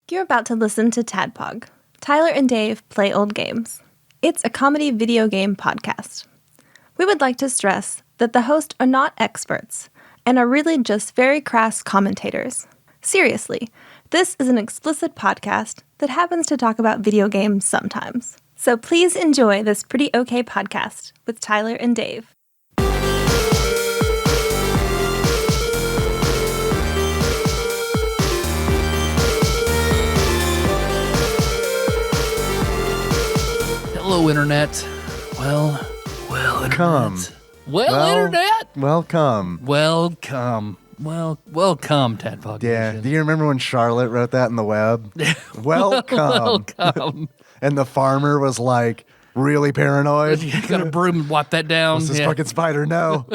You're about to listen to TADPOG. Tyler and Dave play old games. It's a comedy video game podcast. We would like to stress that the hosts are not experts and are really just very crass commentators. Seriously, this is an explicit podcast that happens to talk about video games sometimes. So please enjoy this pretty okay podcast with Tyler and Dave. Hello, Internet. Well, Internet. Internet. Welcome. Welcome, TADPOG. Yeah. Nation. Do you remember when Charlotte wrote that in the web? Welcome. Welcome. And the farmer was like really paranoid. Got a broom and wipe that down. What's this fucking spider? No.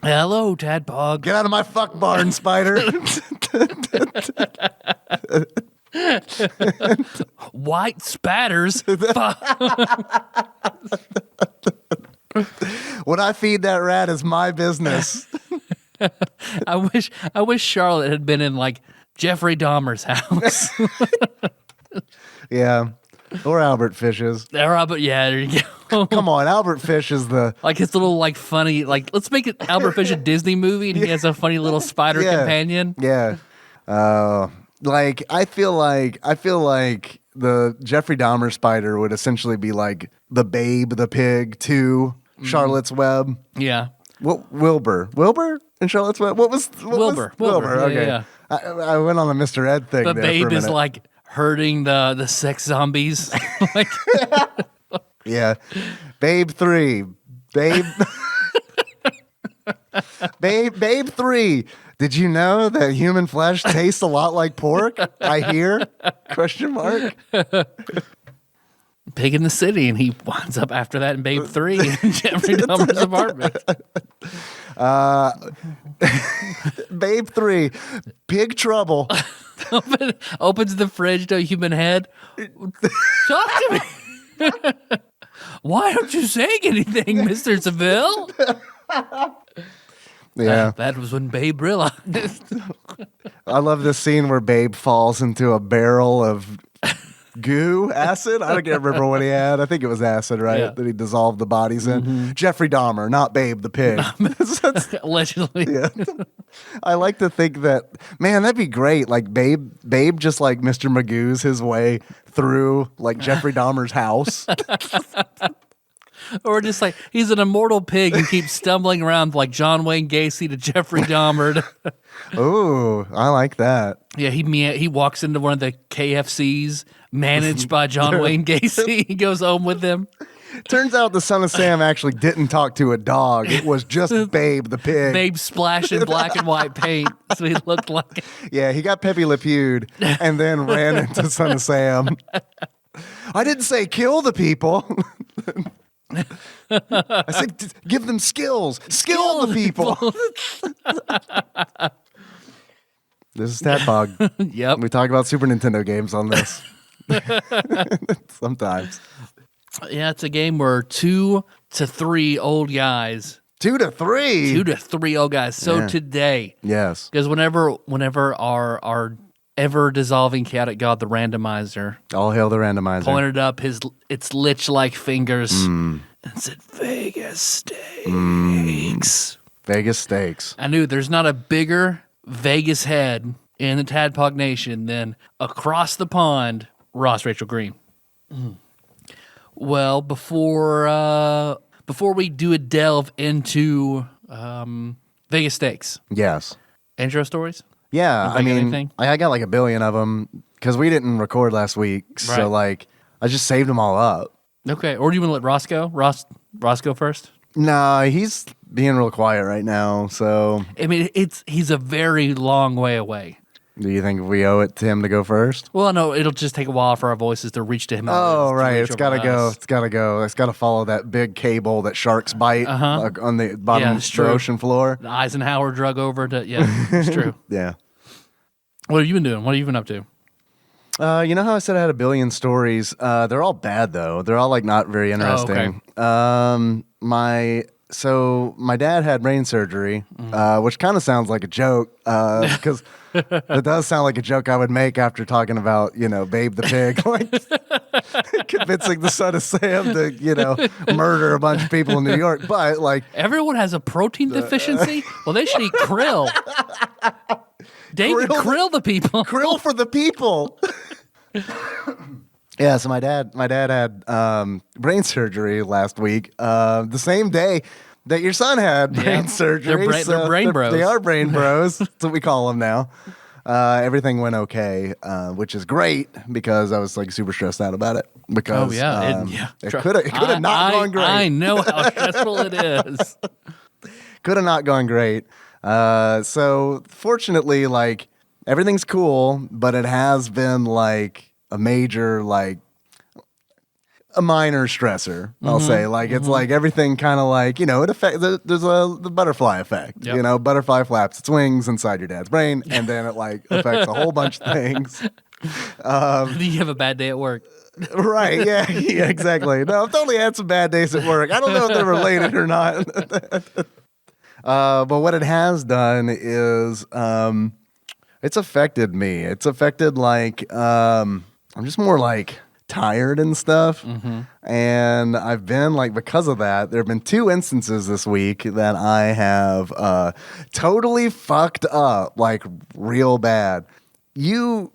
Hello, TADPOG. Get out of my fuck barn, spider. White spatters. What I feed that rat is my business. I wish Charlotte had been in like Jeffrey Dahmer's house. Yeah. Or Albert Fish's. Yeah, there you go. Come on, Albert Fish is the... Like his little like funny like let's make it Albert Fish a Disney movie and he has a funny little spider companion. Yeah. Like I feel like the Jeffrey Dahmer spider would essentially be like the Babe the pig to Charlotte's Web. Yeah. What Wilbur and Charlotte's Web? What was Wilbur. Okay. Yeah. I went on the Mr. Ed thing. The there Babe for a is minute. like hurting the sex zombies. Like, Yeah. Babe 3. Babe Babe 3. Did you know that human flesh tastes a lot like pork? I hear? Question mark. Pig in the City, and he winds up after that in Babe 3 in Jeffrey Dahmer's apartment. Babe 3. Big trouble. Opens the fridge to a human head. Talk to me. Why aren't you saying anything, Mr. Seville? Yeah. That was when Babe realized. I love this scene where Babe falls into a barrel of acid. I can't remember what he had. I think it was acid, right? Yeah. That he dissolved the bodies in. Jeffrey Dahmer, not Babe the pig. Allegedly. Yeah. I like to think that, man, that'd be great. Like Babe just like Mr. Magoo's his way through like Jeffrey Dahmer's house. Or just like he's an immortal pig and keeps stumbling around like John Wayne Gacy to Jeffrey Dahmer. Ooh, I like that. Yeah, he walks into one of the KFCs managed by John Wayne Gacy. He goes home with them. Turns out the Son of Sam actually didn't talk to a dog. It was just Babe the pig. Babe splashing black and white paint, so he looked like. Yeah, he got Pepe Le Pew'd and then ran into Son of Sam. I didn't say kill the people. I said give them skills. Skill the people. This is TADPOG. Yep. We talk about Super Nintendo games on this. Sometimes. Yeah, it's a game where 2 to 3 old guys. 2 to 3. 2 to 3 old guys. So Yeah. today, Yes. because whenever our ever dissolving chaotic god, the randomizer, All hail the randomizer. pointed up its lich-like fingers and said, Vegas Stakes. Vegas Stakes. I knew there's not a bigger Vegas head in the Tadpog Nation than across the pond, Ross Rachel Green. Well, before we do a delve into Vegas Stakes, Yes. intro stories? Yeah, I mean, anything? I got like a billion of them because we didn't record last week. Right. So like, I just saved them all up. Okay, or do you want to let Ross go? Ross go first? Nah, he's being real quiet right now. So I mean, he's a very long way away. do you think we owe it to him to go first? Well, no, it'll just take a while for our voices to reach to him. Oh, to right. reach It's got to over go. us. It's got to go. It's got to follow that big cable that sharks bite like, on the bottom it's of the true. ocean floor. Eisenhower drug over to, yeah, it's true. Yeah. What have you been doing? What have you been up to? You know how I said I had a billion stories? They're all bad though. They're all like not very interesting. My dad had brain surgery, which kind of sounds like a joke because That does sound like a joke I would make after talking about, Babe the pig, like convincing the son of Sam to, murder a bunch of people in New York. But like, everyone has a protein deficiency. Well, they should eat krill. David, krill the people. Krill for the people. Yeah, so my dad had brain surgery last week, the same day that your son had brain surgery. They're brain bros. They are brain bros. That's what we call them now. Everything went okay, which is great because I was like super stressed out about it. Because it could have not gone great. I know how stressful it is. Could have not gone great. So fortunately, like everything's cool, but it has been like a major, like a minor stressor, I'll say. Like it's like everything kind of like, it affects, there's the butterfly effect, butterfly flaps its wings inside your dad's brain, and then it like affects a whole bunch of things. You have a bad day at work. Right, yeah, exactly. No, I've totally had some bad days at work. I don't know if they're related or not. But what it has done is it's affected me. It's affected like I'm just more like tired and stuff. And I've been like, because of that, there have been 2 instances this week that I have totally fucked up, like real bad. I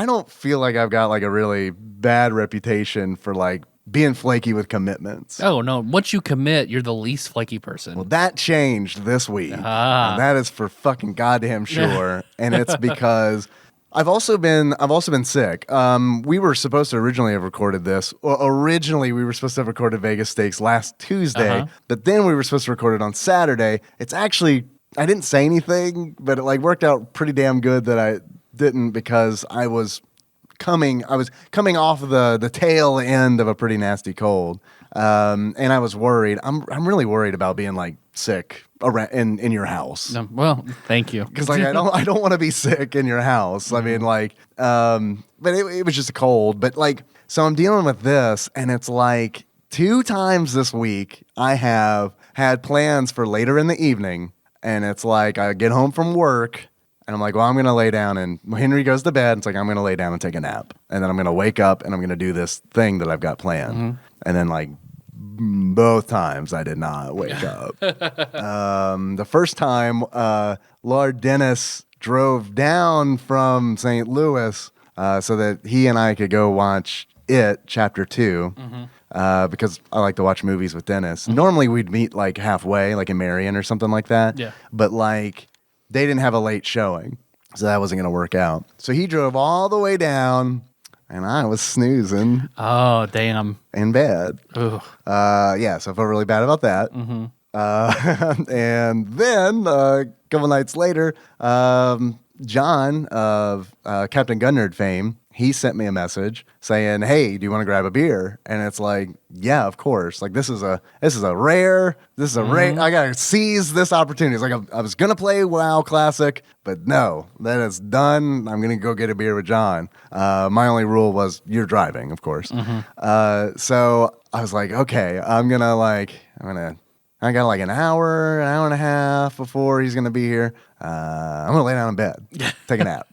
don't feel like I've got like a really bad reputation for like being flaky with commitments. Oh, no. Once you commit, you're the least flaky person. Well, that changed this week. And that is for fucking goddamn sure. And it's because I've also been sick. We were supposed to originally have recorded this. Well, originally, we were supposed to have recorded Vegas Stakes last Tuesday, but then we were supposed to record it on Saturday. It's actually, I didn't say anything, but it like worked out pretty damn good that I didn't, because I was coming off of the tail end of a pretty nasty cold, and I was worried. I'm really worried about being like sick around in your house. Well, thank you. Because like I don't want to be sick in your house. I mean, like, but it was just a cold. But like, so I'm dealing with this, and it's like 2 times this week I have had plans for later in the evening, and it's like I get home from work. And I'm like, well, I'm going to lay down, and Henry goes to bed. It's like, I'm going to lay down and take a nap. And then I'm going to wake up and I'm going to do this thing that I've got planned. And then like both times I did not wake up. The first time, Lord Dennis drove down from St. Louis so that he and I could go watch It, Chapter 2. Because I like to watch movies with Dennis. Normally we'd meet like halfway, like in Marion or something like that. Yeah. But like, they didn't have a late showing, so that wasn't going to work out. So he drove all the way down, and I was snoozing. Oh, damn. In bed. Ugh. Yeah, so I felt really bad about that. And then a couple nights later, John of Captain Gunnerd fame, he sent me a message saying, "Hey, do you want to grab a beer?" And it's like, yeah, of course. Like this is a rare. I gotta seize this opportunity. It's like I was gonna play WoW Classic, but no, that is done. I'm gonna go get a beer with John. My only rule was you're driving, of course. So I was like, okay, I got like an hour and a half before he's gonna be here. I'm gonna lay down in bed, take a nap.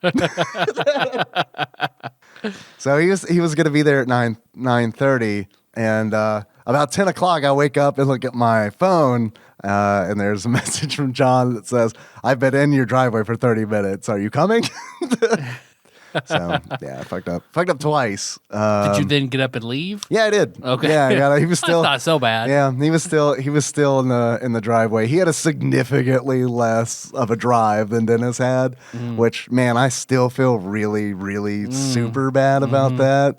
So he was gonna be there at 9:30, and about 10 o'clock I wake up and look at my phone, and there's a message from John that says, "I've been in your driveway for 30 minutes. Are you coming?" So yeah, I fucked up twice. Did you then get up and leave? Yeah, I did. Okay. Yeah, he was still. That's not so bad. Yeah, he was still in the driveway. He had a significantly less of a drive than Dennis had, which, man, I still feel really, really super bad about that.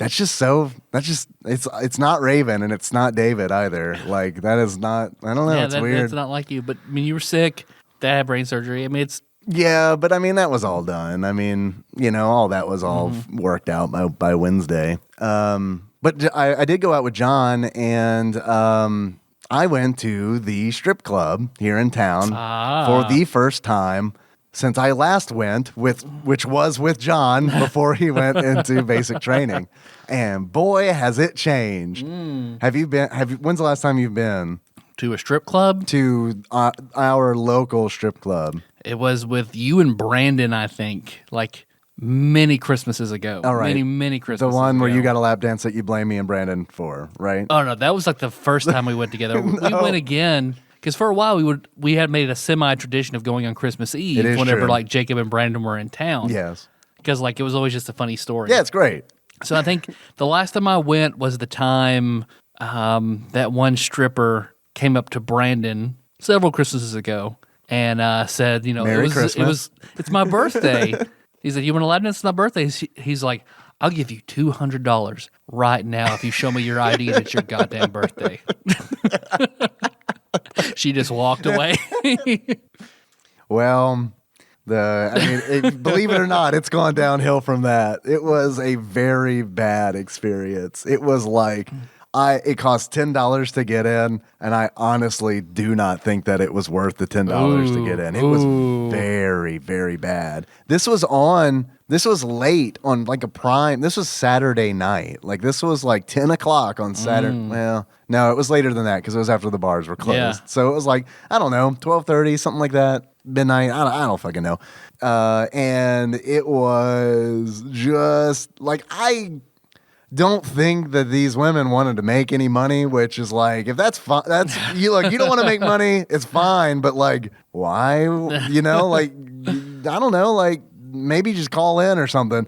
It's not Raven, and it's not David either. Like that is not. I don't know. Yeah, it's weird. That's not like you. But I mean, you were sick. Dad had brain surgery. I mean, it's. Yeah, but I mean, that was all done. I mean, all that was all worked out by Wednesday. But I did go out with John, and I went to the strip club here in town for the first time since I last went, which was with John before he went into basic training. And boy, has it changed. When's the last time you've been? To a strip club? To our local strip club. It was with you and Brandon, I think, like many Christmases ago. All right. Many Christmases The one where ago. you got a lap dance that you blame me and Brandon for, right? Oh, no, that was like the first time we went together. We went again, because for a while we had made a semi-tradition of going on Christmas Eve It is whenever true. like Jacob and Brandon were in town. Yes. Because like it was always just a funny story. Yeah, it's great. So I think the last time I went was the time that one stripper came up to Brandon several Christmases ago and said, you know, Merry Christmas. it's my birthday. He said, you want to lap dance? It's my birthday. He's like, I'll give you $200 right now if you show me your ID and it's your goddamn birthday. She just walked away. Well, believe it or not, it's gone downhill from that. It was a very bad experience. It was like it cost $10 to get in, and I honestly do not think that it was worth the $10 to get in. It was very, very bad. This was late on like a prime. This was Saturday night. Like this was like 10 o'clock on Saturday. Well, no, it was later than that because it was after the bars were closed. Yeah. So it was like, I don't know, 12:30, something like that. Midnight. I don't fucking know. And it was just like, I don't think that these women wanted to make any money, which is like, if that's fine, you don't want to make money, it's fine, but like, why? You know, like, I don't know, like, maybe just call in or something.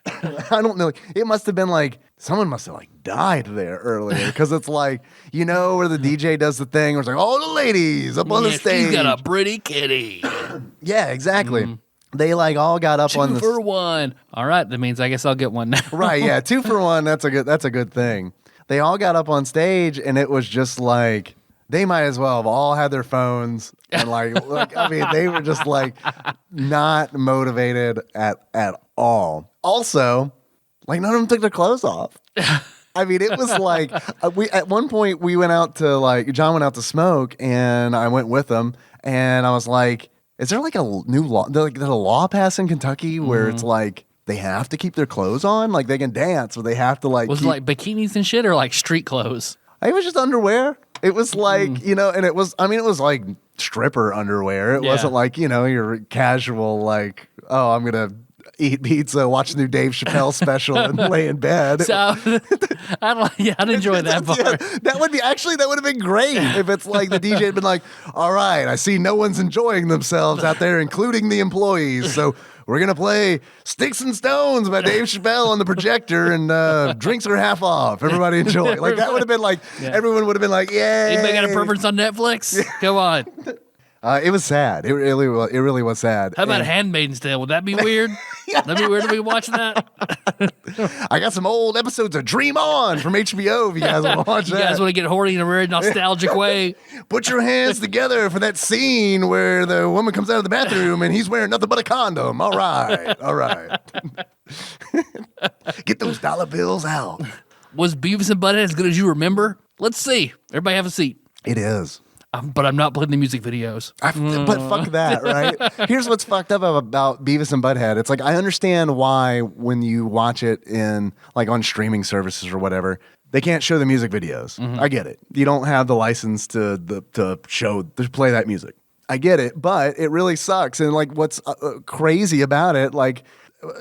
I don't know. It must have been like, someone must have like died there earlier because it's like, you know, where the DJ does the thing where it's like, all the ladies up on the stage. She's got a pretty kitty. Yeah, exactly. They like all got up on the 2 for 1. All right, that means I guess I'll get one now. Right, yeah, 2 for 1. That's a good thing. They all got up on stage, and it was just like they might as well have all had their phones and like I mean, they were just like not motivated at all. Also, like none of them took their clothes off. I mean, it was like at one point we went out to like John went out to smoke, and I went with him, and I was like, is there like a new law? There's a law passed in Kentucky where it's like they have to keep their clothes on, like they can dance, or they have to like. Was it like bikinis and shit, or like street clothes? It was just underwear. It was like you know, and it was. I mean, it was like stripper underwear. It wasn't like your casual like, oh, I'm gonna eat pizza, watch the new Dave Chappelle special, and lay in bed. So I'd enjoy that part. Yeah, that would have been great if it's like the DJ had been like, all right, I see no one's enjoying themselves out there, including the employees. So we're going to play Sticks and Stones by Dave Chappelle on the projector, and drinks are half off. Everybody enjoy. Like that would have been like, everyone would have been like, yay. Anybody got a preference on Netflix? Go on. It was sad. It really was sad. How about Handmaid's Tale? Would that be weird? That'd be weird to be watching that. I got some old episodes of Dream On from HBO if you guys want to watch that. You guys want to get horny in a very nostalgic way? Put your hands together for that scene where the woman comes out of the bathroom and he's wearing nothing but a condom. All right. Get those dollar bills out. Was Beavis and Butthead as good as you remember? Let's see. Everybody have a seat. It is. But I'm not playing the music videos. But fuck that, right? Here's what's fucked up about Beavis and Butthead. It's like, I understand why when you watch it in like on streaming services or whatever, they can't show the music videos. I get it. You don't have the license to play that music. I get it, but it really sucks. And like, what's crazy about it, like,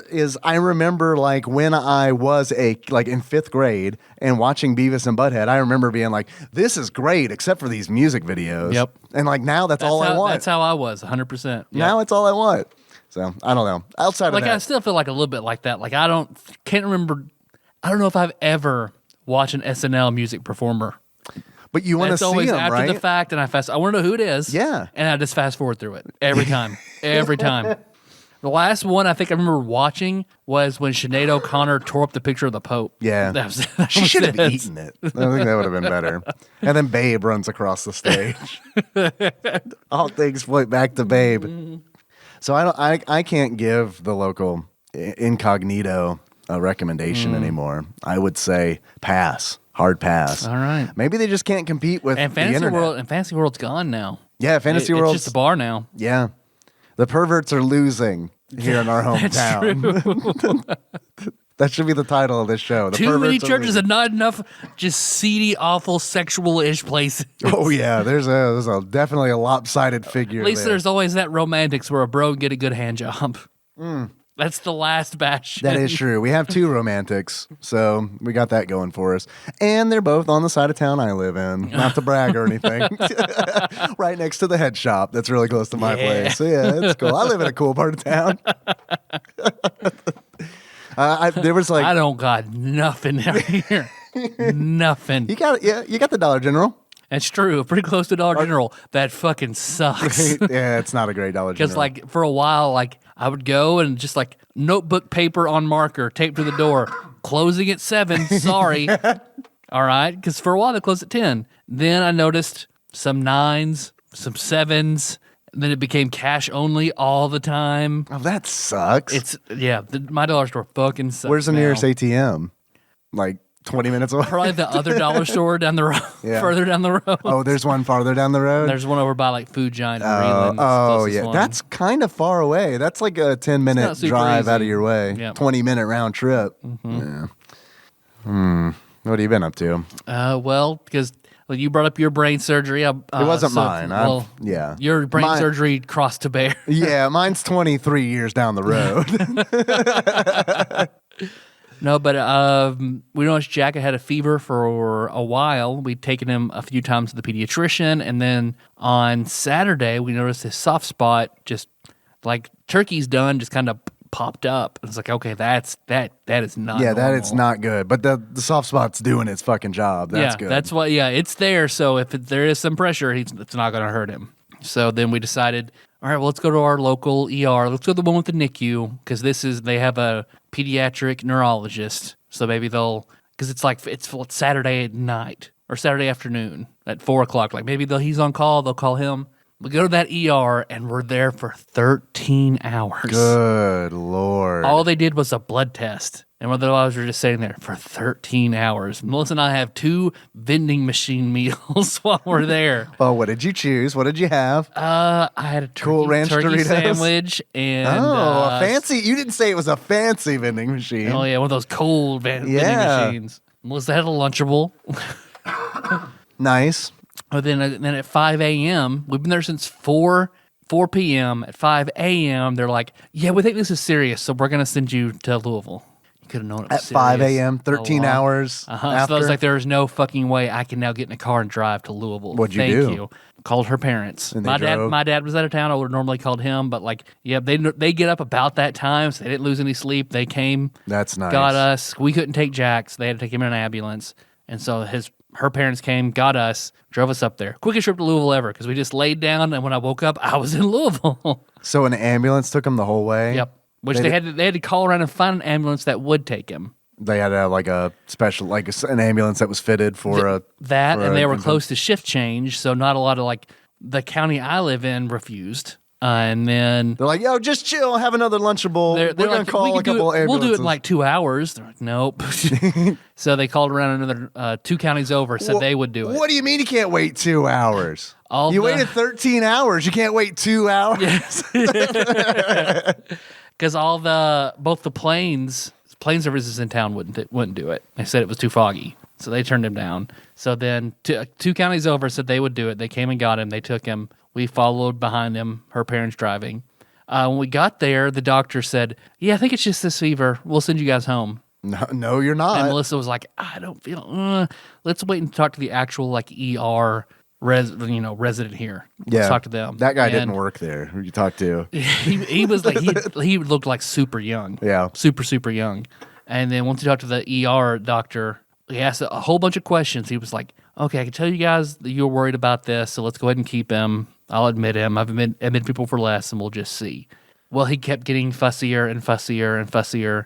is I remember like when I was in 5th grade and watching Beavis and Butthead, I remember being like, this is great except for these music videos. Yep. And like now that's all I want. That's how I was, 100%. Yep. Now it's all I want. So I don't know. Outside of like that, I still feel like a little bit like that. Like can't remember. I don't know if I've ever watched an SNL music performer. But you want to see always them, after right? the fact, and I want to know who it is. Yeah. And I just fast forward through it every time. Every time. The last one I think I remember watching was when Sinead O'Connor tore up the picture of the Pope. Yeah. She should have eaten it. I think that would have been better. And then Babe runs across the stage. All things point back to Babe. So I can't give the local incognito a recommendation anymore. I would say pass. Hard pass. All right. Maybe they just can't compete with the internet. And Fantasy World's gone now. Yeah, Fantasy World's it's just a bar now. Yeah. The perverts are losing here in our hometown. That should be the title of this show. The Too many perverts of churches the and not enough just seedy, awful, sexual-ish places. Oh yeah, there's definitely a lopsided figure. At least there. there's always that romantics where a bro can get a good hand job. That's the last batch. That is true. We have two romantics, so we got that going for us. And they're both on the side of town I live in. Not to brag or anything. Right next to the head shop that's really close to my place. So yeah, it's cool. I live in a cool part of town. There was like I don't got nothing out here. Nothing. you got the Dollar General. That's true. Pretty close to Dollar General. That fucking sucks. Yeah, it's not a great Dollar General. Because like for a while, like I would go and just like notebook paper on marker taped to the door, closing at 7. Sorry. All right. Because for a while they closed at 10. Then I noticed some 9s, some 7s. Then it became cash only all the time. Oh, that sucks. My dollar store fucking sucks. Where's the now. nearest ATM? Like 20 minutes away? Probably the other dollar store down the road, further down the road. Oh, there's one farther down the road? There's one over by like Food Giant and Reland. Oh, yeah. That's kind of far away. That's like a 10-minute drive out of your way. Yep. 20-minute round trip. Yeah. What have you been up to? Well, because you brought up your brain surgery. It wasn't mine. Yeah. Your brain surgery crossed to bear. Yeah, mine's 23 years down the road. No, but we noticed Jack had a fever for a while. We'd taken him a few times to the pediatrician, and then on Saturday we noticed his soft spot just like turkey's done, just kind of popped up. It's like, okay, that is not. Yeah, that normal. it's not good. But the soft spot's doing its fucking job. That's good. That's why. Yeah, it's there. So if there is some pressure, it's not going to hurt him. So then we decided, all right, well, let's go to our local ER. Let's go to the one with the NICU because they have a pediatric neurologist. So maybe because it's Saturday at night or Saturday afternoon at 4:00. Like maybe he's on call. They'll call him. We go to that ER and we're there for 13 hours. Good Lord. All they did was a blood test. And otherwise we're just sitting there for 13 hours. Melissa and I have 2 vending machine meals while we're there. Oh, what did you choose? What did you have? I had a Cool Ranch turkey Doritos? sandwich and a fancy. You didn't say it was a fancy vending machine. Oh yeah, one of those cold vending machines. Melissa had a Lunchable. Nice. But then at 5 a.m., we've been there since 4 p.m. At 5 a.m., they're like, yeah, we think this is serious, so we're going to send you to Louisville. You could have known it was At 5 a.m., 13 hours after. after? So I was like, there's no fucking way I can now get in a car and drive to Louisville. What'd you Thank do? you. Called her parents. And they drove? My dad was out of town. I would have normally called him, but they get up about that time, so they didn't lose any sleep. They came. That's nice. Got us. We couldn't take Jack, so they had to take him in an ambulance. And so her parents came, got us, drove us up there. Quickest trip to Louisville ever because we just laid down, and when I woke up, I was in Louisville. So an ambulance took him the whole way? Yep. Which they had to call around and find an ambulance that would take him. They had a special, an ambulance that was fitted for they were close to shift change, so not a lot of the county I live in refused. And then they're like, yo, just chill, have another Lunchable. We're going to call a couple ambulances. We'll do it in 2 hours. They're like, nope. So they called around another 2 counties over, said they would do it. What do you mean you can't wait 2 hours? Waited 13 hours. You can't wait 2 hours? Yes. Because both the plane services in town wouldn't do it. They said it was too foggy. So they turned him down. So then 2 counties over said they would do it. They came and got him. They took him. We followed behind him, her parents driving. When we got there, the doctor said, yeah, I think it's just this fever. We'll send you guys home. No, you're not. And Melissa was like, I don't feel, let's wait and talk to the actual ER resident here. Let's talk to them. That guy didn't work there. Who you talked to? He was he looked like super young. Yeah. Super, super young. And then once he talked to the ER doctor, he asked a whole bunch of questions. He was like, okay, I can tell you guys that you're worried about this, so let's go ahead and keep him. I'll admit him. I've admitted people for less, and we'll just see. Well, he kept getting fussier and fussier and fussier.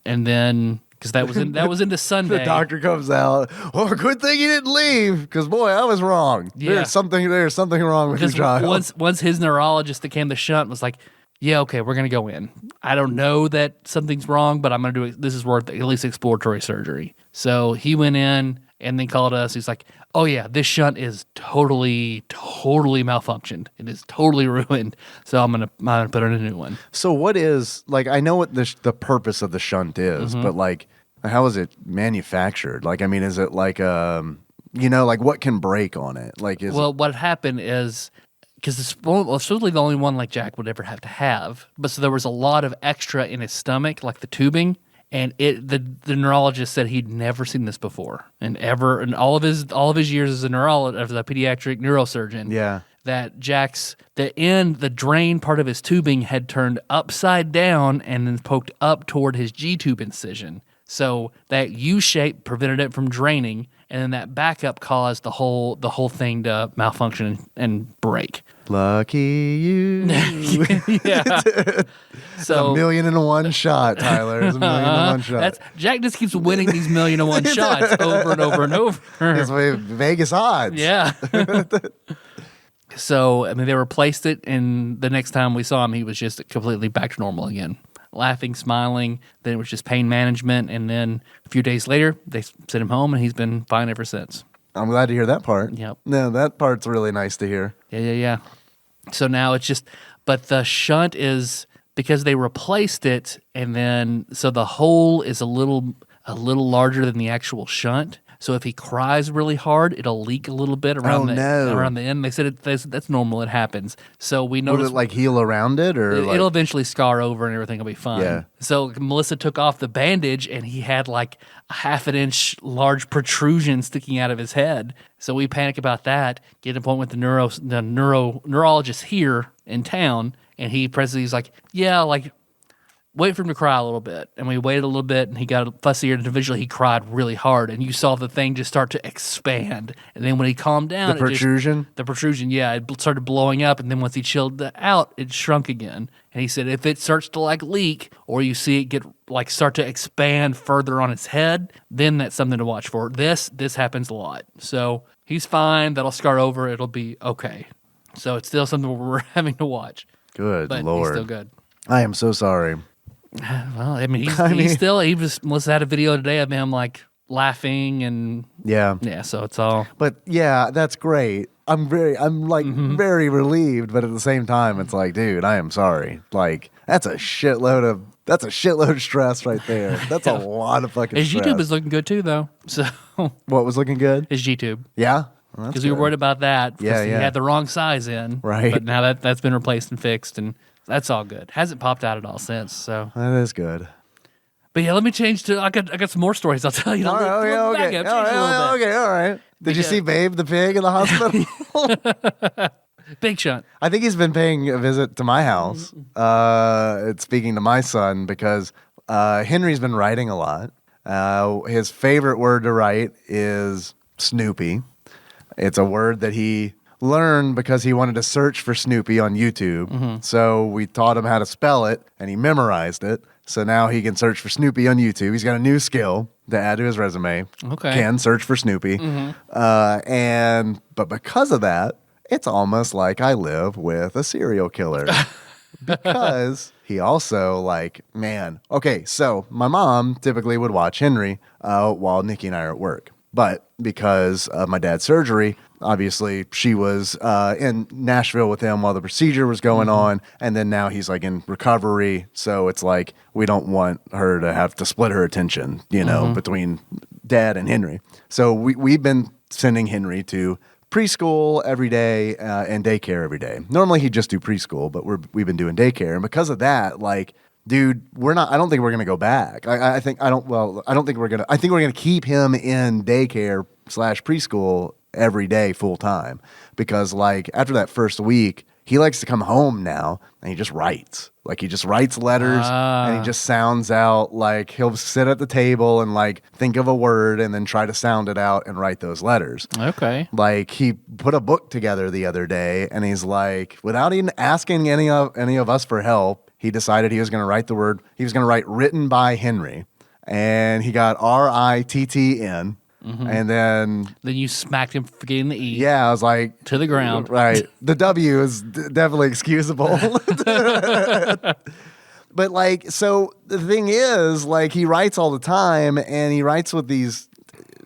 And then, because that was into Sunday. The doctor comes out. Well, good thing you didn't leave, because boy, I was wrong. Yeah. There's something wrong with your child. Once his neurologist that came to shunt was like, yeah, okay, we're gonna go in. I don't know that something's wrong, but I'm gonna do it. This is worth at least exploratory surgery. So he went in, and then called us. He's like, "Oh yeah, this shunt is totally malfunctioned. It is totally ruined. So I'm gonna put in a new one." So what is, like, I know what the purpose of the shunt is, but like, how is it manufactured? Like, I mean, is it like, like what can break on it? Like, What happened is, because it's supposedly the only one like Jack would ever have to have, but so there was a lot of extra in his stomach, like the tubing. And the neurologist said he'd never seen this before, and all of his years as a pediatric neurosurgeon. Yeah. That Jack's the drain part of his tubing had turned upside down and then poked up toward his G-tube incision. So that U shape prevented it from draining, and then that backup caused the whole thing to malfunction and break. Lucky you. Yeah. So a 1,000,001 shot, Tyler. It's a 1,000,001 shot. Jack just keeps winning these 1,000,001 shots over and over and over. It's Vegas odds. Yeah. So, I mean, they replaced it, and the next time we saw him, he was just completely back to normal again. Laughing, smiling. Then it was just pain management, and then a few days later, they sent him home, and he's been fine ever since. I'm glad to hear that part. Yep. No, that part's really nice to hear. Yeah. So now it's just, but the shunt is, because they replaced it, and then, so the hole is a little larger than the actual shunt. So if he cries really hard, it'll leak a little bit around the end. They said that's normal. It happens. So we noticed. Will it like heal around it, or it'll eventually scar over and everything will be fine. Yeah. So Melissa took off the bandage and he had like a 1/2 inch large protrusion sticking out of his head. So we panic about that. Get an appointment with the neurologist here in town, and he's like, yeah, like, wait for him to cry a little bit. And we waited a little bit, and he got fussier, and eventually he cried really hard, and you saw the thing just start to expand. And then when he calmed down... The protrusion, yeah, it started blowing up, and then once he chilled out, it shrunk again. And he said if it starts to like leak, or you see it start to expand further on his head, then that's something to watch for. This happens a lot. So he's fine. That'll scar over. It'll be okay. So it's still something we're having to watch. Good but Lord. He's still good. I am so sorry. Well, I mean, Melissa had a video today of him like laughing and yeah. So it's all. But yeah, that's great. I'm very relieved, but at the same time, it's like, dude, I am sorry. Like that's a shitload of stress right there. That's a lot of fucking. His stress. G-tube is looking good too, though. So what was looking good? His G-tube. Yeah. Because we were worried about that. Yeah. He had the wrong size in. Right. But now that's been replaced and fixed, and that's all good. Hasn't popped out at all since. So that is good. But yeah, let me change to. I got some more stories. I'll tell you. All right. Did you see Babe the pig in the hospital? Big shunt. I think he's been paying a visit to my house. It's speaking to my son because Henry's been writing a lot. His favorite word to write is Snoopy. It's a word that he learned because he wanted to search for Snoopy on YouTube. So we taught him how to spell it, and he memorized it. So now he can search for Snoopy on YouTube. He's got a new skill to add to his resume. Okay. Can search for Snoopy. But because of that, it's almost like I live with a serial killer. Because he also so my mom typically would watch Henry while Nikki and I are at work. But because of my dad's surgery, obviously she was in Nashville with him while the procedure was going on. And then now he's like in recovery. So it's like we don't want her to have to split her attention, between dad and Henry. So we've been sending Henry to preschool every day and daycare every day. Normally he'd just do preschool, but we've been doing daycare. And because of that, dude, I don't think we're going to go back. I think we're going to keep him in daycare / preschool every day full time because after that first week, he likes to come home now and he just writes. He just writes letters and he just sounds out. He'll sit at the table and think of a word and then try to sound it out and write those letters. Okay. He put a book together the other day and he's without even asking any of us for help, he decided he was going to write the word. He was going to write written by Henry, and he got RITTN. And then you smacked him for getting the E. Yeah, I was like to the ground. Right, the W is definitely excusable. But so the thing is, he writes all the time, and he writes with these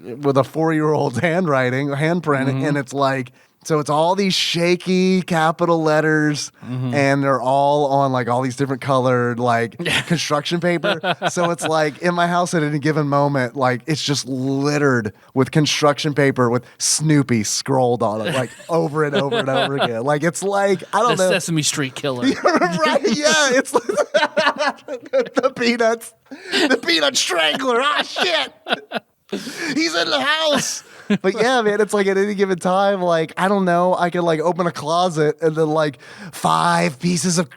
with a 4-year-old's handprinting, and it's like, so it's all these shaky capital letters, and they're all on like all these different colored like construction paper. So it's like in my house at any given moment, like it's just littered with construction paper with Snoopy scrolled on it, like over and over and over again. Like it's like, I don't know. Sesame Street Killer. Right? Yeah, it's like the peanut strangler. Ah, shit. He's in the house. But yeah, man, it's like at any given time, like, I don't know, I can like open a closet and then like 5 pieces of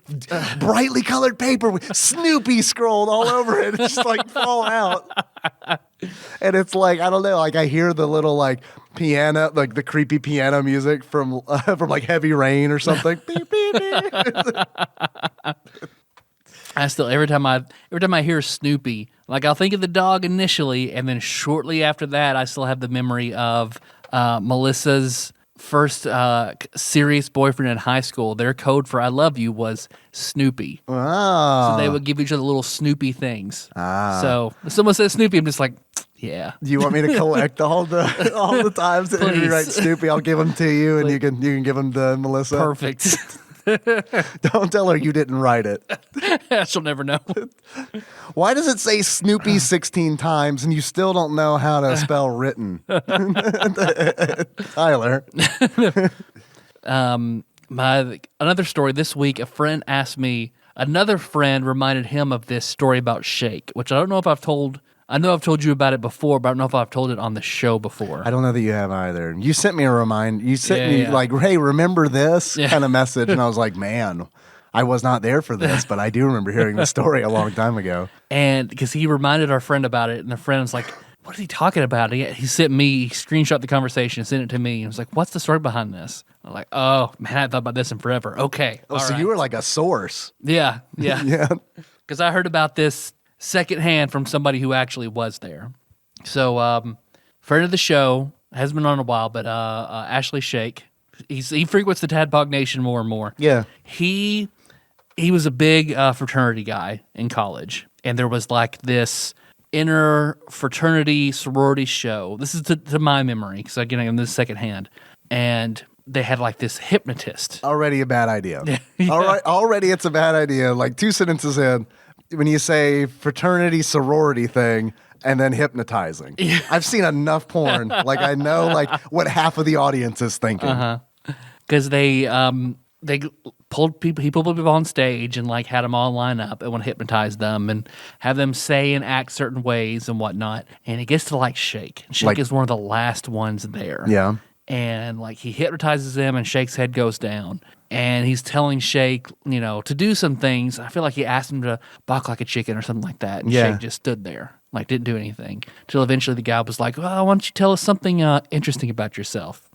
brightly colored paper with Snoopy scrolled all over it just like fall out. And it's like, I don't know, like I hear the little like piano, like the creepy piano music from like Heavy Rain or something. Beep, beep, beep. I still every time I hear Snoopy, like I'll think of the dog initially, and then shortly after that, I still have the memory of Melissa's first serious boyfriend in high school. Their code for "I love you" was Snoopy. Wow. So they would give each other little Snoopy things. So if someone says Snoopy, I'm just like, yeah. Do you want me to collect all the times that you write Snoopy? I'll give them to you, and you can give them to Melissa. Perfect. Don't tell her you didn't write it. She'll never know. Why does it say Snoopy 16 times and you still don't know how to spell written? Tyler. Another story this week, a friend asked me, another friend reminded him of this story about Shake, which I don't know if I've told. I know I've told you about it before, but I don't know if I've told it on the show before. I don't know that you have either. You sent me a reminder. You sent me like, hey, remember this kind of message. And I was like, man, I was not there for this, but I do remember hearing the story a long time ago. And because he reminded our friend about it, and the friend was like, what is he talking about? He sent me, he screenshot the conversation and sent it to me. And was like, what's the story behind this? I'm like, oh, man, I haven't thought about this in forever. Okay. Oh, so you were like a source. Yeah. Yeah. Because I heard about this secondhand from somebody who actually was there. So, friend of the show, hasn't been on in a while, but Ashley Shake, he frequents the TADPOG Nation more and more. Yeah. He was a big fraternity guy in college, and there was like this inner fraternity sorority show. This is to my memory, because again, I'm this secondhand, and they had like this hypnotist. Already a bad idea. Yeah. All right, already it's a bad idea. Like 2 sentences in, when you say fraternity sorority thing and then hypnotizing. Yeah. I've seen enough porn. Like I know like what half of the audience is thinking. Because they pulled people on stage and like had them all line up and want to hypnotize them and have them say and act certain ways and whatnot. And it gets to like Shake. Shake is one of the last ones there. Yeah. And like he hypnotizes them and Shake's head goes down. And he's telling Shake, to do some things. I feel like he asked him to balk like a chicken or something like that. And Shake just stood there, like didn't do anything. Till eventually the guy was like, well, why don't you tell us something interesting about yourself?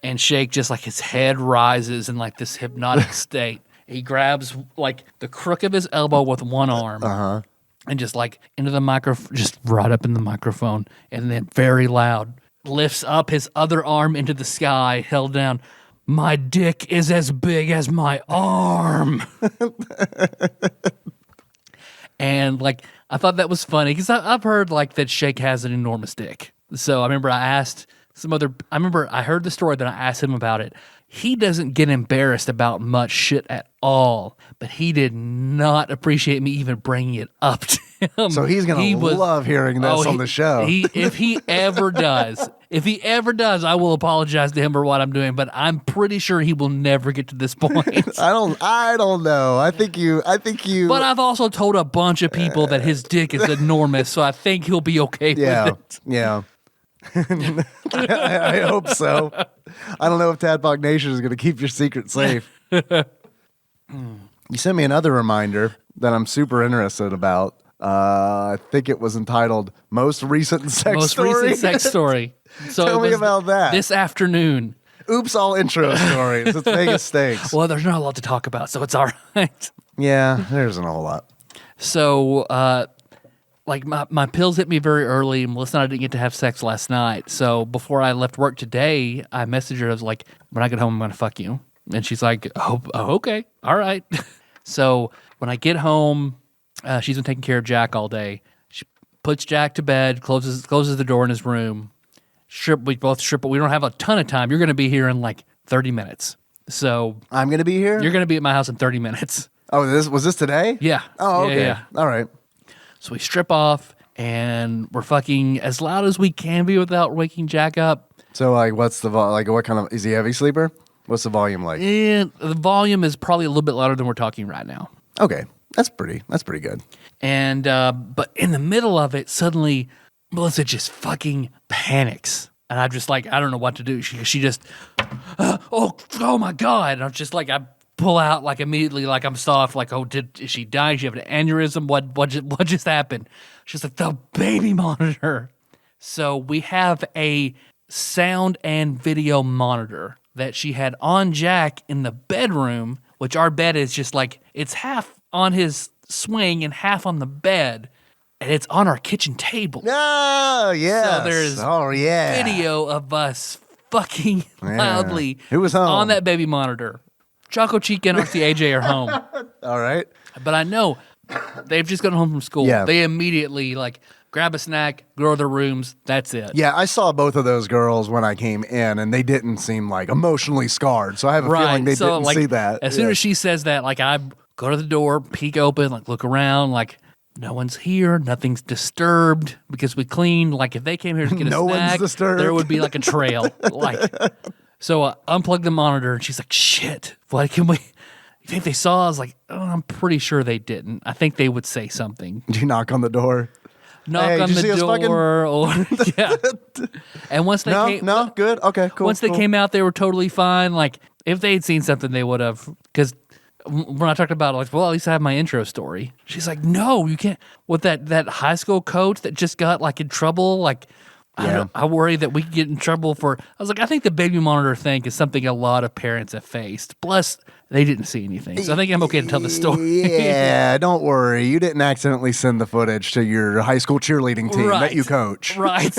And Shake just like his head rises in like this hypnotic state. He grabs like the crook of his elbow with one arm. And just like into the microphone, just right up in the microphone. And then very loud, lifts up his other arm into the sky, held down. My dick is as big as my arm. And like, I thought that was funny because I've heard like that Shake has an enormous dick. So I remember I heard the story, then I asked him about it. He doesn't get embarrassed about much shit at all, but he did not appreciate me even bringing it up to him. So he's going to love hearing this on the show. If he ever does, I will apologize to him for what I'm doing, but I'm pretty sure he will never get to this point. I don't know. I think you. But I've also told a bunch of people that his dick is enormous, so I think he'll be okay with it. Yeah. I hope so. I don't know if Tadpog Nation is going to keep your secret safe. You sent me another reminder that I'm super interested about. I think it was entitled "Most Recent Sex Story." Most recent sex story. So Tell me about that. This afternoon. Oops, all intro stories. It's Vegas Stakes. Well, there's not a lot to talk about, so it's all right. Yeah, there isn't a whole lot. So, like my pills hit me very early. Melissa and I didn't get to have sex last night. So before I left work today, I messaged her. I was like, when I get home, I'm going to fuck you. And she's like, oh, okay. All right. So when I get home, she's been taking care of Jack all day. She puts Jack to bed, closes the door in his room, we both strip, but we don't have a ton of time. You're going to be here in like 30 minutes. So I'm going to be here? You're going to be at my house in 30 minutes. Oh, was this today? Yeah. Oh, okay. Yeah. All right. So we strip off, and we're fucking as loud as we can be without waking Jack up. So, like, what's the what kind of, is he a heavy sleeper? What's the volume like? And the volume is probably a little bit louder than we're talking right now. Okay. That's pretty good. And, but in the middle of it, suddenly Melissa just fucking panics. And I'm just like, I don't know what to do. She just, oh my God. And I'm just like, I pull out like immediately, like I'm soft, like, is she dying? Did she have an aneurysm? What just happened? She's like, the baby monitor. So we have a sound and video monitor that she had on Jack in the bedroom, which our bed is just like, it's half on his swing and half on the bed. And it's on our kitchen table. Oh, yeah. So there's video of us fucking loudly Who was home? on that baby monitor. Choco Chica and RC AJ are home. All right. But I know they've just gotten home from school. Yeah. They immediately like grab a snack, go to their rooms. That's it. Yeah, I saw both of those girls when I came in, and they didn't seem like emotionally scarred. So I have a feeling they didn't like, see that. As soon as she says that, like I go to the door, peek open, like look around, like no one's here, nothing's disturbed because we cleaned. Like if they came here to get a No one's snack, disturbed. there would be like a trail. Like so, unplug the monitor, and she's like, "Shit, what can we?" You think they saw? I was like, "Oh, I'm pretty sure they didn't. I think they would say something." Did you knock on the door? Knock on the door, or yeah. And once they came, good, okay, cool. Once they came out, they were totally fine. Like if they had seen something, they would have. Because when I talked about it, like, well, at least I have my intro story. She's like, no, you can't. With that high school coach that just got like in trouble, like. I worry that we could get in trouble for. I was like, I think the baby monitor thing is something a lot of parents have faced. Plus, they didn't see anything, so I think I'm okay to tell the story. Yeah, don't worry. You didn't accidentally send the footage to your high school cheerleading team that you coach. Right.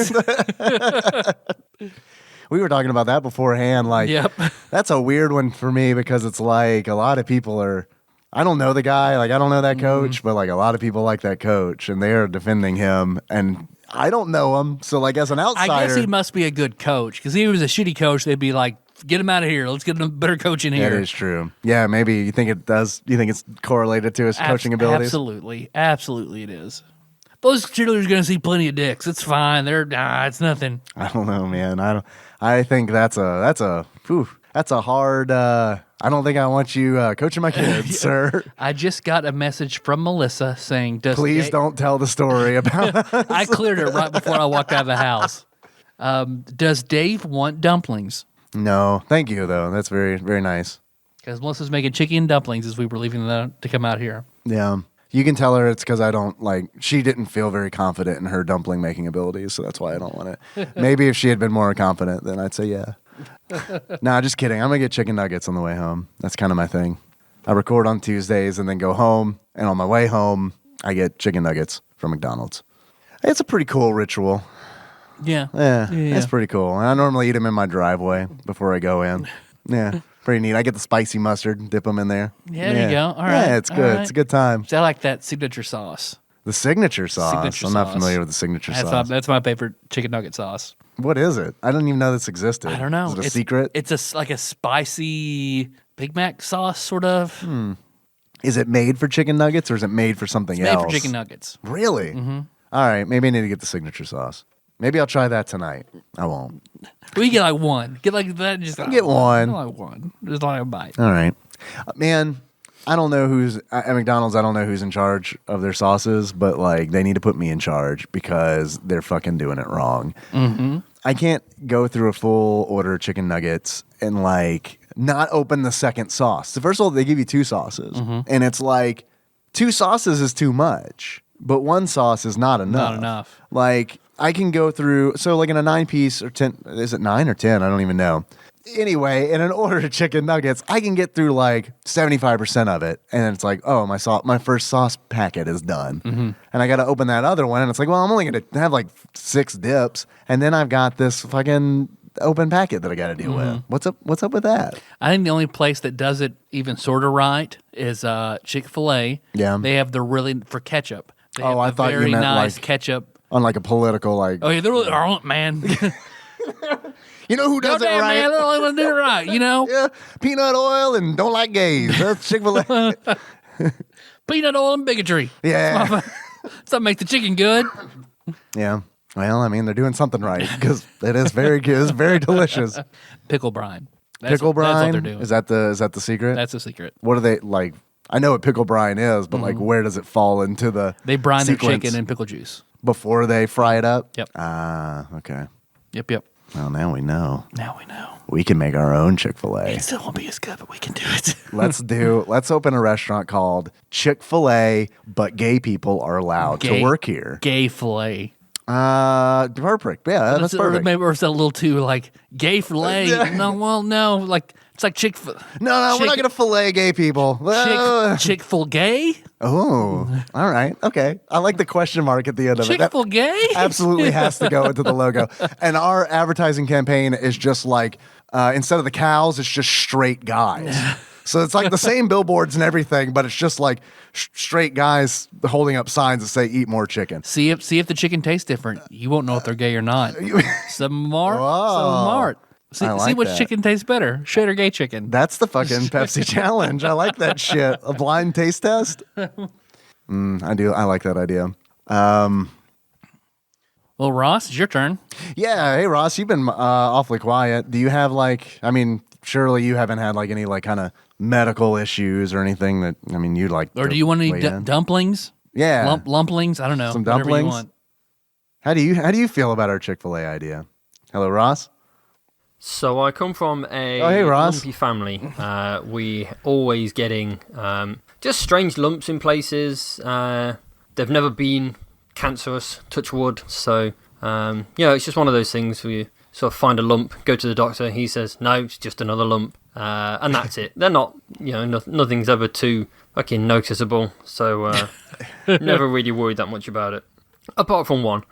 We were talking about that beforehand. Like, Yep. That's a weird one for me because it's like a lot of people are. I don't know the guy. Like, I don't know that coach, but like a lot of people like that coach, and they are defending him and. I don't know him, so like as an outsider, I guess he must be a good coach because if he was a shitty coach, they'd be like, "Get him out of here. Let's get a better coach in here." That is true. Yeah, maybe you think it does. You think it's correlated to his coaching abilities? Absolutely, it is. Those cheerleaders are going to see plenty of dicks. It's fine. It's nothing. I don't know, man. I think that's a hard. I don't think I want you coaching my kids, sir. I just got a message from Melissa saying, Please don't tell the story about us. I cleared it right before I walked out of the house. Does Dave want dumplings? No, thank you, though. That's very, very nice. Because Melissa's making chicken dumplings as we were leaving to come out here. Yeah. You can tell her it's because I don't she didn't feel very confident in her dumpling making abilities, so that's why I don't want it. Maybe if she had been more confident, then I'd say yeah. Nah, just kidding. I'm going to get chicken nuggets on the way home. That's kind of my thing. I record on Tuesdays and then go home, and on my way home, I get chicken nuggets from McDonald's. It's a pretty cool ritual. Yeah. Yeah, it's pretty cool. And I normally eat them in my driveway before I go in. Yeah, pretty neat. I get the spicy mustard, dip them in there. Yeah, there you go. All right. Yeah, it's good. Right. It's a good time. I like that signature sauce. The signature sauce. I'm not familiar with the signature sauce. That's my favorite chicken nugget sauce. What is it? I didn't even know this existed. I don't know. Is it a secret? It's like a spicy Big Mac sauce, sort of. Is it made for chicken nuggets or is it made for something else? Made for chicken nuggets. Really? Mm-hmm. All right. Maybe I need to get the signature sauce. Maybe I'll try that tonight. I won't. We get like one. Get like that. Just get one. Like one. Just like a bite. All right. Man, I don't know who's at McDonald's. I don't know who's in charge of their sauces, but like they need to put me in charge because they're fucking doing it wrong. Mm-hmm. I can't go through a full order of chicken nuggets and like not open the second sauce. So first of all, they give you two sauces, and it's like two sauces is too much, but one sauce is not enough. Not enough. Like I can go through. So like in a 9-piece or 10, is it 9 or 10? I don't even know. Anyway, in an order of chicken nuggets, I can get through like 75% of it, and it's like, oh, my first sauce packet is done, and I got to open that other one, and it's like, well, I'm only going to have like 6 dips, and then I've got this fucking open packet that I got to deal with. What's up with that? I think the only place that does it even sort of right is Chick-fil-A. Yeah, they have for ketchup. They have I thought you very meant nice like ketchup on like a political like. Oh yeah, they really aren't, man. You know who does it Goddamn, right? man, they're the only ones doing it right, you know? Yeah, peanut oil and don't like gays. That's Chick-fil-A. Peanut oil and bigotry. Yeah. Something makes the chicken good. Yeah. Well, I mean, they're doing something right because it is very good. It's very delicious. Pickle brine. Pickle brine? That's what they're doing. Is that the secret? That's a secret. What are they like? I know what pickle brine is, but like, where does it fall into the They brine sequence their chicken in pickle juice. before they fry it up? Yep. Ah, okay. Yep. Well, now we know. Now we know. We can make our own Chick-fil-A. It still won't be as good, but we can do it. Let's open a restaurant called Chick-fil-A, but gay people are allowed to work here. Gay filet. Perfect. Yeah, that's perfect. Maybe or is that a little too like gay filet? No. Like it's like No, we're not gonna fillet gay people. Chick-fil gay. Oh, all right. Okay. I like the question mark at the end of it. Chick-fil gay. Absolutely has to go into the logo. And our advertising campaign is just like, instead of the cows, it's just straight guys. So it's like the same billboards and everything, but it's just like straight guys holding up signs that say "Eat more chicken." See if the chicken tastes different. You won't know if they're gay or not. Smart. See which chicken tastes better, straight or gay chicken. That's the fucking Pepsi challenge. I like that shit. A blind taste test. I do. I like that idea. Well, Ross, it's your turn. Yeah. Hey, Ross, you've been awfully quiet. Do you have surely you haven't had like any like kind of medical issues or anything that, you'd like. Or do you want any dumplings? Yeah. Lumplings? I don't know. Some dumplings? You want. How do you feel about our Chick-fil-A idea? Hello, Ross? So I come from a lumpy family. We always getting just strange lumps in places. They've never been cancerous, touch wood. So, it's just one of those things where you sort of find a lump, go to the doctor, he says, no, it's just another lump. And that's it. They're not, nothing's ever too fucking noticeable. So, never really worried that much about it. Apart from one.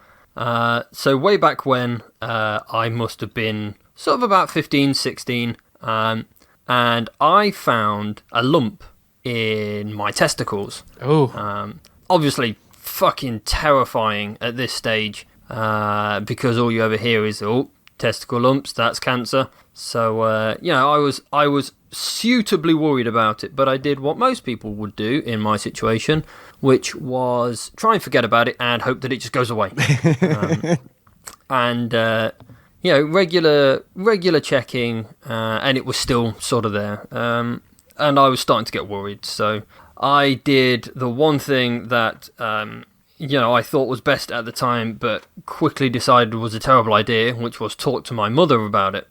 So way back when, I must have been sort of about 15, 16, and I found a lump in my testicles. Oh. Obviously, fucking terrifying at this stage, because all you ever hear is, testicle lumps, that's cancer. So, I was suitably worried about it, but I did what most people would do in my situation, which was try and forget about it and hope that it just goes away. Regular checking, and it was still sort of there. And I was starting to get worried. So I did the one thing that, I thought was best at the time, but quickly decided was a terrible idea, which was talk to my mother about it.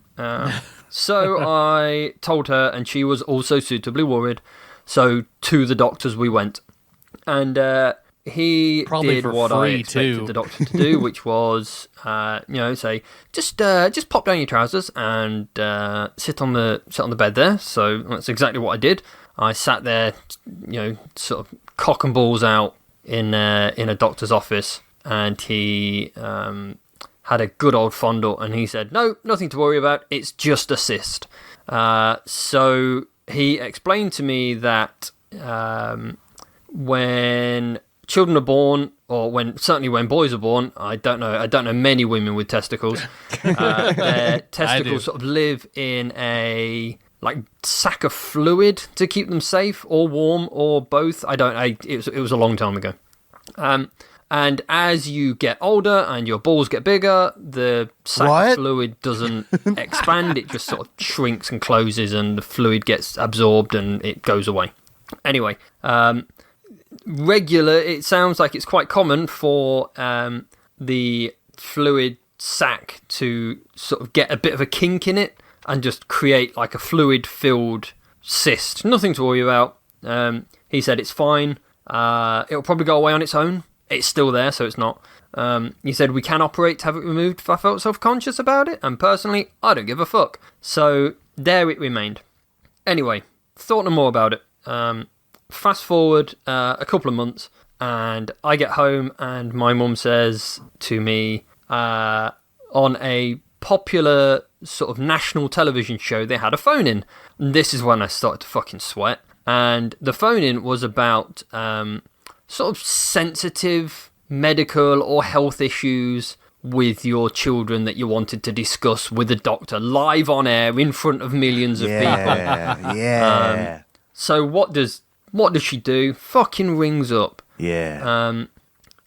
So I told her, and she was also suitably worried. So to the doctors we went. And he Probably did what I expected the doctor to do, which was, say, just pop down your trousers and sit on the bed there. So that's exactly what I did. I sat there, sort of cock and balls out in a doctor's office, and he had a good old fondle, and he said, "No, nothing to worry about. It's just a cyst." So he explained to me that when children are born, or certainly when boys are born, I don't know many women with testicles. Their testicles sort of live in a sack of fluid to keep them safe or warm or both. It was a long time ago. And as you get older and your balls get bigger, the sack of fluid doesn't expand. It just sort of shrinks and closes, and the fluid gets absorbed and it goes away. Anyway, it sounds like it's quite common for the fluid sac to sort of get a bit of a kink in it and just create like a fluid-filled cyst. Nothing to worry about. He said it's fine. It'll probably go away on its own. It's still there, so it's not. He said we can operate to have it removed if I felt self-conscious about it, and personally, I don't give a fuck. So there it remained. Anyway, thought no more about it. Fast forward a couple of months, and I get home, and my mum says to me, on a popular sort of national television show, they had a phone-in. And this is when I started to fucking sweat. And the phone-in was about sort of sensitive medical or health issues with your children that you wanted to discuss with a doctor live on air in front of millions of people. Yeah. So what does she do? Fucking rings up. Yeah.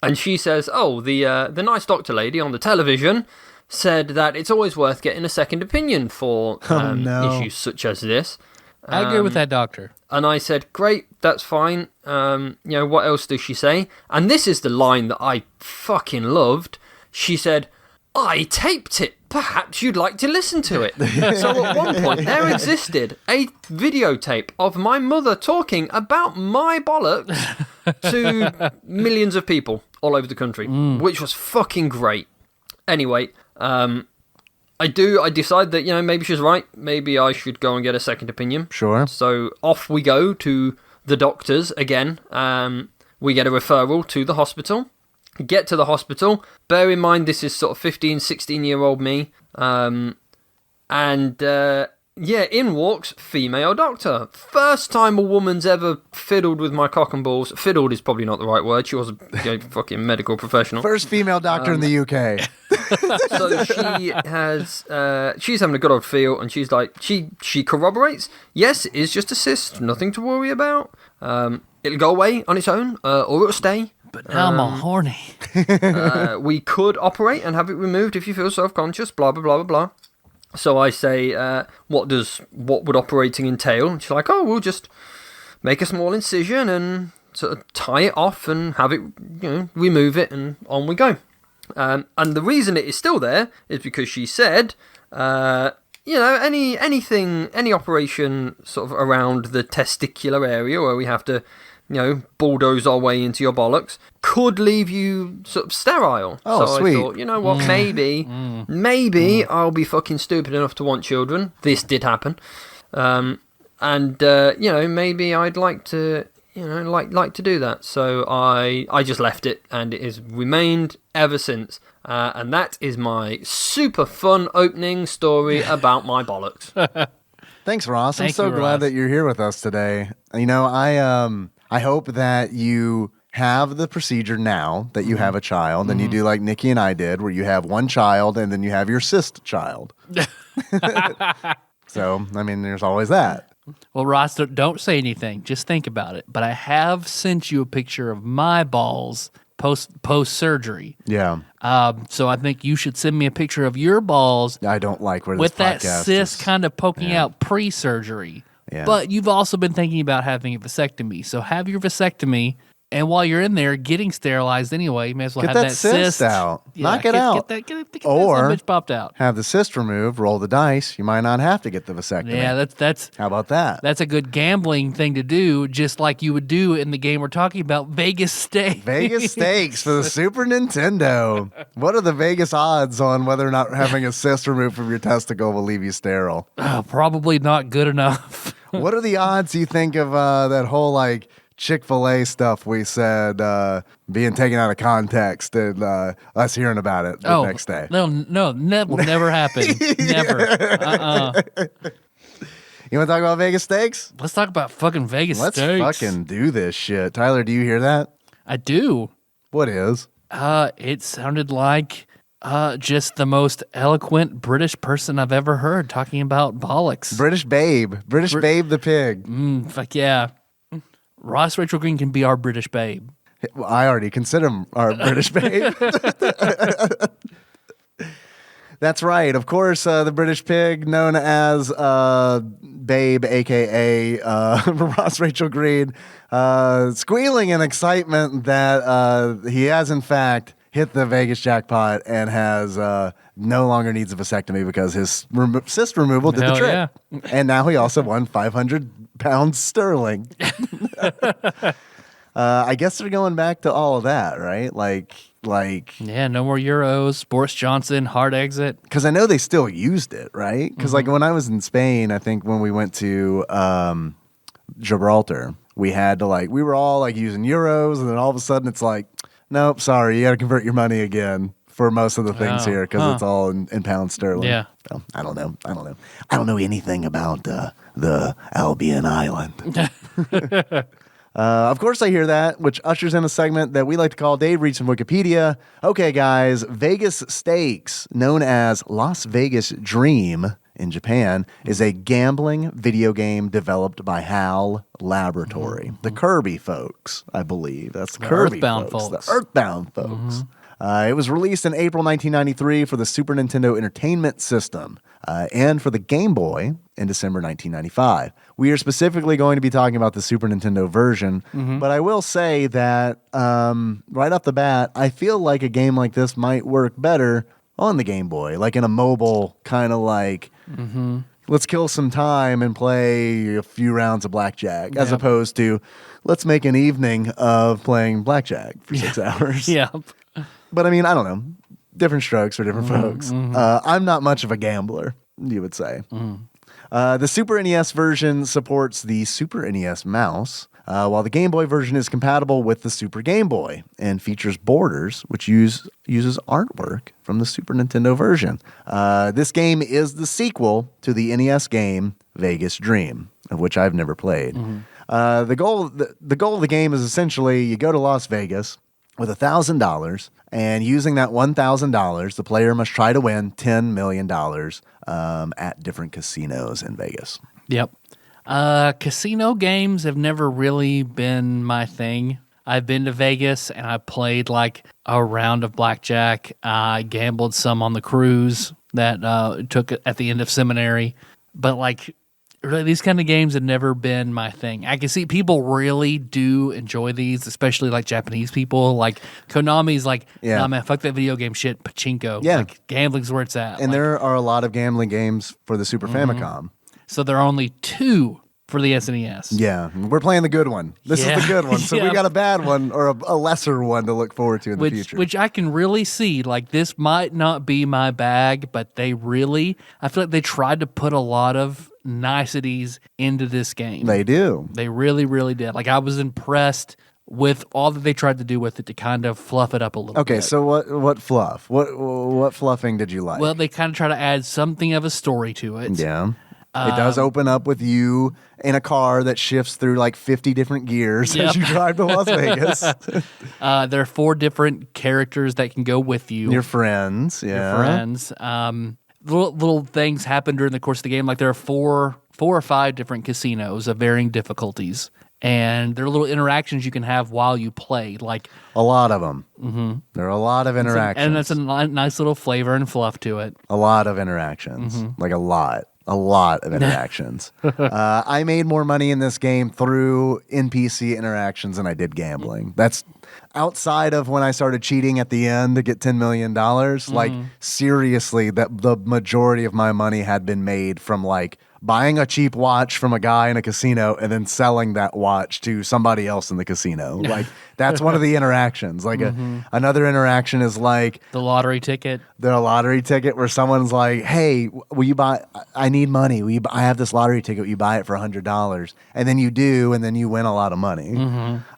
And she says, "Oh, the nice doctor lady on the television said that it's always worth getting a second opinion for issues such as this." I agree with that doctor. And I said, "Great, that's fine. What else does she say?" And this is the line that I fucking loved. She said, "I taped it. Perhaps you'd like to listen to it." So at one point, there existed a videotape of my mother talking about my bollocks to millions of people all over the country, which was fucking great. Anyway, I decide that, maybe she's right. Maybe I should go and get a second opinion. Sure. So off we go to the doctors again. We get a referral to the hospital. Get to the hospital. Bear in mind, this is sort of 15, 16-year-old me. In walks female doctor. First time a woman's ever fiddled with my cock and balls. Fiddled is probably not the right word. She was a fucking medical professional. First female doctor in the UK. So she's having a good old feel, and she's like, she corroborates. Yes, it is just a cyst. Nothing to worry about. It'll go away on its own, or it'll stay. But now I'm all horny. We could operate and have it removed if you feel self-conscious, blah, blah, blah, blah, blah. So I say, what would operating entail? And she's like, oh, we'll just make a small incision and sort of tie it off and have it, remove it, and on we go. And the reason it is still there is because she said, any operation sort of around the testicular area where we have to, bulldoze our way into your bollocks could leave you sort of sterile. Oh, so sweet. I thought, you know what, maybe I'll be fucking stupid enough to want children. This did happen. Maybe I'd like to, like to do that. So I just left it, and it has remained ever since. And that is my super fun opening story about my bollocks. Thanks, Ross. I'm Thank so you, glad Ross. that you're here with us today. I hope that you have the procedure now that you have a child, and you do like Nikki and I did, where you have one child and then you have your cyst child. So, there's always that. Well, Ross, don't say anything. Just think about it. But I have sent you a picture of my balls post surgery. Yeah. So I think you should send me a picture of your balls I don't like where this with that podcast cyst is. kind of poking out pre-surgery. Yeah. But you've also been thinking about having a vasectomy. So have your vasectomy, and while you're in there getting sterilized anyway, you may as well Get have that cyst out. Knock it out. Get that Or- son of a bitch popped out. Have the cyst removed, roll the dice. You might not have to get the vasectomy. Yeah, that's How about that? That's a good gambling thing to do, just like you would do in the game we're talking about, Vegas Stakes. Vegas Stakes for the Super Nintendo. What are the Vegas odds on whether or not having a cyst removed from your testicle will leave you sterile? Probably not good enough. What are the odds you think of that whole Chick-fil-A stuff we said being taken out of context and us hearing about it the next day? No, that will never happen. Never. You want to talk about Vegas Stakes? Let's talk about fucking Vegas Let's Stakes. fucking do this shit. Tyler, do you hear that? I do. What is? It sounded like just the most eloquent British person I've ever heard talking about bollocks. British Babe. British Babe the pig. Fuck yeah. Ross Rachel Green can be our British babe. Well, I already consider him our British Babe. That's right. Of course, the British pig, known as Babe, a.k.a. Ross Rachel Green, squealing in excitement that he has, in fact, hit the Vegas jackpot and has no longer needs a vasectomy because his cyst removal did the Hell trick. yeah. And now he also won 500 pounds sterling. I guess they're going back to all of that, right? Like, Yeah, no more Euros. Boris Johnson, hard exit. because I know they still used it, right? Because when I was in Spain, I think when we went to Gibraltar, we had to we were all using euros, and then all of a sudden it's nope, sorry, you got to convert your money again for most of the things here because it's all in pounds sterling. Yeah. So, I don't know. I don't know anything about the Albion Island. Of course I hear that, which ushers in a segment that we like to call Dave Reads from Wikipedia. Okay, guys, Vegas Stakes, known as Las Vegas Dream in Japan, is a gambling video game developed by HAL Laboratory. The Kirby folks, I believe. That's the Kirby Earthbound folks. folks. The Earthbound folks. It was released in April 1993 for the Super Nintendo Entertainment System and for the Game Boy in December 1995. We are specifically going to be talking about the Super Nintendo version, but I will say that right off the bat, I feel like a game like this might work better on the Game Boy, like in a mobile kind of like, let's kill some time and play a few rounds of blackjack, as opposed to let's make an evening of playing blackjack for 6 hours. Yeah. But I mean, I don't know. Different strokes for different folks. I'm not much of a gambler, you would say. The Super NES version supports the Super NES mouse, while the Game Boy version is compatible with the Super Game Boy and features borders, which uses artwork from the Super Nintendo version. This game is the sequel to the NES game Vegas Dream, of which I've never played. The goal of the game is essentially you go to Las Vegas with $1,000, and using that $1,000, the player must try to win $10 million at different casinos in Vegas. Yep. Casino games have never really been my thing. I've been to Vegas and I played like a round of blackjack. I gambled some on the cruise that took at the end of seminary. But like really, these kind of games have never been my thing. I can see people really do enjoy these, especially like Japanese people. Like Konami's like, nah, man, fuck that video game shit, pachinko. Yeah. Like gambling's where it's at. And like, there are a lot of gambling games for the Super Famicom. so there are only 2 for the SNES. Yeah, we're playing the good one. This is the good one. So we Yeah. got a bad one or a lesser one to look forward to in the future. Which I can really see. Like, this might not be my bag, but I feel like they tried to put a lot of niceties into this game. They do. They really, really did. Like, I was impressed with all that they tried to do with it to kind of fluff it up a little bit. Okay, so what fluff? What fluffing did you like? Well, they kind of try to add something of a story to it. Yeah. It does open up with you in a car that shifts through like 50 different gears as you drive to Las Vegas. There are 4 different characters that can go with you. Your friends, yeah. Your friends. Little things happen during the course of the game. Like there are 4 or 5 different casinos of varying difficulties. And there are little interactions you can have while you play. Like A lot of them. There are a lot of interactions. And that's a nice little flavor and fluff to it. A lot of interactions. Like a lot of interactions. I made more money in this game through NPC interactions than I did gambling. That's outside of when I started cheating at the end to get $10 million. Like, seriously, that the majority of my money had been made from like buying a cheap watch from a guy in a casino and then selling that watch to somebody else in the casino. Like, that's one of the interactions. Like, another interaction is like The lottery ticket. the lottery ticket where someone's like, hey, will you buy, I need money. I have this lottery ticket. Will you buy it for $100? And then you do, and then you win a lot of money.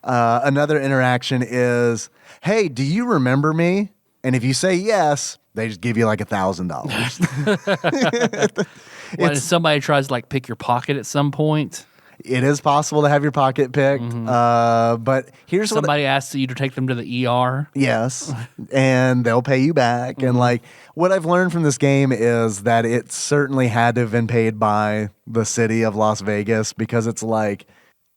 Another interaction is, hey, do you remember me? And if you say yes, they just give you like $1,000. When somebody tries to like pick your pocket at some point. It is possible to have your pocket picked, but here's Somebody asks you to take them to the ER. Yes, and they'll pay you back. And like what I've learned from this game is that it certainly had to have been paid by the city of Las Vegas, because it's like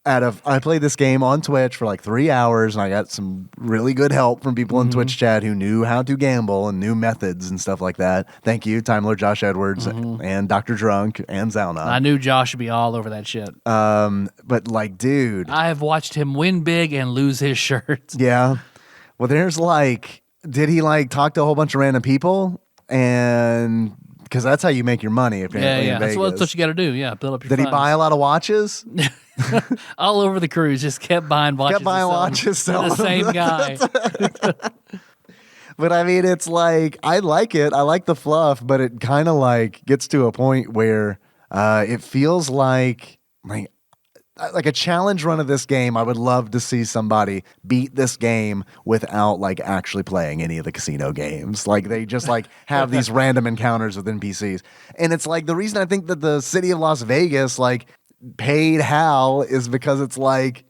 I played this game on Twitch for like 3 hours, and I got some really good help from people in Twitch chat who knew how to gamble and knew methods and stuff like that. Thank you, Time Lord Josh Edwards and Dr. Drunk and Zalna. I knew Josh would be all over that shit. But like, dude, I have watched him win big and lose his shirt. yeah. Well, there's like, did he like talk to a whole bunch of random people? And because that's how you make your money, apparently. Yeah. In That's Vegas. what you got to do. Yeah, build up your Did he funds. buy a lot of watches? all over the cruise? Just kept buying watches. Kept buying and selling watches, to the selling same guy. But I mean, it's like, I like it. I like the fluff, but it kind of like gets to a point where it feels like a challenge run of this game. I would love to see somebody beat this game without like actually playing any of the casino games. Like they just like have these random encounters with NPCs. And it's like, the reason I think that the city of Las Vegas like paid HAL is because it's like,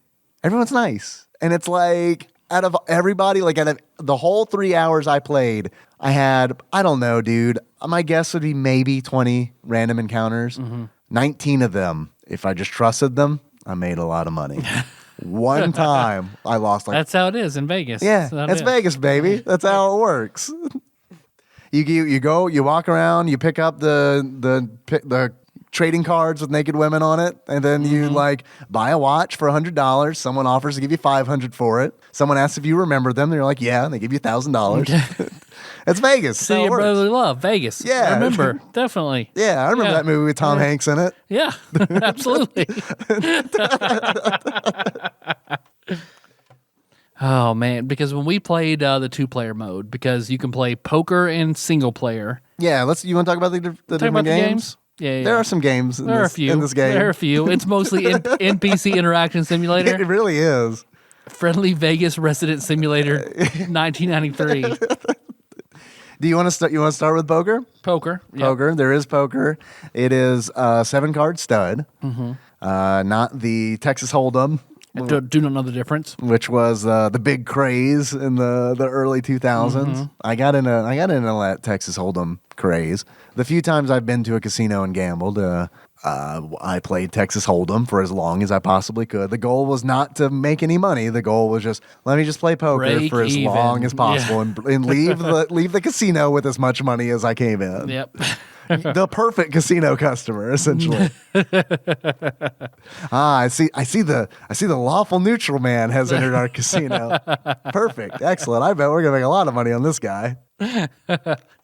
Everyone's nice. And it's like, out of everybody, like out of the whole 3 hours I played, I had, I don't know, dude. My guess would be maybe 20 random encounters. 19 of them, if I just trusted them, I made a lot of money. One time I lost like... That's how it is in Vegas. Yeah, that's Vegas, baby. That's how it works. You go, you walk around, you pick up the trading cards with naked women on it, and then you like buy a watch for $100. Someone offers to give you $500 for it. Someone asks if you remember them. They're like, yeah, and they give you $1,000. It's Vegas. See your brotherly love, Vegas. Yeah. I remember, definitely. Yeah, I remember that movie with Tom Hanks in it. Yeah, absolutely. Oh man, because when we played the 2-player mode, because you can play poker and single player. Yeah, you want to talk about the different games? Yeah, There are some games in this game. There are a few. It's mostly NPC interaction simulator. It really is. Friendly Vegas Resident Simulator 1993. Do you want to start? You want to start with poker? Poker. Poker. There is poker. It is a 7-card stud. Not the Texas Hold'em. Do not know the difference. Which was the big craze in the early 2000s. I got into that Texas Hold'em craze. The few times I've been to a casino and gambled, I played Texas Hold'em for as long as I possibly could. The goal was not to make any money. The goal was just, let me just play poker Break for as even. long as possible and leave the casino with as much money as I came in. Yep. The perfect casino customer, essentially. I see the lawful neutral man has entered our casino. Perfect. Excellent. I bet we're gonna make a lot of money on this guy.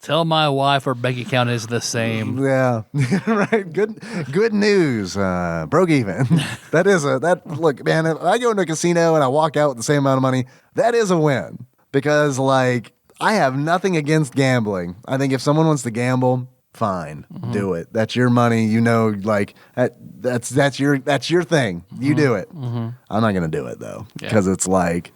Tell my wife her bank account is the same. Yeah. Right. Good news. Broke even. Look, man, if I go into a casino and I walk out with the same amount of money, that is a win. Because like I have nothing against gambling. I think if someone wants to gamble, fine, do it. That's your money. You know, like that's your thing. You do it. I'm not gonna do it though, because it's like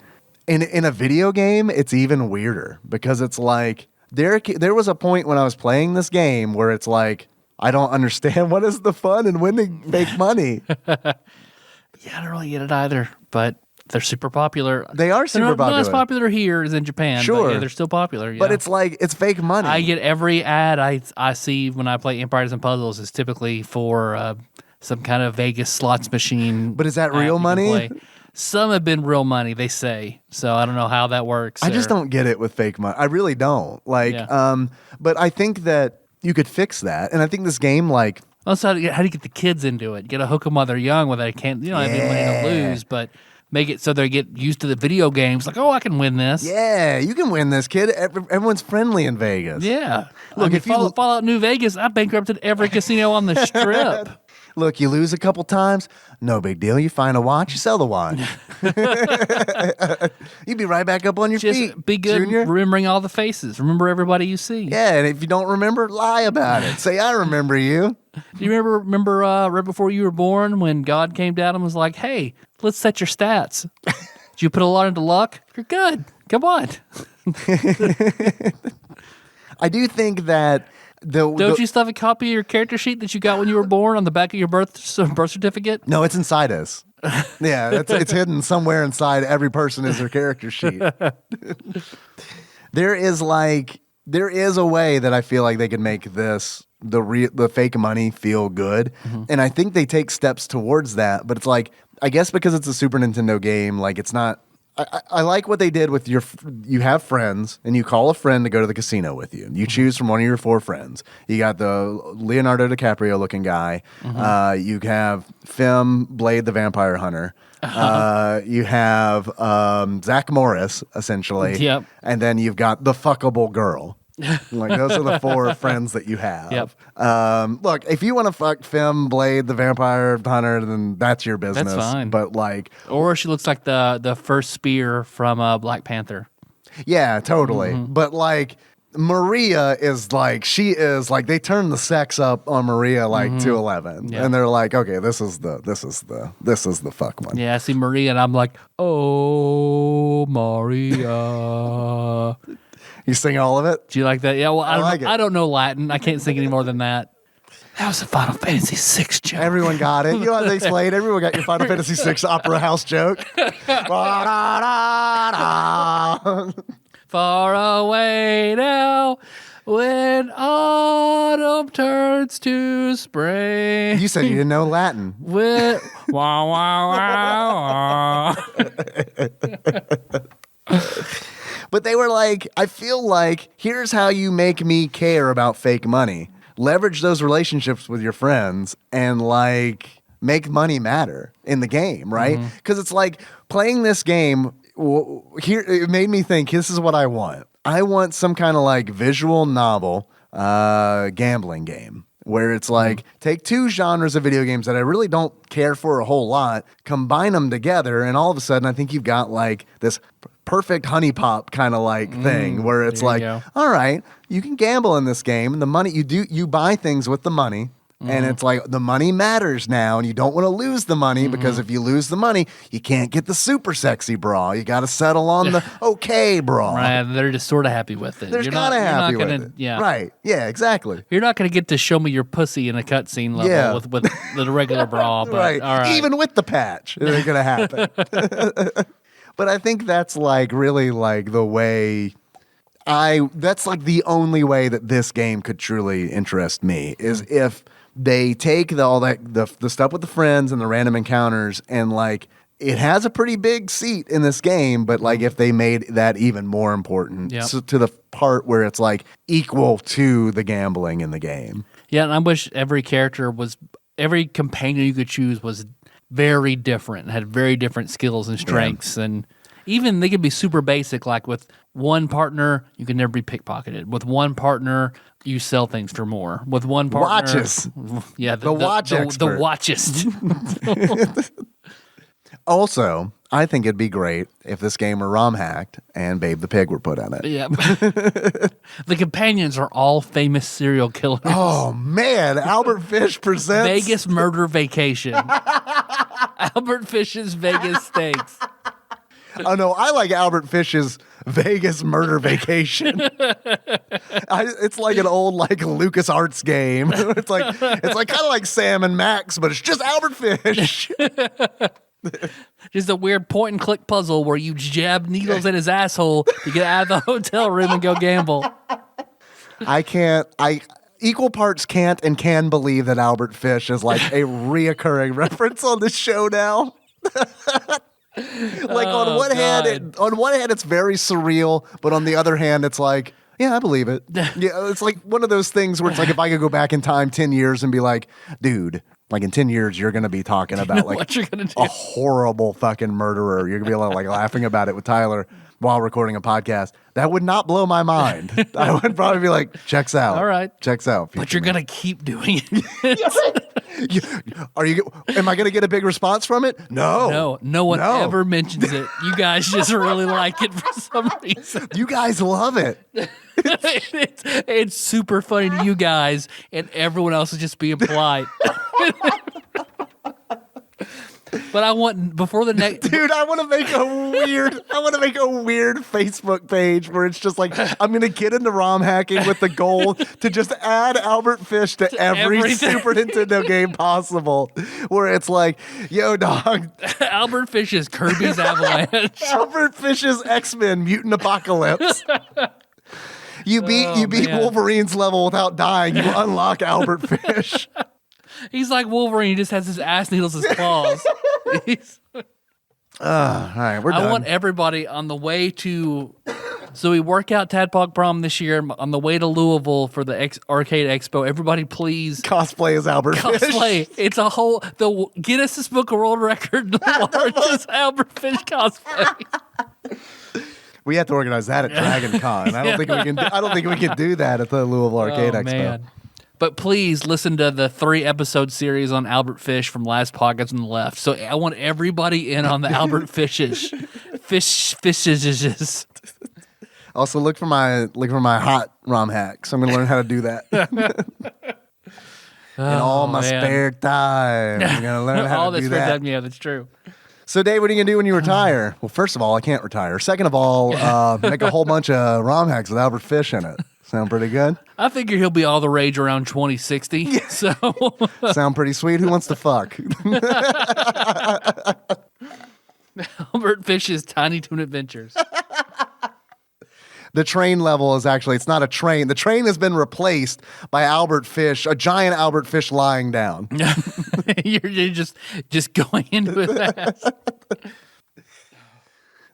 in a video game, it's even weirder because it's like there was a point when I was playing this game where it's like I don't understand what is the fun in winning fake money. Yeah, I don't really get it either, but they're super popular. They are super popular. Not as popular here as in Japan. Sure. But yeah, they're still popular. Yeah. But it's like, it's fake money. I get every ad I see when I play Empires and Puzzles is typically for some kind of Vegas slots machine. But is that real money? Some have been real money, they say. So I don't know how that works. I just don't get it with fake money. I really don't. Like, but I think that you could fix that. And I think this game, like... Also, how do you get the kids into it? Get a hook them while they're young where they can't, have any money to lose, but... Make it so they get used to the video games. Like, oh, I can win this. Yeah, you can win this, kid. Everyone's friendly in Vegas. Yeah. Look, if you Fallout New Vegas, I bankrupted every casino on the strip. Look, you lose a couple times, no big deal. You find a watch, you sell the watch. You'd be right back up on your feet. Be good Junior. Remembering all the faces. Remember everybody you see. Yeah, and if you don't remember, lie about it. Say, I remember you. Do you remember right before you were born when God came down and was like, hey, let's set your stats. Did you put a lot into luck? You're good. Come on. I do think that... Don't you still have a copy of your character sheet that you got when you were born on the back of your birth certificate? No, it's inside us. Yeah, it's hidden somewhere inside every person is their character sheet. There is a way that I feel like they could make this the fake money feel good, and I think they take steps towards that. But it's like, I guess because it's a Super Nintendo game, like it's not. I like what they did with you have friends and you call a friend to go to the casino with you. You choose from one of your 4 friends. You got the Leonardo DiCaprio looking guy. You have Fem Blade the Vampire Hunter. You have Zach Morris, essentially. Yep. And then you've got the fuckable girl. Like those are the 4 friends that you have. Yep. Look, if you want to fuck Fem Blade the Vampire Hunter, then that's your business. That's fine. But like, or she looks like the first spear from Black Panther. Yeah, totally. But like Maria is like, she is like, they turn the sex up on Maria like to 11, Yeah. and they're like, okay, this is the fuck one. Yeah, I see Maria and I'm like, oh, Maria. You sing all of it? Do you like that? Yeah, well, I like it. I don't know Latin. I can't sing any more than that. That was a Final Fantasy VI joke. Everyone got it. You know how they explain. Everyone got your Final Fantasy VI Opera House joke. Far away now, when autumn turns to spring. You said you didn't know Latin. With wah wah wah. But they were like, I feel like here's how you make me care about fake money. Leverage those relationships with your friends and like make money matter in the game, right? Because it's like playing this game. Here, it made me think. This is what I want. I want some kind of like visual novel, gambling game where it's like take two genres of video games that I really don't care for a whole lot, combine them together, and all of a sudden I think you've got like this perfect honey pop kind of like thing where it's like, all right, you can gamble in this game, and the money you buy things with the money. And it's like the money matters now, and you don't want to lose the money because if you lose the money, you can't get the super sexy bra. You got to settle on the okay bra. Right, they're just sort of happy with it. They're kind of happy with it. Yeah. Right. Yeah, exactly. You're not going to get to show me your pussy in a cutscene level with the regular bra. But, Right. all right. Even with the patch, it ain't going to happen. But I think that's like really like the way that's like the only way that this game could truly interest me is if they take the stuff with the friends and the random encounters and like it has a pretty big seat in this game, but like if they made that even more important to the part where it's like equal to the gambling in the game. Yeah, and I wish every companion you could choose was very different, had very different skills and strengths, and even they could be super basic. Like with one partner, you can never be pickpocketed. With one partner, you sell things for more. With one partner, watches. Yeah, the watch expert. the watchest. Also, I think it'd be great if this game were ROM hacked and Babe the Pig were put in it. Yeah, the companions are all famous serial killers. Oh man, Albert Fish presents Vegas Murder Vacation. Albert Fish's Vegas Stakes. Oh no, I like Albert Fish's Vegas Murder Vacation. It's like an old like LucasArts game. It's like kind of like Sam and Max, but it's just Albert Fish. Just a weird point and click puzzle where you jab needles in his asshole to get out of the hotel room and go gamble. I equal parts can't and can believe that Albert Fish is like a reoccurring reference on this show now. Like on one hand it's very surreal, but on the other hand it's like, yeah, I believe it. Yeah, it's like one of those things where it's like if I could go back in time 10 years and be like, dude, like in 10 years you're going to be talking about like what you're gonna do? A horrible fucking murderer. You're going to be like laughing about it with Tyler while recording a podcast. That would not blow my mind. I would probably be like, checks out. All right. Checks out. But you're going to keep doing it. Am I going to get a big response from it? No. No one ever mentions it. You guys just really like it for some reason. You guys love it. It's super funny to you guys, and everyone else is just being polite. But I want before the next dude. I want to make a weird Facebook page where it's just like I'm gonna get into ROM hacking with the goal to just add Albert Fish to every Super Nintendo game possible. Where it's like, yo, dog, Albert Fish's Kirby's Avalanche, Albert Fish's X-Men Mutant Apocalypse. You beat Wolverine's level without dying. You unlock Albert Fish. He's like Wolverine. He just has his ass needles as claws. All right, we're done. I want everybody on the way to. So we work out Tadpog Prom this year. On the way to Louisville for the Arcade Expo, everybody please cosplay as Albert Fish. Cosplay. It's a whole the Guinness Book of World Record largest Albert Fish cosplay. We have to organize that at Dragon Con. I don't think we can do that at the Louisville Arcade Expo. Man. But please listen to the 3-episode series on Albert Fish from last podcast on the left. So I want everybody in on the Albert Fishes. Fishes. Also look for my hot ROM hacks. I'm gonna learn how to do that. In all my spare time. I'm gonna learn how to do that. Yeah, that's true. So Dave, what are you gonna do when you retire? Well, first of all, I can't retire. Second of all, make a whole bunch of ROM hacks with Albert Fish in it. Sound pretty good? I figure he'll be all the rage around 2060. So Sound pretty sweet? Who wants to fuck? Albert Fish's Tiny Toon Adventures. The train level is actually, it's not a train. The train has been replaced by Albert Fish, a giant Albert Fish lying down. you're just going into it fast.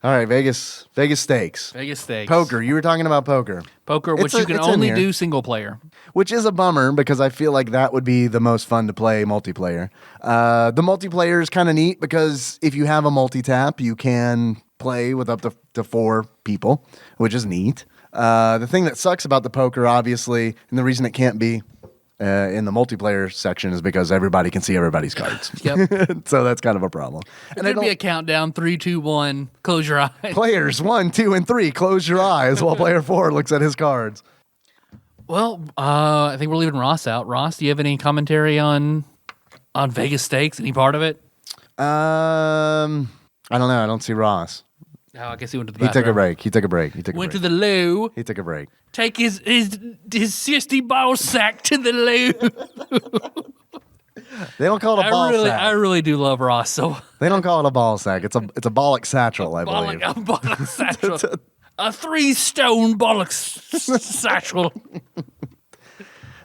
All right, Vegas Stakes. Vegas Stakes. Poker. You were talking about poker. Poker, which you can it's in only here. do single player. Which is a bummer because I feel like that would be the most fun to play multiplayer. The multiplayer is kind of neat because if you have a multi-tap, you can play with up to 4 people, which is neat. The thing that sucks about the poker, obviously, and the reason it can't be in the multiplayer section is because everybody can see everybody's cards. Yep. So that's kind of a problem. And there'd be a countdown, 3, 2, 1, close your eyes. Players 1, 2, and 3, close your eyes while player 4 looks at his cards. Well, I think we're leaving Ross out. Ross, do you have any commentary on Vegas Stakes? Any part of it? I don't know. I don't see Ross. Oh, I guess he went to the He bathroom. took a break. Went to the loo. He took a break. Take his 60 ball sack to the loo. They don't call it a ball sack. I really do love Ross. So They don't call it a ball sack. It's a bollock satchel, I believe. a bollock satchel. A 3-stone bollock satchel.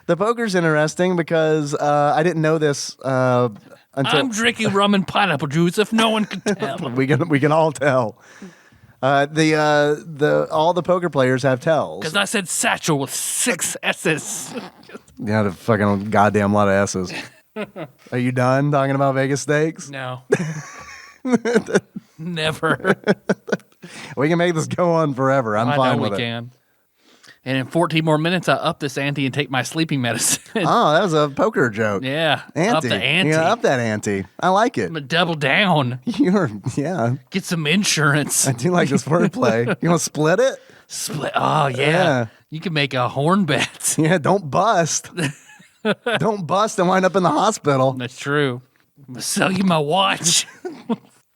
The poker's interesting because I didn't know this until I'm drinking rum and pineapple juice. If no one can tell, we can all tell. All the poker players have tells. because I said satchel with 6 S's. Yeah, the fucking goddamn lot of S's. Are you done talking about Vegas Stakes? No, never. We can make this go on forever. I'm I fine know with we it. can. And in 14 more minutes, I up this ante and take my sleeping medicine. Oh, that was a poker joke. Yeah, Ante. up the ante. Yeah, up that ante. I like it. I'm gonna double down. Yeah. Get some insurance. I do like this wordplay. You want to split it? Split. Oh yeah. Yeah. You can make a horn bet. Yeah, don't bust. Don't bust and wind up in the hospital. That's true. I'm gonna sell you my watch.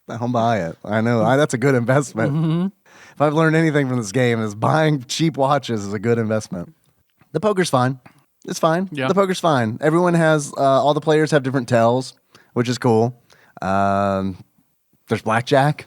I'll buy it. I know. That's a good investment. Mm-hmm. If I've learned anything from this game, is buying cheap watches is a good investment. The poker's fine. It's fine. Yeah. The poker's fine. Everyone has, all the players have different tells, which is cool. There's blackjack.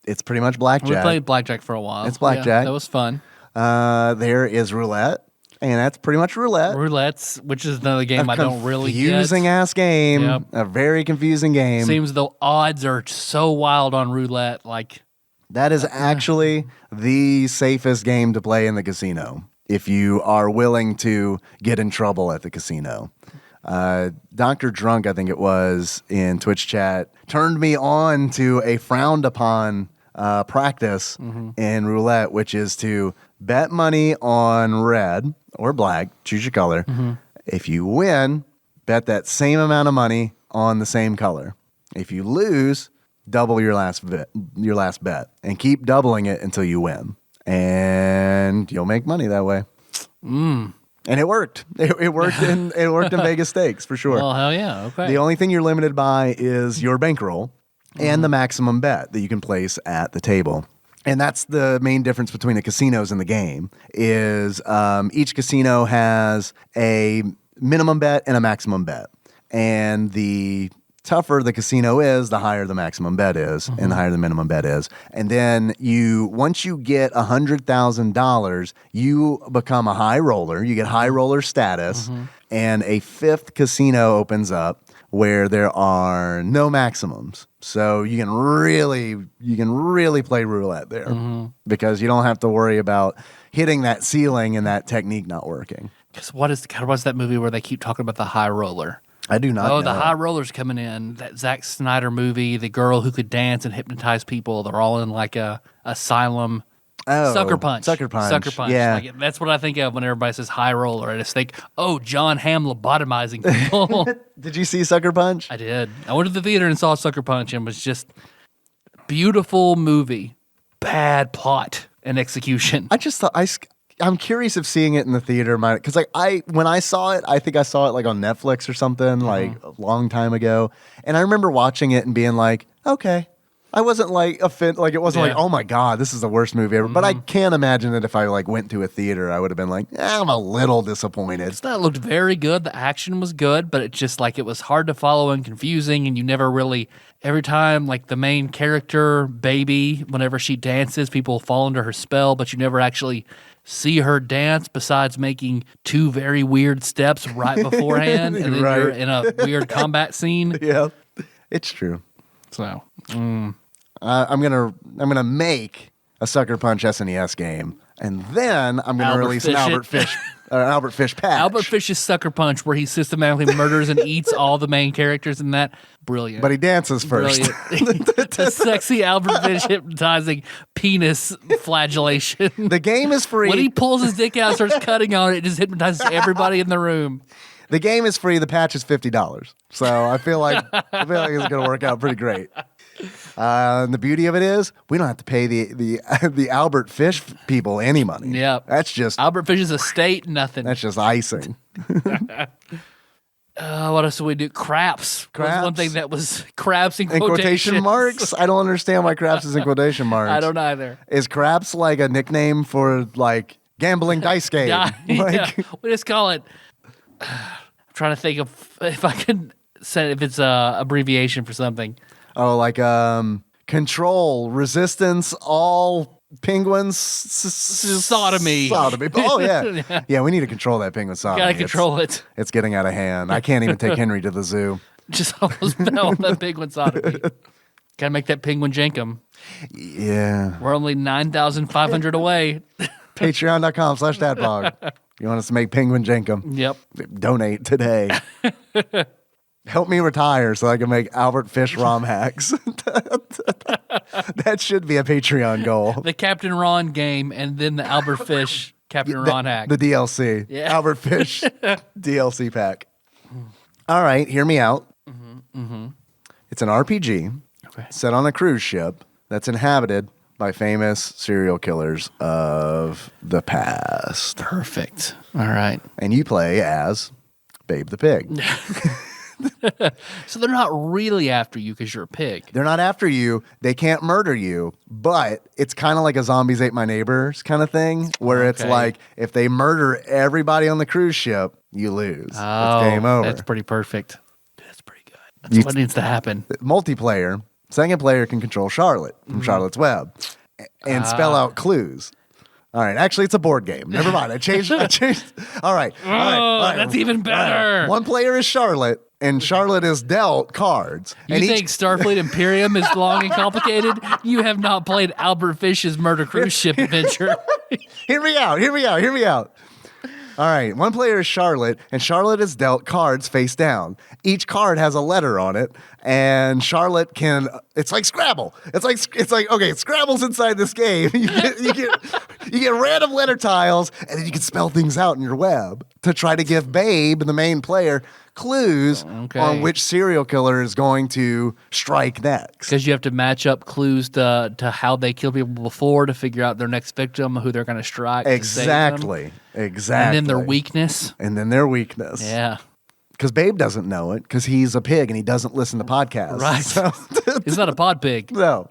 It's pretty much We blackjack. played blackjack for a while. It's blackjack. Yeah, that was fun. There is roulette, and that's pretty much roulette. Roulette's, which is another game I don't really get. Confusing ass game. Yep. A very confusing game. Seems the odds are so wild on roulette. Like, That is actually the safest game to play in the casino if you are willing to get in trouble at the casino. Dr. Drunk, I think it was, in Twitch chat, turned me on to a frowned upon practice in roulette, which is to bet money on red or black, choose your color. If you win, bet that same amount of money on the same color. If you lose, double your last bet, and keep doubling it until you win, and you'll make money that way. And it worked. It worked in Vegas Stakes for sure. well, hell yeah. Okay. The only thing you're limited by is your bankroll and the maximum bet that you can place at the table. And that's the main difference between the casinos and the game is each casino has a minimum bet and a maximum bet. And the tougher the casino is, the higher the maximum bet is, and the higher the minimum bet is. And then once you get $100,000, you become a high roller. You get high roller status, and a 5th casino opens up where there are no maximums. So you can really play roulette there because you don't have to worry about hitting that ceiling and that technique not working. Because what's that movie where they keep talking about the high roller? I do not know. The high roller's coming in. That Zack Snyder movie, the girl who could dance and hypnotize people. They're all in like a asylum. Oh, Sucker Punch. Sucker Punch. Sucker Punch. Yeah. Like, that's what I think of when everybody says high roller. I just think, oh, John Hamm lobotomizing people. Did you see Sucker Punch? I did. I went to the theater and saw Sucker Punch and was just beautiful movie. Bad plot and execution. I just thought I'm curious if seeing it in the theater might, because when I saw it, I think I saw it like on Netflix or something like a long time ago, and I remember watching it and being like, okay, I wasn't like like it wasn't like, oh my God, this is the worst movie ever. But I can't imagine that if I like went to a theater, I would have been like, I'm a little disappointed. That looked very good. The action was good, but it just like it was hard to follow and confusing, and you never really. Every time like the main character, Baby, whenever she dances, people fall under her spell, but you never actually see her dance besides making two very weird steps right beforehand, and then you're in a weird combat scene. Yeah, it's true. So. I'm gonna make a Sucker Punch SNES game, and then I'm gonna release an Albert Fish patch. Albert Fish's Sucker Punch, where he systematically murders and eats all the main characters in that. Brilliant. But he dances first. The sexy Albert Fish hypnotizing penis flagellation. The game is free. When he pulls his dick out and starts cutting on it, it just hypnotizes everybody in the room. The game is free. The patch is $50. So I feel like it's gonna work out pretty great. And the beauty of it is we don't have to pay the Albert Fish people any money. Yeah, that's just Albert Fish's estate. Nothing. That's just icing. What else do we do? Craps. Was one thing that was craps in quotation marks. I don't understand why craps is in quotation marks. I don't either. Is craps like a nickname for like gambling dice game? Yeah. We just call it. I'm trying to think of if I could say if it's a abbreviation for something. Oh, like control, resistance, all penguins, sodomy. Oh yeah, yeah. We need to control that penguin sodomy. Gotta control it. It's getting out of hand. I can't even take Henry to the zoo. Just almost fell on that penguin sodomy. Gotta make that penguin jankum. Yeah, we're only 9,500 away. Patreon.com/TADPOG. You want us to make penguin jankum? Yep. Donate today. Help me retire so I can make Albert Fish ROM hacks. That should be a Patreon goal. The Captain Ron game and then the Albert Fish Captain Ron hack. The DLC. Yeah. Albert Fish DLC pack. All right, hear me out. It's an RPG set on a cruise ship that's inhabited by famous serial killers of the past. Perfect. All right. And you play as Babe the Pig. So they're not really after you because you're a pig. They're not after you. They can't murder you, but it's kind of like a Zombies Ate My Neighbors kind of thing, where it's like if they murder everybody on the cruise ship, you lose. Oh, it's game over. That's pretty perfect. That's pretty good. That's what needs to happen. Multiplayer. Second player can control Charlotte from Charlotte's Web and spell out clues. All right. Actually, it's a board game. Never mind. I changed. All right. That's even better. One player is Charlotte, and Charlotte is dealt cards. You think Starfleet Imperium is long and complicated? You have not played Albert Fish's Murder Cruise Ship Adventure. Hear me out. All right, one player is Charlotte, and Charlotte is dealt cards face down. Each card has a letter on it, and Charlotte can. It's like Scrabble. It's like okay, Scrabble's inside this game. You get random letter tiles, and then you can spell things out in your web to try to give Babe, the main player, clues on which serial killer is going to strike next. Because you have to match up clues to how they killed people before to figure out their next victim, who they're going to strike. Exactly. And then their weakness. Yeah. Because Babe doesn't know it because he's a pig and he doesn't listen to podcasts. Right. So he's not a pod pig. No.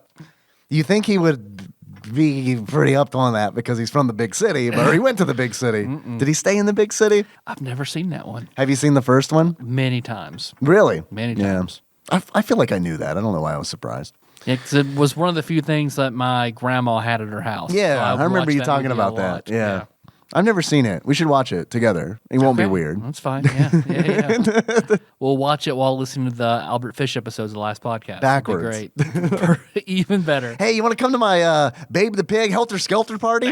You think he would be pretty up on that because he's from the big city, but he went to the big city. Did he stay in the big city? I've never seen that one. Have you seen the first one? Many times. Really? Many times. I feel like I knew that. I don't know why I was surprised. Yeah, because it was one of the few things that my grandma had at her house. Yeah, so I remember you talking about that. Yeah. I've never seen it. We should watch it together. It won't be weird. That's fine. Yeah. We'll watch it while listening to the Albert Fish episodes of the last podcast. Backwards. Great. Even better. Hey, you want to come to my Babe the Pig Helter Skelter party?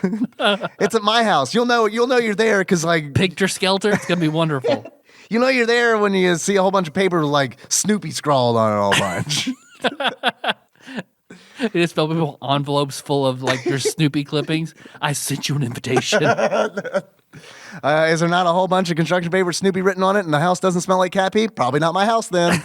It's at my house. You'll know you're there because like Pigter Skelter. It's gonna be wonderful. You know you're there when you see a whole bunch of paper with like Snoopy scrawled on it all bunch. They just fill people envelopes full of like your Snoopy clippings. I sent you an invitation. Is there not a whole bunch of construction paper with Snoopy written on it and the house doesn't smell like cat pee? Probably not my house then.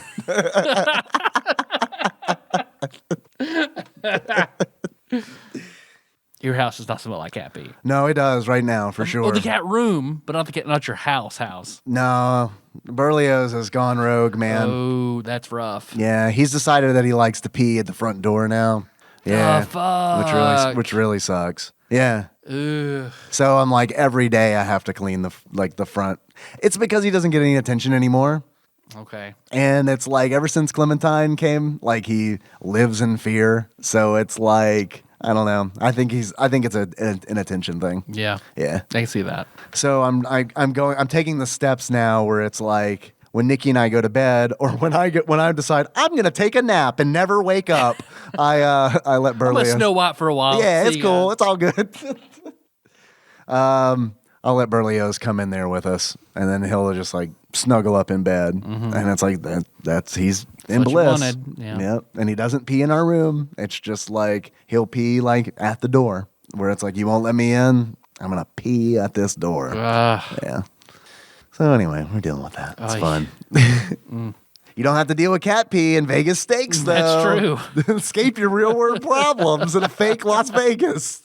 Your house does not smell like cat pee. No, it does right now for sure. Well, the cat room, but not your house. No, Berlioz has gone rogue, man. Oh, that's rough. Yeah, he's decided that he likes to pee at the front door now. Yeah, fuck. which really sucks. Yeah. Ugh. So I'm like every day I have to clean the front. It's because he doesn't get any attention anymore. Okay. And it's like ever since Clementine came, like he lives in fear. So it's like I don't know. I think it's an attention thing. Yeah. Yeah. I can see that. So I'm taking the steps now where it's like when Nikki and I go to bed, or when I decide I'm gonna take a nap and never wake up, I let Berlioz. I'm a Snow White for a while. Yeah, it's See cool. ya. It's all good. I'll let Berlioz come in there with us, and then he'll just like snuggle up in bed, and it's like that's he's in what you bliss. wanted, yeah. Yep, and he doesn't pee in our room. It's just like he'll pee like at the door, where it's like you won't let me in. I'm gonna pee at this door. Yeah. So anyway, we're dealing with that. It's fun. You don't have to deal with cat pee in Vegas Stakes, though. That's true. Escape your real world problems in a fake Las Vegas.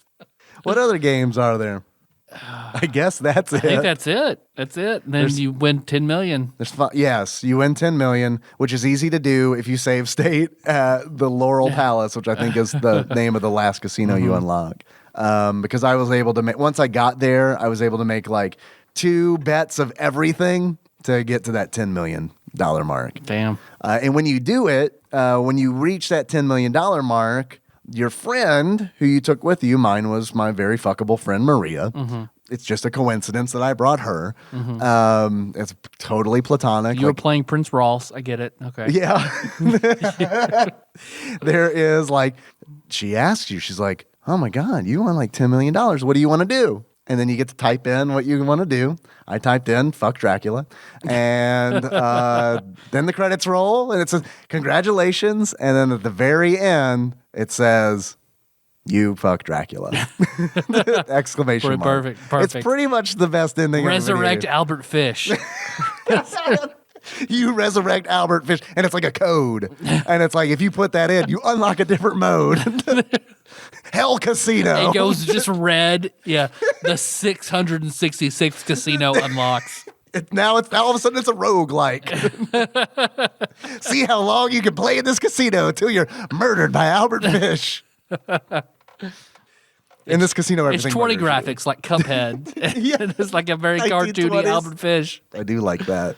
What other games are there? I guess that's it. I think that's it. That's it. And then you win $10 million. Yes, you win $10 million, which is easy to do if you save state at the Laurel Palace, which I think is the name of the last casino you unlock. Because I was able to make, once I got there, I was able to make like 2 bets of everything to get to that $10 million mark. Damn. And when you do it, when you reach that $10 million mark, your friend who you took with you, mine was my very fuckable friend Maria. It's just a coincidence that I brought her. It's totally platonic. You were playing Prince Ross. I get it. Okay. Yeah. There is like, she asks you, she's like, oh my God, you won like $10 million. What do you want to do? And then you get to type in what you want to do. I typed in, fuck Dracula. And then the credits roll and it says, congratulations. And then at the very end, it says, you fuck Dracula. Exclamation mark. Perfect. It's pretty much the best ending Resurrect of Albert Fish. You resurrect Albert Fish, and it's like a code. And it's like, if you put that in, you unlock a different mode. Hell Casino. It goes just red. Yeah. The 666th casino unlocks. Now all of a sudden it's a roguelike. See how long you can play in this casino until you're murdered by Albert Fish. In this casino, everything It's 20 murders you. graphics like Cuphead. Yeah. It's like a very cartoony 1920s. Albert Fish. I do like that.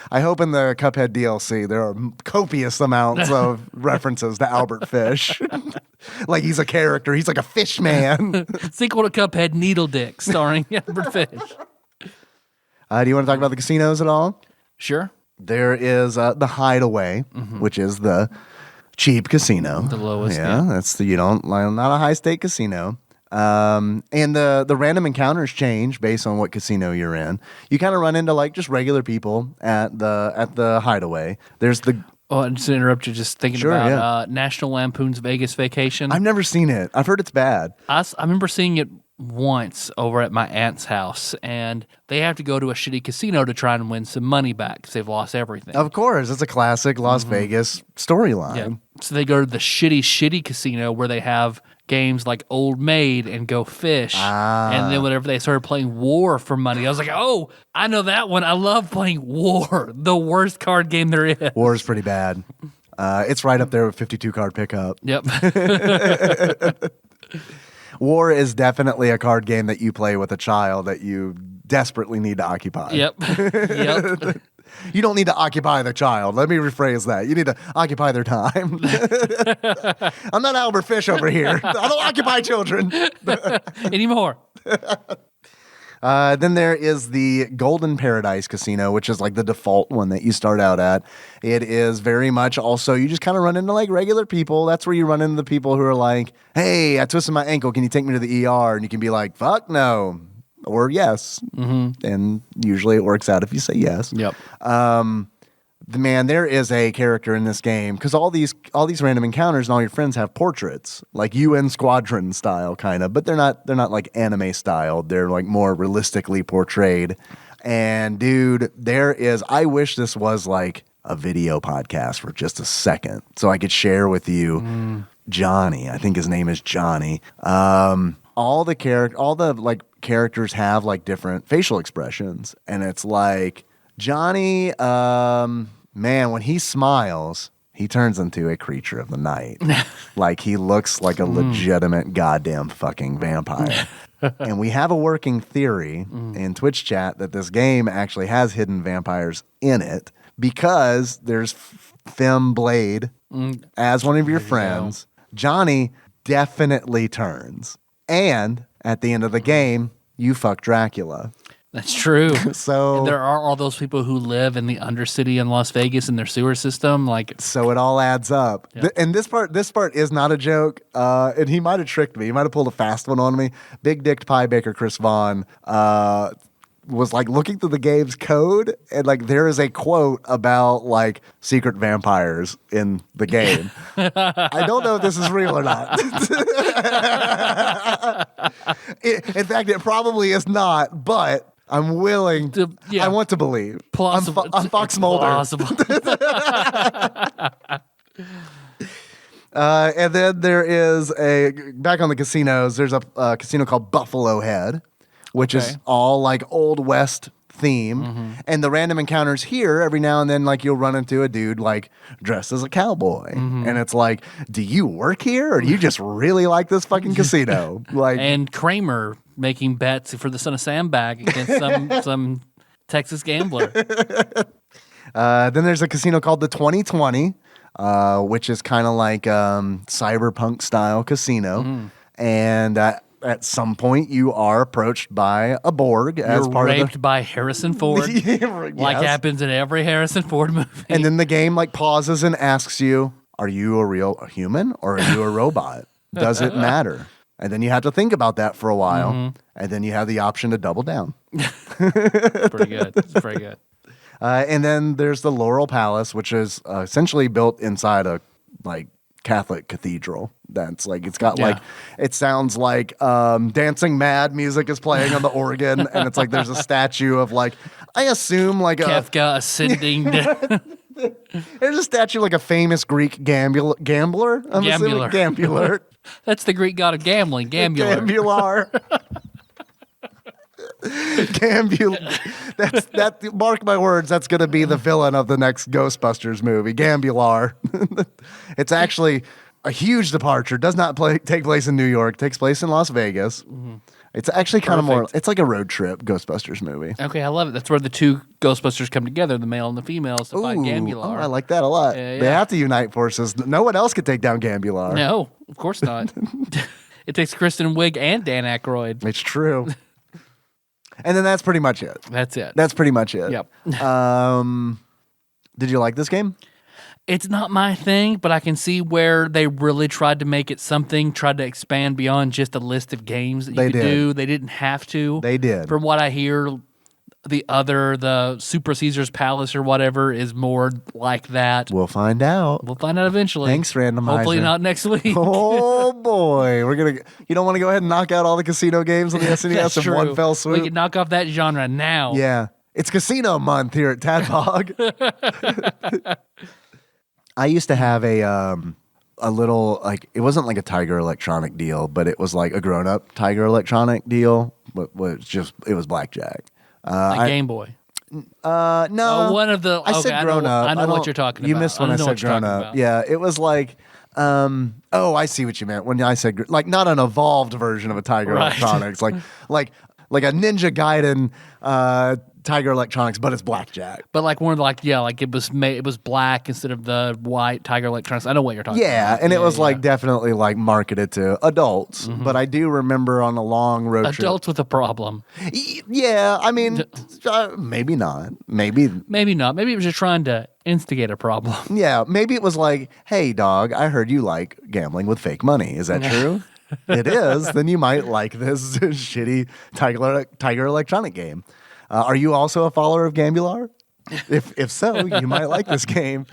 I hope in the Cuphead DLC there are copious amounts of references to Albert Fish. Like he's a character. He's like a fish man. Sequel to Cuphead, Needle Dick, starring Albert Fish. Do you want to talk about the casinos at all? Sure. There is the Hideaway, which is the cheap casino. The lowest. Yeah, that's not a high stake casino. And the random encounters change based on what casino you're in. You kind of run into like just regular people at the Hideaway. There's the Oh, and just to interrupt you, just thinking Sure, about yeah. National Lampoon's Vegas Vacation. I've never seen it. I've heard it's bad. I remember seeing it once over at my aunt's house, and they have to go to a shitty casino to try and win some money back because they've lost everything. Of course, it's a classic Las Vegas storyline. Yeah. So they go to the shitty casino where they have games like Old Maid and Go Fish. And then whenever they started playing War for money, I was like, oh, I know that one. I love playing War, the worst card game there is. War is pretty bad. It's right up there with 52 card pickup. Yep. War is definitely a card game that you play with a child that you desperately need to occupy. Yep. You don't need to occupy the child. Let me rephrase that. You need to occupy their time. I'm not Albert Fish over here. I don't occupy children. Anymore. Then there is the Golden Paradise Casino, which is like the default one that you start out at. It is very much also, you just kind of run into like regular people. That's where you run into the people who are like, hey, I twisted my ankle. Can you take me to the ER? And you can be like, fuck no. Or yes. And usually it works out if you say yes. Yep. There is a character in this game because all these random encounters and all your friends have portraits, like UN Squadron style kind of, but they're not like anime style. They're like more realistically portrayed. And dude, I wish this was like a video podcast for just a second so I could share with you Johnny. I think his name is Johnny. all the like characters have like different facial expressions, and it's like Johnny, man, when he smiles, he turns into a creature of the night. Like he looks like a legitimate goddamn fucking vampire. And we have a working theory in Twitch chat that this game actually has hidden vampires in it because there's Fem Blade as one of your friends. Johnny definitely turns. And at the end of the game, you fuck Dracula. That's true. So and there are all those people who live in the Undercity in Las Vegas in their sewer system. So it all adds up. Yep. And this part is not a joke. And he might have tricked me. He might have pulled a fast one on me. Big dicked pie baker Chris Vaughn was like looking through the game's code, and like there is a quote about like secret vampires in the game. I don't know if this is real or not. In fact, it probably is not, but I'm willing to. I want to believe. Plausible. I'm Fox Mulder. Plausible. And then there is back on the casinos. There's a casino called Buffalo Head, which is all like Old West theme. And the random encounters here, every now and then, like you'll run into a dude like dressed as a cowboy, and it's like, do you work here or do you just really like this fucking casino? Like, and Kramer making bets for the Son of Sam bag against some Texas gambler. Then there's a casino called the 2020, which is kind of like cyberpunk style casino, and at some point you are approached by a Borg as You're part raped of by Harrison Ford, like happens in every Harrison Ford movie. And then the game like pauses and asks you, are you a real human or are you a robot? Does it matter? And then you have to think about that for a while, and then you have the option to double down. Pretty good. It's pretty good. And then there's the Laurel Palace, which is essentially built inside a like Catholic cathedral. That's like it's got like it sounds like Dancing Mad music is playing on the organ, and it's like there's a statue of like I assume like Kafka ascending. There's a statue like a famous Greek gambler. I'm assuming Gambler. That's the Greek god of gambling. Gambular. That mark my words, that's going to be the villain of the next Ghostbusters movie, Gambular. It's actually a huge departure. Does not take place in New York. Takes place in Las Vegas. It's actually kind of more. It's like a road trip Ghostbusters movie. Okay, I love it. That's where the two Ghostbusters come together, the male and the females, to fight Gambular. Oh, I like that a lot. They have to unite forces. No one else could take down Gambular. No, of course not. It takes Kristen Wiig and Dan Aykroyd. It's true. And then that's pretty much it. That's it. That's pretty much it. Yep. Did you like this game? It's not my thing, but I can see where they really tried to make it something, tried to expand beyond just a list of games that you could do. They didn't have to. They did. From what I hear, the Super Caesar's Palace or whatever is more like that. We'll find out. We'll find out eventually. Thanks, randomizer. Hopefully not next week. Oh boy, you don't want to go ahead and knock out all the casino games on the SNES in one fell swoop. We can knock off that genre now. Yeah, it's casino month here at TADPOG. I used to have a little like it wasn't like a Tiger Electronic deal, but it was like a grown up Tiger Electronic deal. But it was blackjack. Game Boy. No, one of the. I said grown up. I know what you're talking about. You missed when I said grown up. Yeah, it was like. I see what you meant when I said like not an evolved version of a Tiger Electronics, like a Ninja Gaiden Tiger Electronics, but it's blackjack. But like one of it was black instead of the white Tiger Electronics. I know what you're talking about. Yeah, and it was like definitely like marketed to adults. But I do remember on a long road trip. Adults with a problem. Yeah, I mean, maybe not. Maybe not. Maybe it was just trying to instigate a problem. Yeah, maybe it was like, hey, dog, I heard you like gambling with fake money. Is that true? It is. Then you might like this shitty Tiger Electronic game. Are you also a follower of Gambular? If so, you might like this game.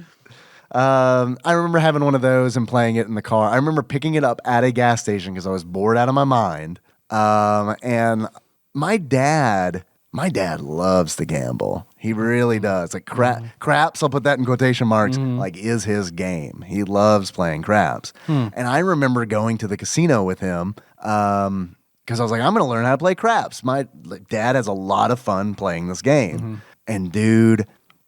I remember having one of those and playing it in the car. I remember picking it up at a gas station because I was bored out of my mind. And my dad loves to gamble. He really does. Like craps, I'll put that in quotation marks, like is his game. He loves playing craps. And I remember going to the casino with him because I was like, I'm going to learn how to play craps. My dad has a lot of fun playing this game. And dude,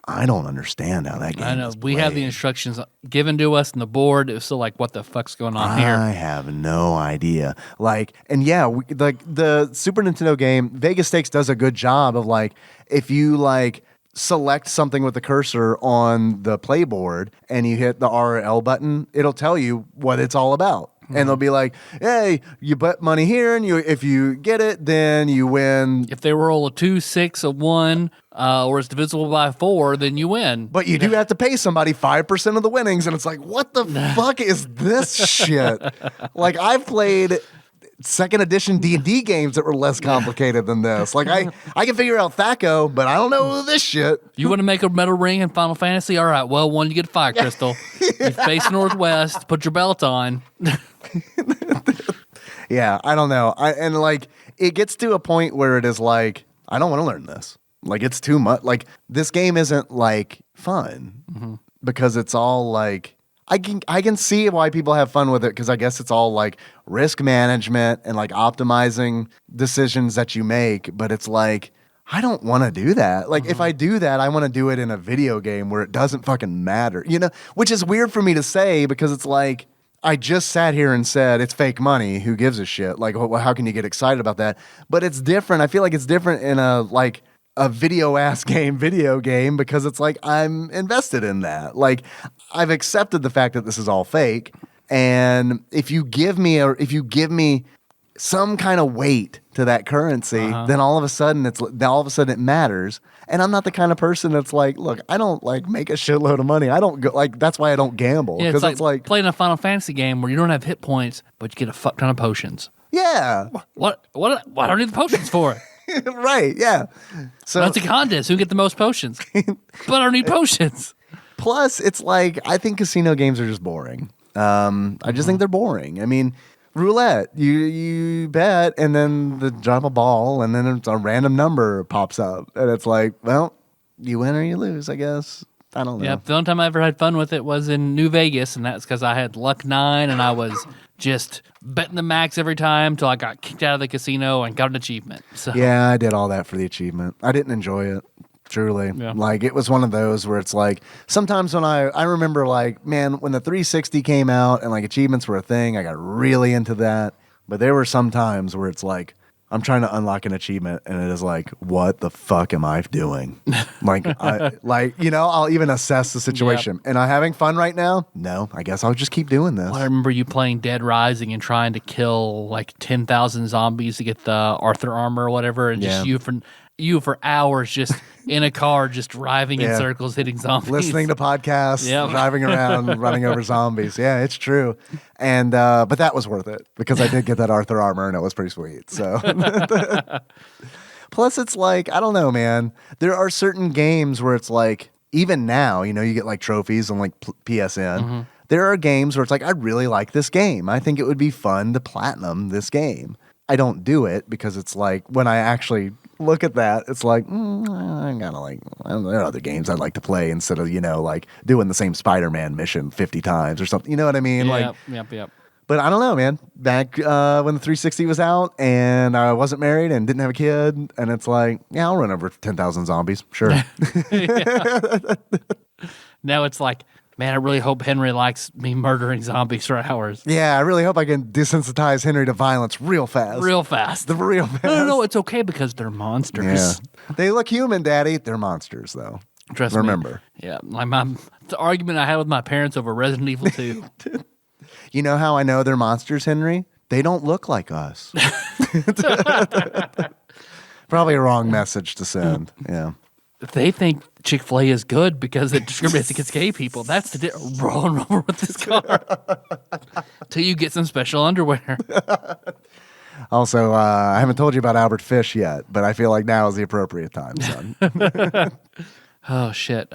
I don't understand how that game I know. is We have the played. instructions given to us on the board. It was still like, what the fuck's going on here? I have no idea. Like, and yeah, like the Super Nintendo game, Vegas Stakes does a good job of like, if you like select something with the cursor on the playboard and you hit the R or L button, it'll tell you what it's all about. And they'll be like, hey, you bet money here, and if you get it, then you win. If they roll a 2, 6, a 1, or it's divisible by 4, then you win. But you do have to pay somebody 5% of the winnings, and it's like, what the fuck is this shit? Like, I've played second edition D&D games that were less complicated than this. Like, I can figure out THACO, but I don't know this shit. You want to make a metal ring in Final Fantasy? All right, well, one, you get a fire crystal. You face northwest, put your belt on. Yeah, I don't know. And like, it gets to a point where it is like, I don't want to learn this. Like, it's too much. Like, this game isn't like fun because it's all like, I can see why people have fun with it, because I guess it's all like risk management and like optimizing decisions that you make. But it's like, I don't want to do that. Like, if I do that, I want to do it in a video game where it doesn't fucking matter, you know, which is weird for me to say, because it's like, I just sat here and said it's fake money. Who gives a shit? Like, how can you get excited about that? But it's different. I feel like it's different in a video game, because it's like I'm invested in that. Like, I've accepted the fact that this is all fake, and if you give me some kind of weight to that currency, then all of a sudden it matters. And I'm not the kind of person that's like, look, I don't like make a shitload of money. I don't go like, that's why I don't gamble, Yeah, because it's like playing a Final Fantasy game where you don't have hit points, but you get a fuck ton of potions. yeah, What do I need the potions for? right, yeah. So That's a contest. Who can get the most potions? But I don't need potions. plus, it's like, I think casino games are just boring. I just think they're boring. I mean, roulette, you bet, and then drop a ball, and then a random number pops up, and it's like, well, you win or you lose, I guess. I don't know. Yeah, the only time I ever had fun with it was in New Vegas, and that's because I had luck 9, and I was just betting the max every time till I got kicked out of the casino and got an achievement. So Yeah, I did all that for the achievement. I didn't enjoy it. Truly. Yeah. Like, it was one of those where it's like, sometimes when I remember, like, man, when the 360 came out and like achievements were a thing, I got really into that. But there were some times where it's like, I'm trying to unlock an achievement, and it is like, what the fuck am I doing? I'll even assess the situation. Am I having fun right now? No, I guess I'll just keep doing this. I remember you playing Dead Rising and trying to kill like 10,000 zombies to get the Arthur armor or whatever, and just you for hours just in a car just driving in circles, hitting zombies. Listening to podcasts, driving around, running over zombies. Yeah, it's true. And but that was worth it, because I did get that Arthur armor, and it was pretty sweet. So plus, it's like, I don't know, man. There are certain games where it's like, even now, you know, you get like trophies on like PSN. There are games where it's like, I really like this game. I think it would be fun to platinum this game. I don't do it, because it's like, when I actually look at that, it's like, I gotta like, I don't know, there are other games I'd like to play instead of, you know, like doing the same Spider-Man mission 50 times or something. You know what I mean? Yep. But I don't know, man. Back when the 360 was out and I wasn't married and didn't have a kid, and it's like, yeah, I'll run over 10,000 zombies. Sure. Now it's like, man, I really hope Henry likes me murdering zombies for hours. Yeah, I really hope I can desensitize Henry to violence real fast. Real fast. Real fast. No, it's okay because they're monsters. Yeah. They look human, Daddy. They're monsters, though. Trust me. Remember. Yeah, like the argument I had with my parents over Resident Evil 2. You know how I know they're monsters, Henry? They don't look like us. Probably a wrong message to send. Yeah. They think Chick-fil-A is good because it discriminates against gay people. That's the rolling over with this car. Till you get some special underwear. Also, I haven't told you about Albert Fish yet, but I feel like now is the appropriate time, son. Oh, shit.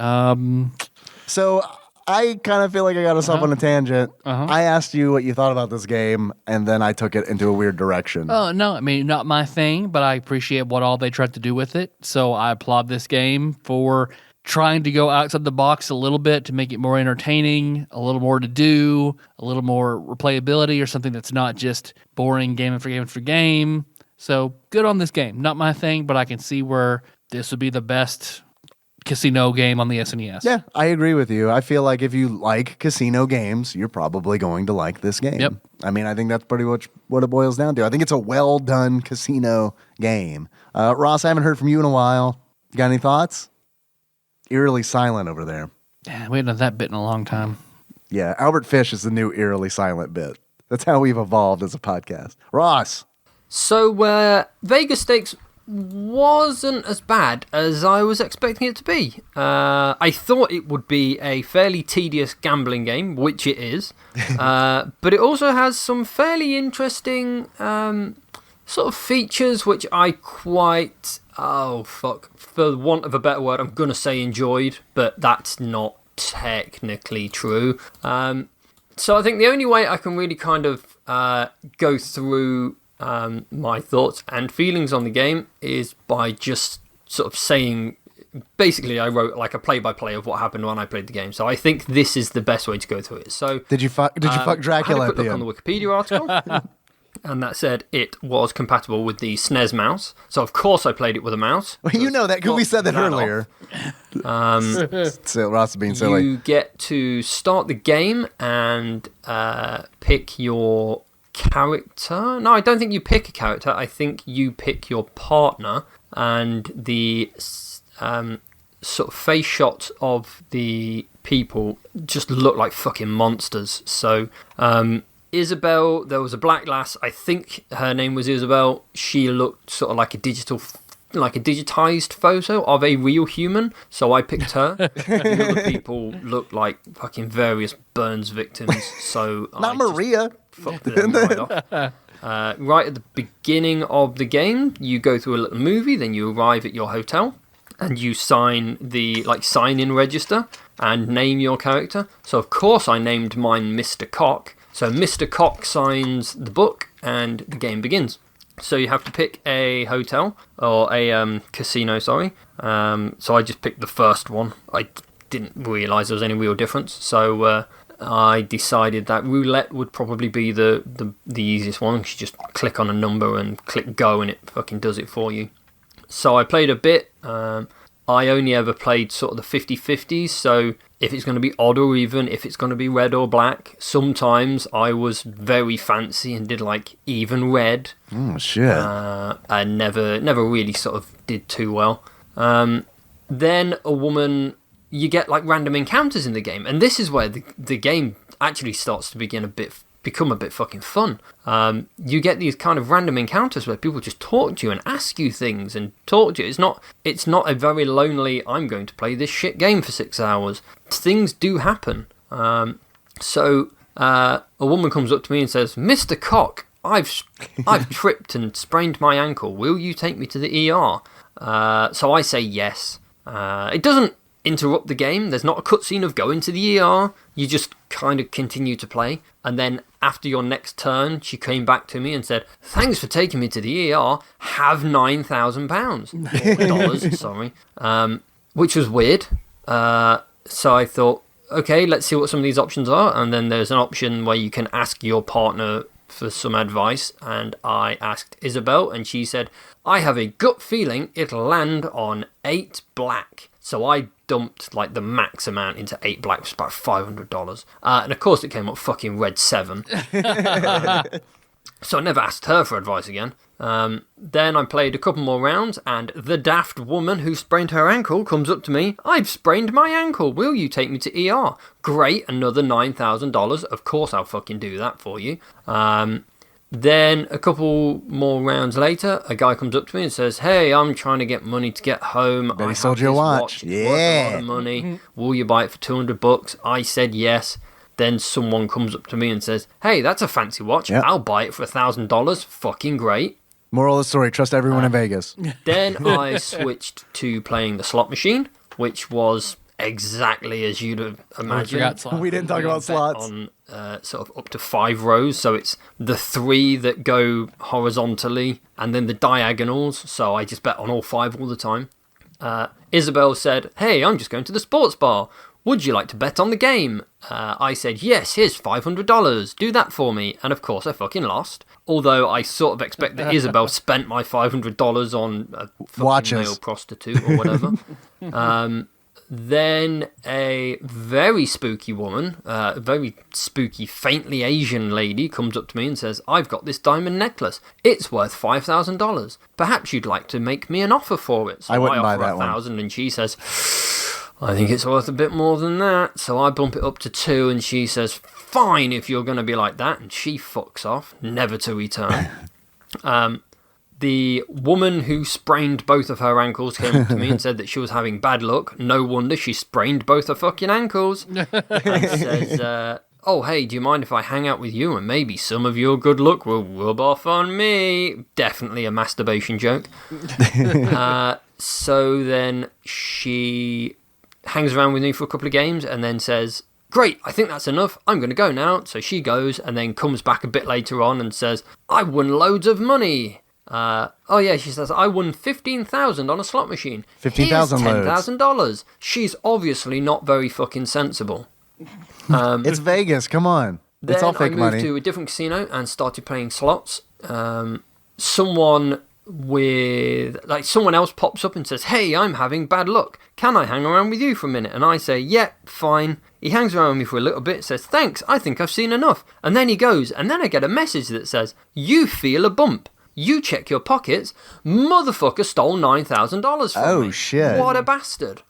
So I kind of feel like I got us off on a tangent. I asked you what you thought about this game, and then I took it into a weird direction. Oh, no, I mean, not my thing, but I appreciate what all they tried to do with it. So I applaud this game for trying to go outside the box a little bit to make it more entertaining, a little more to do, a little more replayability, or something that's not just boring game after game after game. So good on this game. Not my thing, but I can see where this would be the best casino game on the SNES. Yeah, I agree with you. I feel like if you like casino games, you're probably going to like this game. Yep. I mean, I think that's pretty much what it boils down to. I think it's a well-done casino game. Ross, I haven't heard from you in a while. You got any thoughts? Eerily silent over there. Yeah, we haven't done that bit in a long time. Yeah, Albert Fish is the new eerily silent bit. That's how we've evolved as a podcast. Ross. So, Vegas Stakes wasn't as bad as I was expecting it to be. I thought it would be a fairly tedious gambling game, which it is. But it also has some fairly interesting sort of features which I quite, for want of a better word, I'm going to say enjoyed, but that's not technically true. So I think the only way I can really kind of go through my thoughts and feelings on the game is by just sort of saying, basically I wrote like a play-by-play of what happened when I played the game. So I think this is the best way to go through it. So Did you fuck Dracula I had a at quick the look on end? the Wikipedia article. And that said it was compatible with the SNES mouse. So of course I played it with a mouse. Well, you know that because we said that earlier. So Ross is being silly. You get to start the game and pick your character. No, I don't think you pick a character. I think you pick your partner, and the sort of face shots of the people just look like fucking monsters. So Isabel, there was a black lass, I think her name was Isabel. She looked sort of like a digitized photo of a real human, so I picked her. The other people looked like fucking various Burns victims, so Not Maria. Fucked them right off. Right at the beginning of the game, you go through a little movie, then you arrive at your hotel, and you sign the sign-in register and name your character. So of course I named mine Mr. Cock. So Mr. Cock signs the book, and the game begins. So you have to pick a hotel, or a casino, sorry. So I just picked the first one. I didn't realise there was any real difference. So I decided that roulette would probably be the easiest one. You just click on a number and click go, and it fucking does it for you. So I played a bit. I only ever played sort of the 50-50s, so if it's going to be odd or even, if it's going to be red or black. Sometimes I was very fancy and did like even red. Oh, shit. I never really sort of did too well. Then a woman, you get like random encounters in the game, and this is where the game actually starts to become a bit fucking fun. You get these kind of random encounters where people just talk to you and ask you things and talk to you. It's not a very lonely, I'm going to play this shit game for 6 hours. Things do happen. So a woman comes up to me and says, Mr. Cock, I've tripped and sprained my ankle. Will you take me to the ER? So I say yes. It doesn't interrupt the game. There's not a cutscene of going to the ER. You just kind of continue to play. And then after your next turn, she came back to me and said, thanks for taking me to the ER. Have £9,000. Dollars, sorry. Which was weird. So I thought, okay, let's see what some of these options are. And then there's an option where you can ask your partner for some advice. And I asked Isabel, and she said, I have a gut feeling it'll land on 8 black. So I dumped like the max amount into 8 black, which was about $500. And of course it came up fucking red 7. So I never asked her for advice again. Then I played a couple more rounds, and the daft woman who sprained her ankle comes up to me. I've sprained my ankle. Will you take me to ER? Great, another $9,000. Of course I'll fucking do that for you. Then a couple more rounds later, a guy comes up to me and says, hey, I'm trying to get money to get home. Bet he sold you a watch. It's worth a lot of money. Will you buy it for $200? I said yes. Then someone comes up to me and says, hey, that's a fancy watch. Yep. I'll buy it for $1,000. Fucking great. Moral of the story, trust everyone in Vegas. Then I switched to playing the slot machine, which was exactly as you'd have imagined. We didn't talk about slots. On sort of up to 5 rows, so it's the 3 that go horizontally and then the diagonals, so I just bet on all 5 all the time. Isabel said, hey, I'm just going to the sports bar. would you like to bet on the game? I said, yes, here's $500. Do that for me. And of course, I fucking lost. Although I sort of expect that Isabel spent my $500 on a fucking Watches. male prostitute or whatever. Then a very spooky woman, a very spooky, faintly Asian lady comes up to me and says, I've got this diamond necklace. It's worth $5,000. Perhaps you'd like to make me an offer for it. So I wouldn't buy offer that one. $1,000 and she says, I think it's worth a bit more than that. So I bump it up to $2,000 and she says, fine if you're going to be like that. And she fucks off, never to return. The woman who sprained both of her ankles came up to me and said that she was having bad luck. No wonder she sprained both her fucking ankles. And says, oh, hey, do you mind if I hang out with you and maybe some of your good luck will rub off on me? Definitely a masturbation joke. So then she hangs around with me for a couple of games and then says, great, I think that's enough. I'm going to go now. So she goes and then comes back a bit later on and says, I won loads of money. She says, I won $15,000 on a slot machine. $15,000 $10,000. She's obviously not very fucking sensible. It's Vegas. Come on. It's all fake money. I moved to a different casino and started playing slots. Someone else pops up and says, hey, I'm having bad luck. Can I hang around with you for a minute? And I say, yeah, fine. He hangs around with me for a little bit, says, thanks, I think I've seen enough. And then he goes, and then I get a message that says, you feel a bump. You check your pockets. Motherfucker stole $9,000 from me. Oh, shit. What a bastard.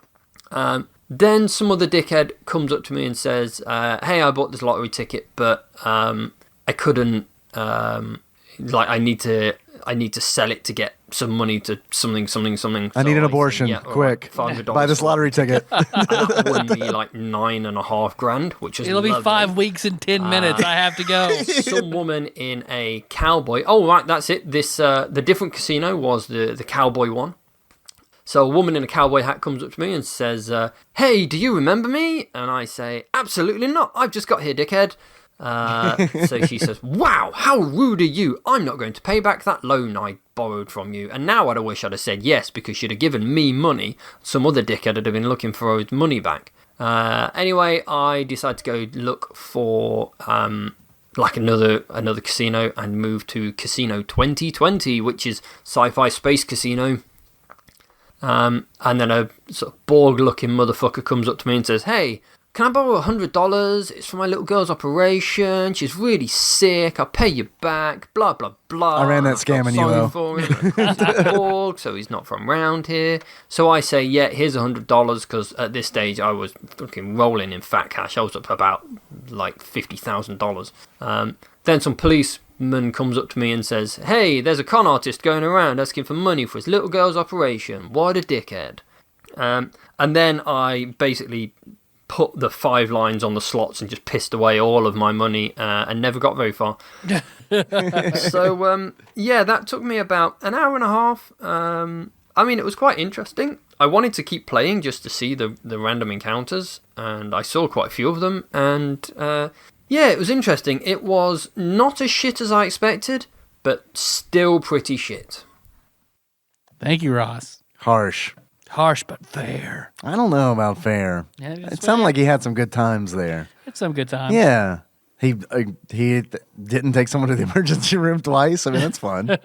Then some other dickhead comes up to me and says, hey, I bought this lottery ticket, but I couldn't, I need to sell it to get some money to something. I need an abortion, quick. $500 Buy this lottery ticket. That won me like $9,500, which is It'll be lovely. 5 weeks and 10 minutes. I have to go. Some woman in a cowboy. Oh, right, that's it. This the different casino was the cowboy one. So a woman in a cowboy hat comes up to me and says, hey, do you remember me? And I say, absolutely not. I've just got here, dickhead. So she says, wow, how rude are you? I'm not going to pay back that loan I borrowed from you. And now I wish I'd have said yes, because she'd have given me money. Some other dickhead would have been looking for his money back. Anyway, I decided to go look for another casino and move to Casino 2020, which is sci-fi space casino. And then a sort of Borg-looking motherfucker comes up to me and says, hey, can I borrow $100? It's for my little girl's operation. She's really sick. I'll pay you back. Blah, blah, blah. I ran that scam in you, though. For him. He's Borg, so he's not from round here. So I say, yeah, here's $100, because at this stage I was fucking rolling in fat cash. I was up about like $50,000. Then some policeman comes up to me and says, hey, there's a con artist going around asking for money for his little girl's operation. What a dickhead. And then I basically put the 5 lines on the slots and just pissed away all of my money and never got very far. So, that took me about an hour and a half. It was quite interesting. I wanted to keep playing just to see the random encounters, and I saw quite a few of them, and it was interesting. It was not as shit as I expected, but still pretty shit. Thank you, Ross. Harsh. Harsh but fair. I don't know about fair. Yeah, it sounded like he had some good times there. Had some good times. Yeah. He didn't take someone to the emergency room twice. I mean, that's fun.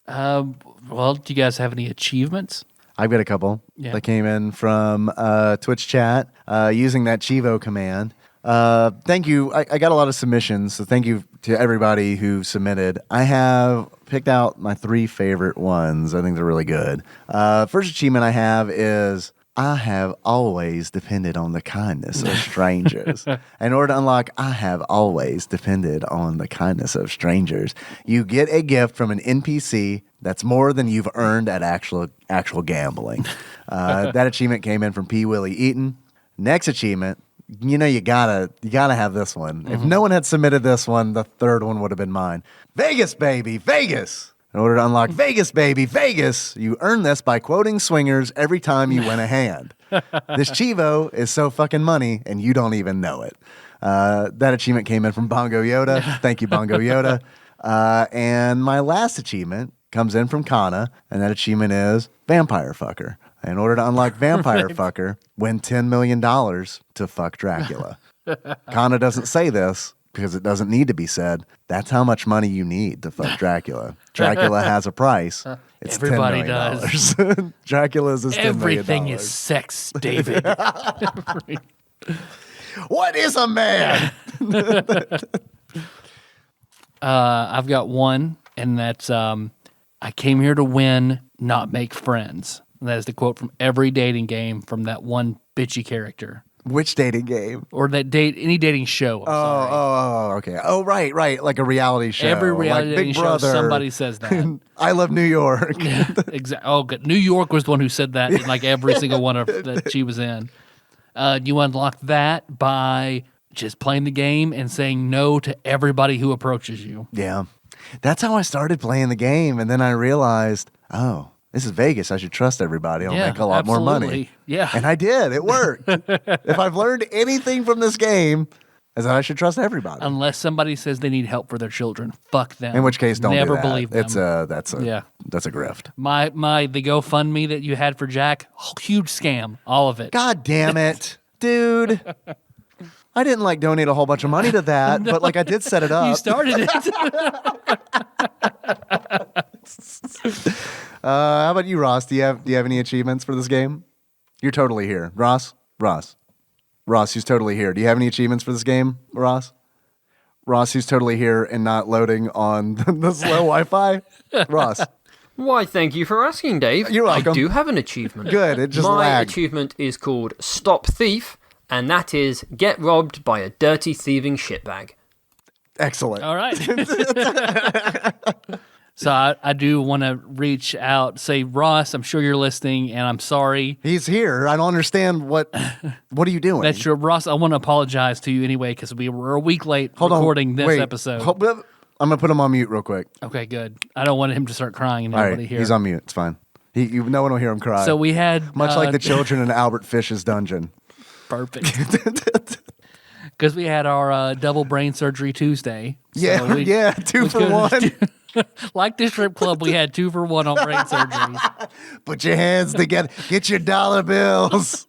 Well, do you guys have any achievements? I've got a couple that came in from Twitch chat using that Chivo command. Thank you. I got a lot of submissions, so thank you to everybody who submitted. I have picked out my 3 favorite ones. I think they're really good. First achievement I have is I have always depended on the kindness of strangers. In order to unlock I have always depended on the kindness of strangers, you get a gift from an NPC that's more than you've earned at actual gambling. That achievement came in from P. Willie Eaton. Next achievement, you gotta have this one. Mm-hmm. If no one had submitted this one, the third one would have been mine. Vegas, baby, Vegas. In order to unlock Vegas, baby, Vegas, you earn this by quoting swingers every time you win a hand. This Chivo is so fucking money, and you don't even know it. That achievement came in from Bongo Yoda. Thank you, Bongo Yoda. And my last achievement comes in from Kana, and that achievement is Vampire Fucker. In order to unlock Vampire Fucker, win $10 million to fuck Dracula. Kana doesn't say this because it doesn't need to be said. That's how much money you need to fuck Dracula. Dracula has a price. It's Everybody $10 million. Dracula's is $10 million. Everything is sex, David. What is a man? I've got one, and that's I came here to win, not make friends. And that is the quote from every dating game from that one bitchy character. Which dating game? Or any dating show. I'm sorry. Okay. Oh, right. Like a reality show. Every reality like dating Big show, Brother. somebody says that. I love New York. Exactly. Oh, good. New York was the one who said that in like every single one of that she was in. You unlock that by just playing the game and saying no to everybody who approaches you. Yeah. That's how I started playing the game. And then I realized, oh, this is Vegas. I should trust everybody. I'll make a lot more money. Yeah. And I did. It worked. If I've learned anything from this game, is that I should trust everybody. Unless somebody says they need help for their children. Fuck them. In which case, don't never do that. believe them. That's a grift. The GoFundMe that you had for Jack, huge scam. All of it. God damn it, dude. I didn't donate a whole bunch of money to that, but I did set it up. You started it. How about you, Ross? Do you have any achievements for this game? You're totally here, Ross, who's totally here. Do you have any achievements for this game, Ross? Ross, who's totally here and not loading on the slow Wi-Fi? Ross. Why, thank you for asking, Dave. You're welcome. I do have an achievement. Good, it just My lagged. achievement is called Stop Thief, and that is get robbed by a dirty thieving shitbag. Excellent. All right. So I do want to reach out, say, Ross, I'm sure you're listening, and I'm sorry. He's here. I don't understand what are you doing? That's true. Ross, I want to apologize to you anyway because we were a week late recording this episode. I'm going to put him on mute real quick. Okay, good. I don't want him to start crying and All nobody right, hear. he's on mute. It's fine. No one will hear him cry. So we had... Much like the children in Albert Fish's dungeon. Perfect. Because we had our double brain surgery Tuesday. Yeah, two for one. Like the strip club, we had 2 for 1 on brain surgeries. Put your hands together. Get your dollar bills.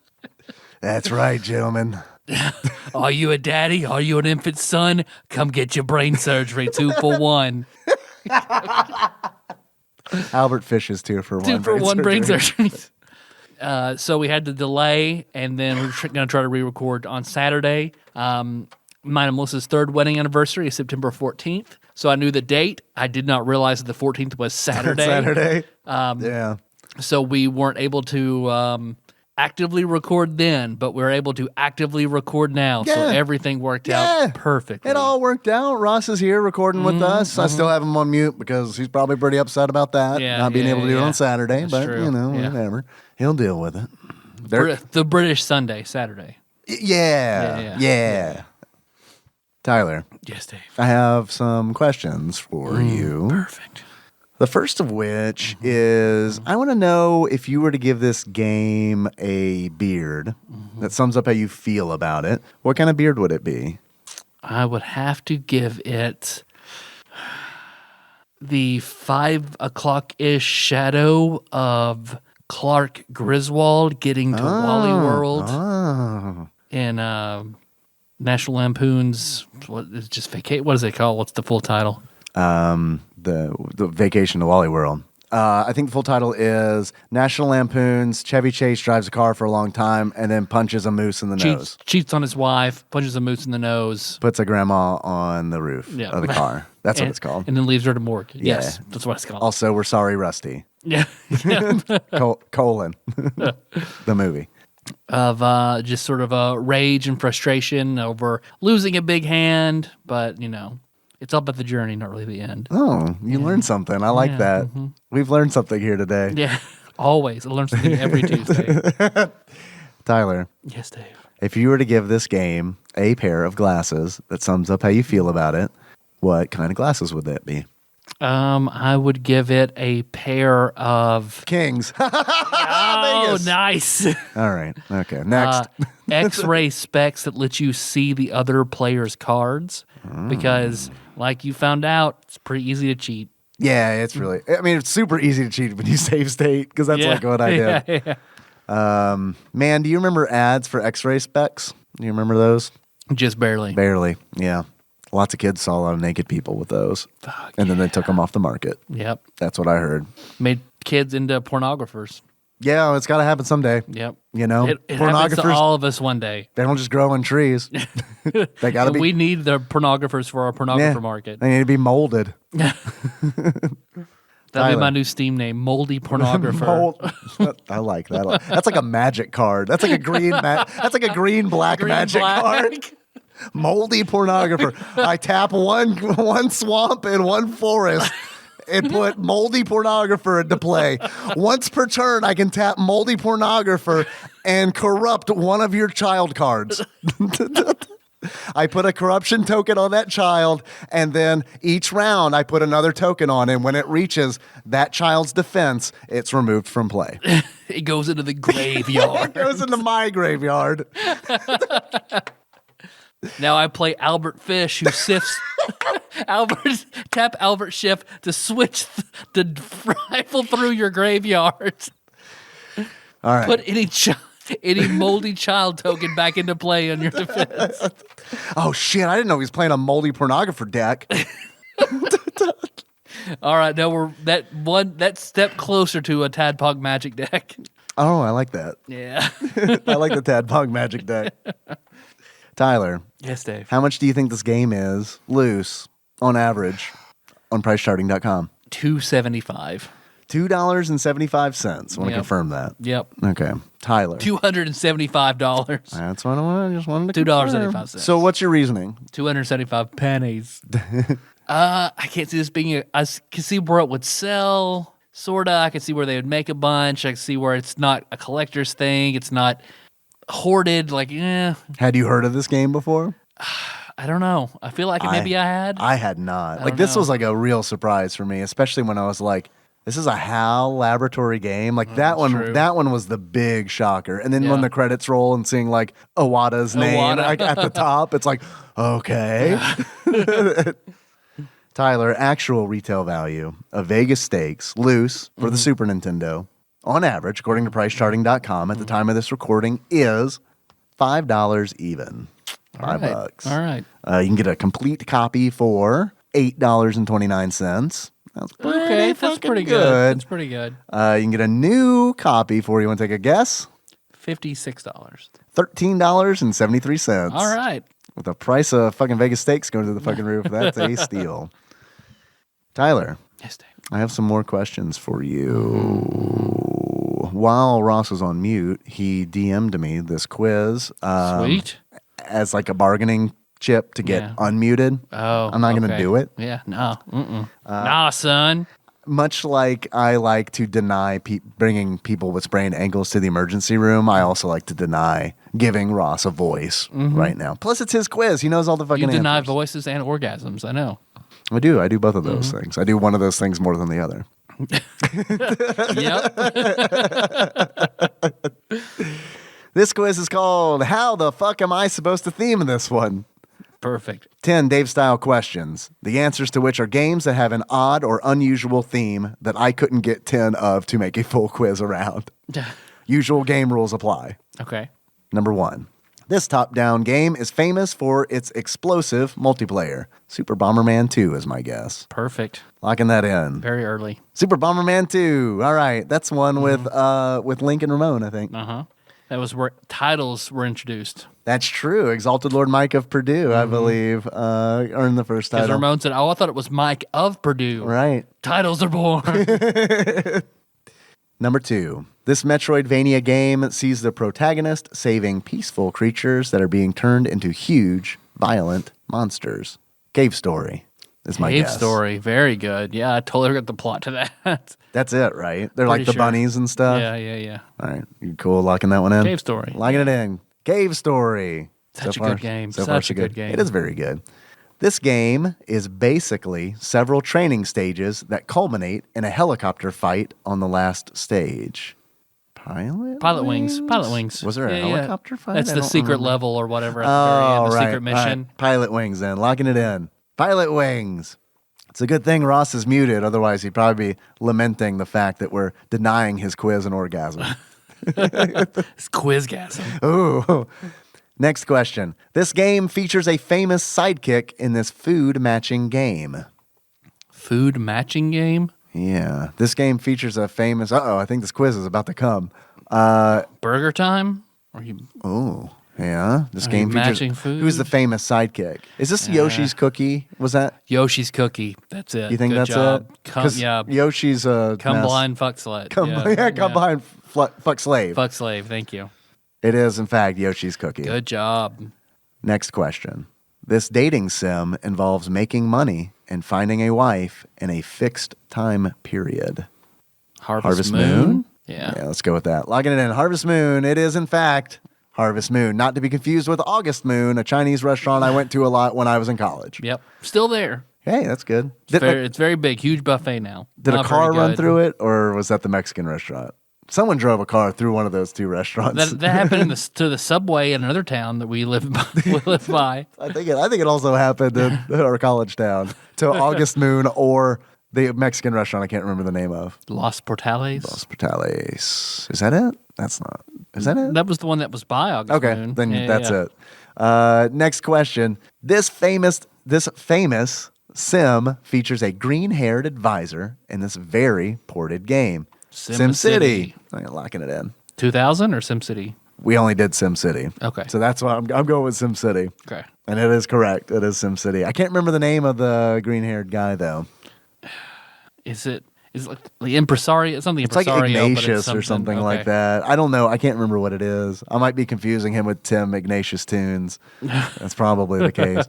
That's right, gentlemen. Are you a daddy? Are you an infant son? Come get your brain surgery. 2 for 1. Albert Fish is 2 for 1. 2 for 1 brain surgeries. So we had to delay, and then we were going to try to re-record on Saturday. Mine and Melissa's 3rd wedding anniversary is September 14th. So I knew the date. I did not realize that the 14th was Saturday. Yeah. So we weren't able to actively record then, but we're able to actively record now. Yeah. So everything worked out perfectly. It all worked out. Ross is here recording with us. I still have him on mute because he's probably pretty upset about that, not being able to do it on Saturday. That's but, true. Whatever. He'll deal with it. The British Sunday, Saturday. Yeah. Tyler. Yes, Dave. I have some questions for you. Perfect. The first of which is, I want to know if you were to give this game a beard that sums up how you feel about it, what kind of beard would it be? I would have to give it the 5 o'clock-ish shadow of Clark Griswold getting to Wally World in National Lampoon's what is it called? What's the full title? The Vacation to Wally World. I think the full title is National Lampoon's Chevy Chase drives a car for a long time and then punches a moose in the nose. Cheats on his wife, punches a moose in the nose. Puts a grandma on the roof of the car. That's what it's called. And then leaves her to morgue. Yes, that's what it's called. Also, We're Sorry, Rusty. Yeah. Colon. The movie. Of just sort of a rage and frustration over losing a big hand, but, it's all about the journey, not really the end. Oh, you learned something. I like that. Mm-hmm. We've learned something here today. Yeah, always. I learn something every Tuesday. Tyler. Yes, Dave. If you were to give this game a pair of glasses that sums up how you feel about it, what kind of glasses would that be? I would give it a pair of... Kings. Oh, nice. All right. Okay. Next. X-ray specs that let you see the other player's cards because, like you found out, it's pretty easy to cheat. Yeah, it's super easy to cheat when you save state because that's like what I did. Yeah. Man, do you remember ads for X-ray specs? Do you remember those? Just barely. Barely, yeah. Lots of kids saw a lot of naked people with those. Fuck, and then they took them off the market. Yep. That's what I heard. Made kids into pornographers. Yeah, it's got to happen someday. Yep. You know, It happens to all of us one day. They don't just grow on trees. They got to be. We need the pornographers for our pornographer market. They need to be molded. That'll be my new Steam name, Moldy Pornographer. I like that. That's like a magic card. That's like a green. That's like a green-black magic card. Moldy Pornographer. I tap one swamp and one forest and put Moldy Pornographer into play. Once per turn, I can tap Moldy Pornographer and corrupt one of your child cards. I put a corruption token on that child, and then each round I put another token on, and when it reaches that child's defense, it's removed from play. It goes into the graveyard. It goes into my graveyard. Now I play Albert Fish, who sifts tap Albert Schiff to switch the rifle through your graveyard. All right. Put any moldy child token back into play on your defense. Oh shit! I didn't know he was playing a Moldy Pornographer deck. All right, now we're that step closer to a Tadpog Magic deck. Oh, I like that. Yeah. I like the Tadpog Magic deck. Tyler. Yes, Dave. How much do you think this game is loose on average on PriceCharting.com? $2.75. $2.75. Want to confirm that? Yep. Okay. Tyler. $275. That's what I just wanted to $2.75. So what's your reasoning? 275 pennies. I can't see this being I can see where it would sell, sorta. I can see where they would make a bunch. I can see where it's not a collector's thing. It's not hoarded. Had you heard of this game before? I don't know. I feel like maybe I had. I had not. This know. was like a real surprise for me, especially when I was like, this is a HAL laboratory game. Like that one, true. that one was the big shocker. And then when the credits roll and seeing like Iwata's name like, at the top, it's like, okay. Tyler, actual retail value of Vegas Stakes, loose for the Super Nintendo, on average, according to PriceCharting.com, at the time of this recording, is $5 even. $5. All right. You can get a complete copy for $8.29. That's Okay, that's pretty good. That's pretty good. You can get a new copy for, you want to take a guess? $56. $13.73. All right. With the price of fucking Vegas Stakes going to the fucking roof, that's a steal. Tyler. Yes, Dave. I have some more questions for you. While Ross was on mute, he DM'd me this quiz. Sweet. As like a bargaining chip to get unmuted. Oh, I'm not going to do it. Yeah, no. Nah, son. Much like I like to deny bringing people with sprained ankles to the emergency room, I also like to deny giving Ross a voice right now. Plus, it's his quiz. He knows all the fucking You deny answers. voices and orgasms, I know. I do. I do both of those things. I do one of those things more than the other. Yep. This quiz is called How the Fuck Am I Supposed to Theme This One? Perfect. 10 Dave-style questions, the answers to which are games that have an odd or unusual theme that I couldn't get 10 of to make a full quiz around. Usual game rules apply. Okay. Number 1. This top-down game is famous for its explosive multiplayer. Super Bomberman 2 is my guess. Perfect. Locking that in. Very early. Super Bomberman 2. All right. That's one with Link and Ramon, I think. Uh-huh. That was where titles were introduced. That's true. Exalted Lord Mike of Purdue, I believe, earned the first Because title. Ramon said, I thought it was Mike of Purdue. Right. Titles are born. Number 2. This Metroidvania game sees the protagonist saving peaceful creatures that are being turned into huge, violent monsters. Cave Story is my guess. Cave Story. Very good. Yeah, I totally got the plot to that. That's it, right? They're like the sure. bunnies and stuff? Yeah. All right. You cool locking that one in? Cave Story. Locking it in. Cave Story. Such a good game. So far, Such a good game. It is very good. This game is basically several training stages that culminate in a helicopter fight on the last stage. Pilot Wings. Pilot Wings. Was there a helicopter fight? That's I the don't secret remember. level or whatever at the very end, the secret mission. Right. Pilot Wings then. Locking it in. Pilot Wings. It's a good thing Ross is muted. Otherwise, he'd probably be lamenting the fact that we're denying his quiz and orgasm. It's quizgasm. Ooh. Next question. This game features a famous sidekick in this food matching game. Food matching game? Yeah. This game features a famous... I think this quiz is about to come. Burger Time? Or you? Oh, yeah. This Are game you features... matching food? Who's the famous sidekick? Is this Yoshi's Cookie? Was that... Yoshi's Cookie. That's it. You think Good that's job. it? Because Yeah. Yoshi's a Come mess. blind, fuck slut. Come blind, fuck slave. Fuck slave. Thank you. It is, in fact, Yoshi's Cookie. Good job. Next question. This dating sim involves making money and finding a wife in a fixed time period. Harvest Moon? Yeah, let's go with that. Logging it in. Harvest Moon. It is, in fact, Harvest Moon. Not to be confused with August Moon, a Chinese restaurant I went to a lot when I was in college. Yep. Still there. Hey, that's good. It's very big. Huge buffet now. Did Not a car very run good. through it, or was that the Mexican restaurant? Someone drove a car through one of those two restaurants. That happened to the subway in another town that we live by. I think it also happened in our college town to August Moon or the Mexican restaurant I can't remember the name of. Los Portales. Los Portales. Is that it? That's not. Is that it? That was the one that was by August Okay, Moon. then Yeah, that's yeah. it. Next question. This famous sim features a green-haired advisor in this very ported game. SimCity. I'm locking it in. 2000 or SimCity? We only did SimCity. Okay. So that's why I'm going with SimCity. Okay. And it is correct. It is SimCity. I can't remember the name of the green-haired guy, though. Is it like the impresario? It's something It's like impresario, but Ignatius it's or something okay. like that. I don't know. I can't remember what it is. I might be confusing him with Tim Ignatius Tunes. That's probably the case.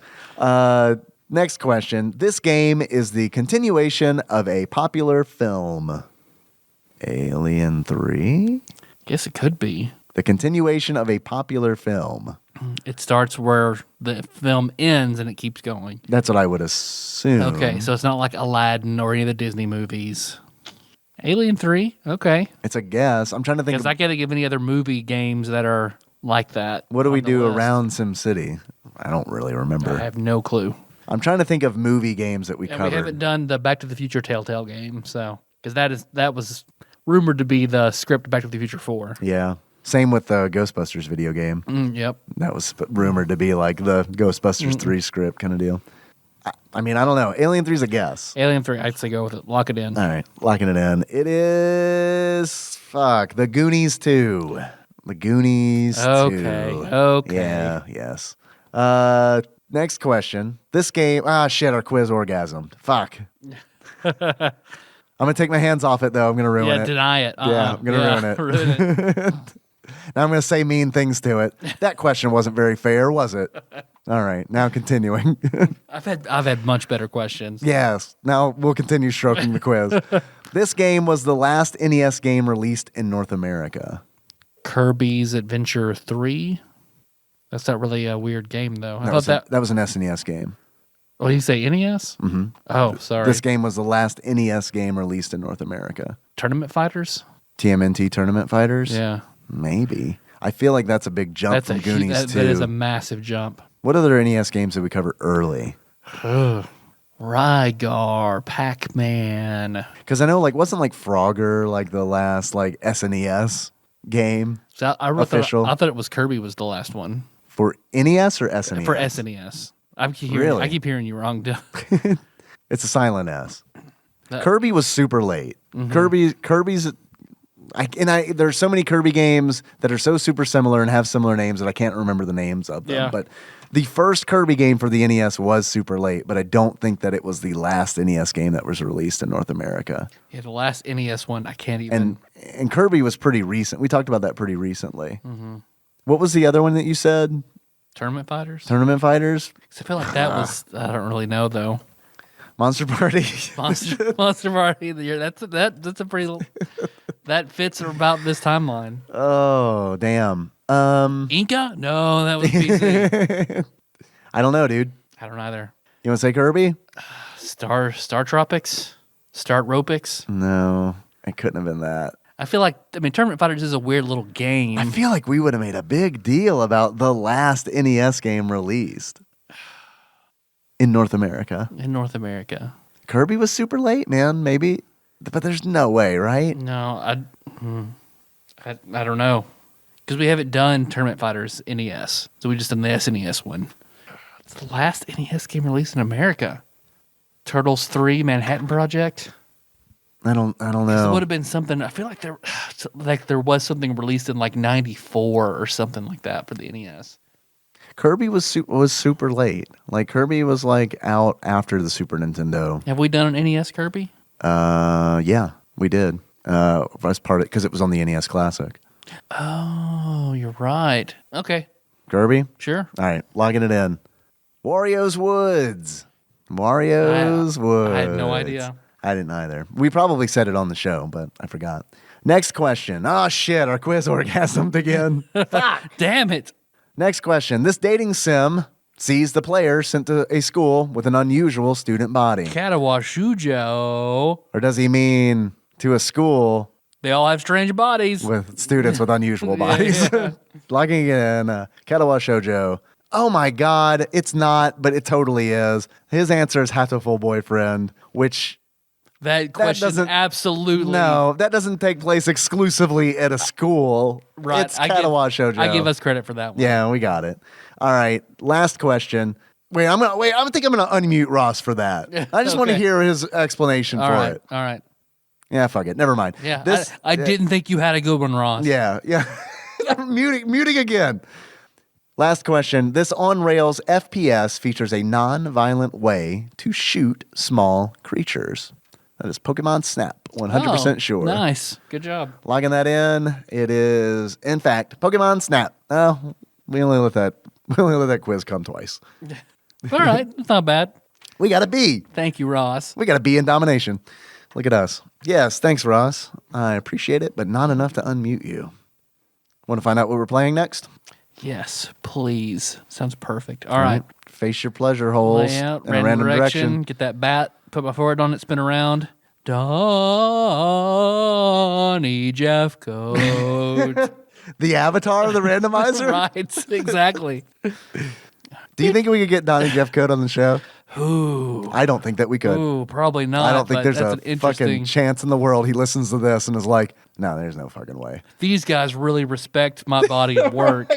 Next question. This game is the continuation of a popular film. Alien 3? Guess it could be. The continuation of a popular film. It starts where the film ends and it keeps going. That's what I would assume. Okay, so it's not like Aladdin or any of the Disney movies. Alien 3? Okay. It's a guess. I'm trying to think. Because I can't think of any other movie games that are like that. What do we on the do list. around SimCity? I don't really remember. I have no clue. I'm trying to think of movie games that we And covered. we haven't done the Back to the Future Telltale game, so because that was rumored to be the script Back to the Future 4. Yeah. Same with the Ghostbusters video game. Yep. That was rumored to be like the Ghostbusters 3 script kind of deal. I mean, I don't know. Alien 3 is a guess. Alien 3, I'd say go with it. Lock it in. All right, locking it in. It is, The Goonies 2. The Goonies 2. Okay. Yeah, yes. Next question. This game, our quiz orgasmed. Fuck. I'm going to take my hands off it, though. I'm going to ruin Yeah, it. deny it. Yeah, I'm going to ruin it. Ruin it. Now I'm going to say mean things to it. That question wasn't very fair, was it? All right, now continuing. I've had much better questions. Yes, now we'll continue stroking the quiz. This game was the last NES game released in North America. Kirby's Adventure 3? That's not really a weird game, though. That was an SNES game. Oh, you say NES? Mm-hmm. Oh, sorry. This game was the last NES game released in North America. Tournament Fighters? TMNT Tournament Fighters? Yeah. Maybe. I feel like that's a big jump from Goonies 2. That is a massive jump. What other NES games did we cover early? Rygar, Pac-Man. Because I know, wasn't Frogger the last SNES game So official I thought it was Kirby was the last one. for NES or SNES? For SNES. I keep hearing you wrong. It's a silent S. Kirby was super late. Mm-hmm. Kirby's. There's so many Kirby games that are so super similar and have similar names that I can't remember the names of them. Yeah. But the first Kirby game for the NES was super late, but I don't think that it was the last NES game that was released in North America. Yeah, the last NES one, I can't even. And Kirby was pretty recent. We talked about that pretty recently. Mm-hmm. What was the other one that you said? Tournament Fighters? Tournament Fighters? 'Cause I feel like that was. I don't really know though. Monster Party? Monster Party. That's a pretty. That fits about this timeline. Oh, damn. Inca? No, that was PC. I don't know, dude. I don't either. You want to say Kirby? Star Tropics? Star Tropics? No, it couldn't have been that. I feel like, Tournament Fighters is a weird little game. I feel like we would have made a big deal about the last NES game released in North America. In North America. Kirby was super late, man. Maybe, but there's no way, right? No, I don't know. Because we haven't done Tournament Fighters NES. So we just done the SNES one. It's the last NES game released in America. Turtles 3 Manhattan Project. I don't It know. would have been something. I feel like there was something released in like 94 or something like that for the NES. Kirby was super late. Like Kirby was like out after the Super Nintendo. Have we done an NES Kirby? Yeah, we did. As part of because it was on the NES Classic. Oh, you're right. Okay, Kirby. sure. All right, logging it in. Wario's Woods. Wario's Woods. I had no idea. I didn't either. We probably said it on the show, but I forgot. Next question. Oh, shit. Our quiz orgasmed again. Damn it. Next question. This dating sim sees the player sent to a school with an unusual student body. Katawa Shujo. Or does he mean to a school They all have strange bodies. with students with unusual bodies? Yeah. Logging in. Katawa Shoujo. Oh my God. It's not, but it totally is. His answer is Hatoful Boyfriend, which... That question doesn't- absolutely. No, that doesn't take place exclusively at a school. Right. It's Katawa Shoujo. I give us credit for that one. Yeah, we got it. All right, last question. I think I'm gonna unmute Ross for that. I just want to Okay. hear his explanation All for right. it. All right. Yeah, fuck it. Never mind. Yeah. This, I didn't think you had a good one, Ross. Yeah. muting again. Last question. This on-rails FPS features a non-violent way to shoot small creatures. That is Pokemon Snap. 100% sure. Nice. Good job. Logging that in. It is, in fact, Pokemon Snap. Oh, we only let that quiz come twice. All right. It's not bad. We got a B. Thank you, Ross. We got a B in domination. Look at us. Yes, thanks, Ross. I appreciate it, but not enough to unmute you. Want to find out what we're playing next? Yes, please. Sounds perfect. All right. Face your pleasure holes Layout, in a random direction. Get that bat. Put my forward on it. Spin around. Donnie Jeffcoat. The avatar of the randomizer? Right. Exactly. Do you think we could get Donnie Jeffcoat on the show? Ooh. I don't think that we could. Ooh, probably not. I don't think but there's that's a an interesting. fucking chance in the world he listens to this and is like, no, there's no fucking way. These guys really respect my body of work.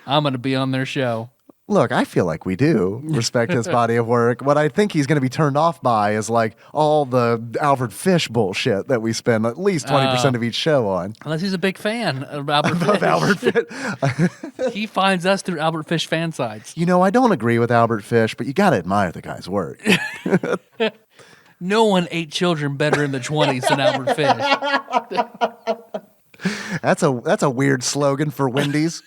I'm going to be on their show. Look, I feel like we do respect his body of work. What I think he's going to be turned off by is like all the Albert Fish bullshit that we spend at least 20% of each show on. Unless he's a big fan of Albert Fish. Of Albert Fish. He finds us through Albert Fish fan sites. You know, I don't agree with Albert Fish, but you got to admire the guy's work. No one ate children better in the 20s than Albert Fish. That's a weird slogan for Wendy's.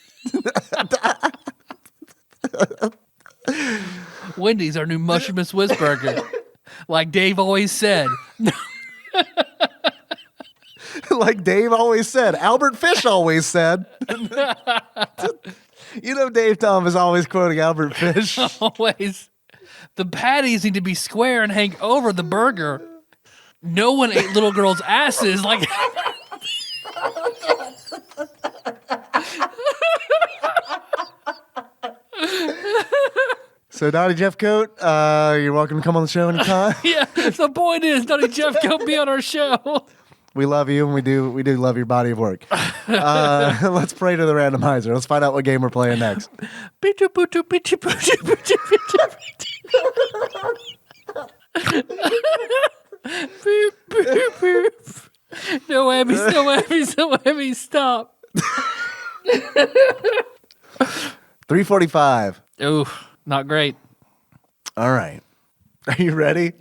Wendy's, our new mushroom and Swiss burger. Like Dave always said. Like Dave always said. Albert Fish always said. You know, Dave Tom is always quoting Albert Fish. Always. The patties need to be square and hang over the burger. No one ate little girls' asses like... So, Donnie Jeffcoat, you're welcome to come on the show anytime. Yeah, the point is, Donnie Jeff, go be on our show. We love you, and we do love your body of work. Let's pray to the randomizer. Let's find out what game we're playing next. No whammies, no whammies, no whammies, stop. 3:45. Ooh, not great. All right. Are you ready?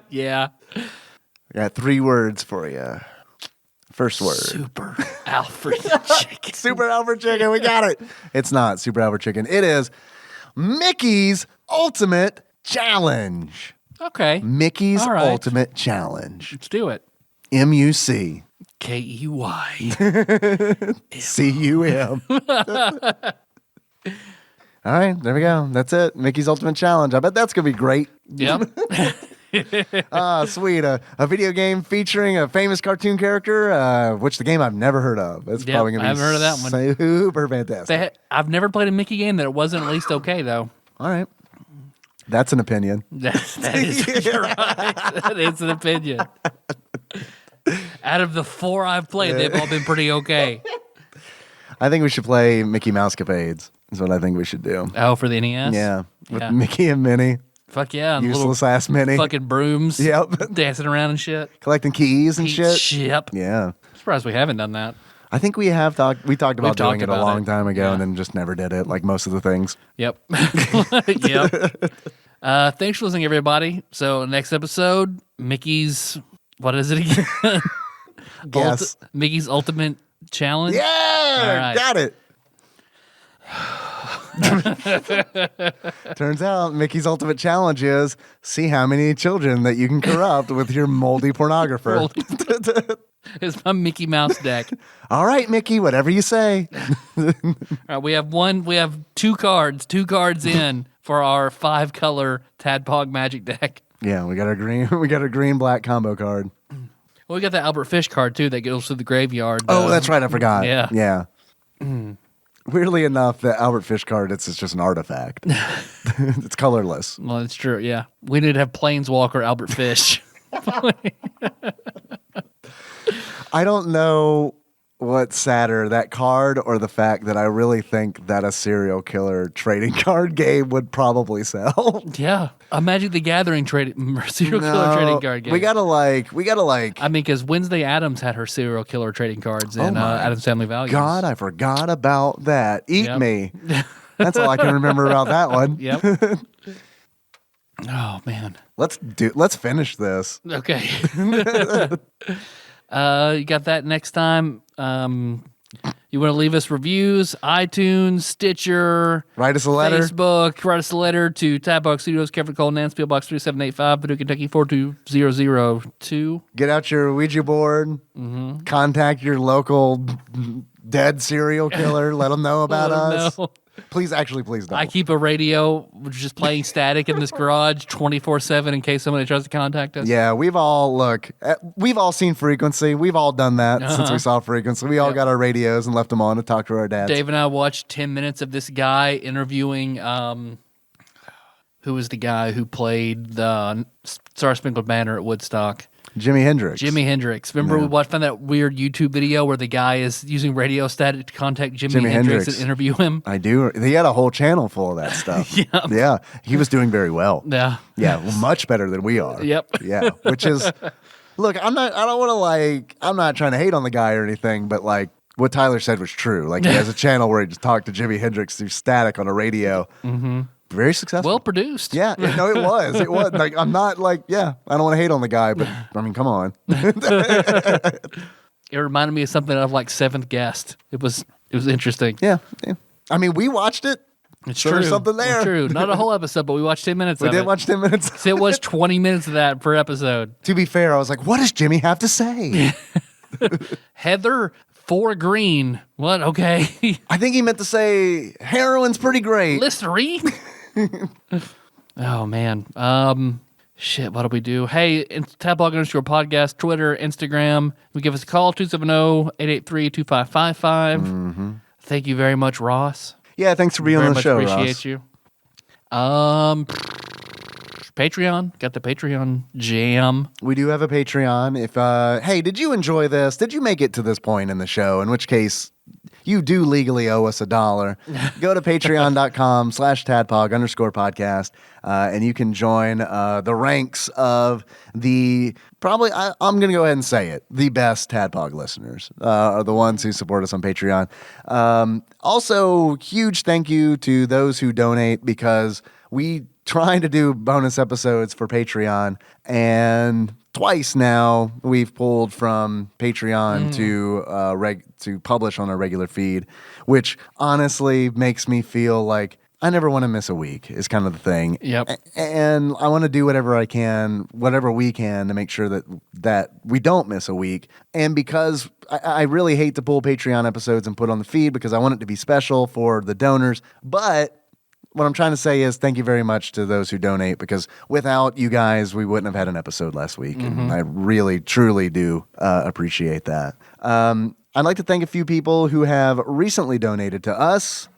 Yeah. I got 3 words for you. First word. Super Alfred chicken. Super Albert Chicken. We got it. It's not Super Albert Chicken. It is Mickey's Ultimate Challenge. Okay. Mickey's All right. Ultimate Challenge. Let's do it. MUC. KEY. CUM. All right, there we go. That's it. Mickey's Ultimate Challenge. I bet that's going to be great. Yep. Sweet. A video game featuring a famous cartoon character, which the game I've never heard of. It's Yep, probably going to be I haven't heard of that one. super fantastic. I've never played a Mickey game that wasn't at least okay, though. All right. That's an opinion. That is, you're right. That is an opinion. Out of the 4 I've played, they've all been pretty okay. I think we should play Mickey Mouse Capades. Is what I think we should do. Oh, for the NES? Yeah, with Mickey and Minnie. Fuck yeah. And Useless ass Minnie. fucking brooms. Yep. Dancing around and shit. Collecting keys and shit. Yep. Yeah. Surprised we haven't done that. I think we have talked. We talked about doing talked it a about long it. time ago, Yeah. and then just never did it. Like most of the things. Yep. Yep. Thanks for listening, everybody. So next episode, Mickey's, what is it again? Yes. Mickey's Ultimate Challenge. Yeah, right. got it. Turns out Mickey's ultimate challenge is see how many children that you can corrupt with your moldy pornographer. It's my Mickey Mouse deck. All right, Mickey, whatever you say. All right, we have 2 cards in for our 5-color Tadpog Magic deck. Yeah, we got our green black combo card. Well, we got the Albert Fish card too that goes to the graveyard. Oh, that's right, I forgot. Yeah. Yeah. Weirdly enough, the Albert Fish card, it's just an artifact. It's colorless. Well, that's true. Yeah, we need to have Planeswalker Albert Fish. I don't know what's sadder, that card or the fact that I really think that a serial killer trading card game would probably sell. Yeah, a Magic the Gathering serial killer trading card game. We gotta like. I mean, because Wednesday Addams had her serial killer trading cards in Addams Family Values. God, I forgot about that. Eat Yep. me. That's all I can remember about that one. Yep. Oh man. Let's finish this. Okay. You got that next time. You want to leave us reviews, iTunes, Stitcher, Write us a letter. Facebook. Write us a letter to Tadpog Studios, Kevin Cole, Nance, P.O. Box 3785, Paducah, Kentucky 42002. Get out your Ouija board. Contact your local dead serial killer. Let them know about us. No. Please don't. I keep a radio just playing static in this garage 24/7 in case somebody tries to contact us. Yeah, we've all seen Frequency. We've all done that since we saw Frequency. We all got our radios and left them on to talk to our dads. Dave and I watched 10 minutes of this guy interviewing, who was the guy who played the Star Spangled Banner at Woodstock? Jimi Hendrix. Remember we found that weird YouTube video where the guy is using radio static to contact Jimi Hendrix and interview him? I do. He had a whole channel full of that stuff. Yeah. He was doing very well. Yeah. Yeah, much better than we are. Yep. Yeah, which is, look, I'm not trying to hate on the guy or anything, but like what Tyler said was true. Like he has a channel where he just talked to Jimi Hendrix through static on a radio. Mm-hmm. Very successful. Well produced. Yeah, no, it was. It was. Like, I'm not like, I don't want to hate on the guy, but I mean, come on. It reminded me of something of like Seventh Guest. It was interesting. Yeah. I mean, we watched it. It's so true. There's something there. It's true. Not a whole episode, but we watched 10 minutes We of it. did watch 10 minutes. So it was 20 minutes of that per episode. To be fair, I was like, what does Jimmy have to say? Heather for green. What? Okay. I think he meant to say heroin's pretty great. Listerine? Oh, man. Shit, what do we do? Hey, Tadpog_podcast, Twitter, Instagram. You give us a call, 270-883-2555. Mm-hmm. Thank you very much, Ross. Yeah, thanks for being on the show, Ross. Appreciate you. Patreon. Got the Patreon jam. We do have a Patreon. If hey, did you enjoy this? Did you make it to this point in the show? In which case, you do legally owe us $1. Go to patreon.com/tadpog_podcast, and you can join the ranks of the I'm going to go ahead and say it, the best Tadpog listeners are the ones who support us on Patreon. Also, huge thank you to those who donate, because we trying to do bonus episodes for Patreon, and twice now we've pulled from Patreon to publish on our regular feed, which honestly makes me feel like I never want to miss a week is kind of the thing. Yep. And I want to do whatever we can to make sure that we don't miss a week. And because I really hate to pull Patreon episodes and put on the feed, because I want it to be special for the donors, but what I'm trying to say is thank you very much to those who donate, because without you guys, we wouldn't have had an episode last week. Mm-hmm. And I really, truly do appreciate that. I'd like to thank a few people who have recently donated to us.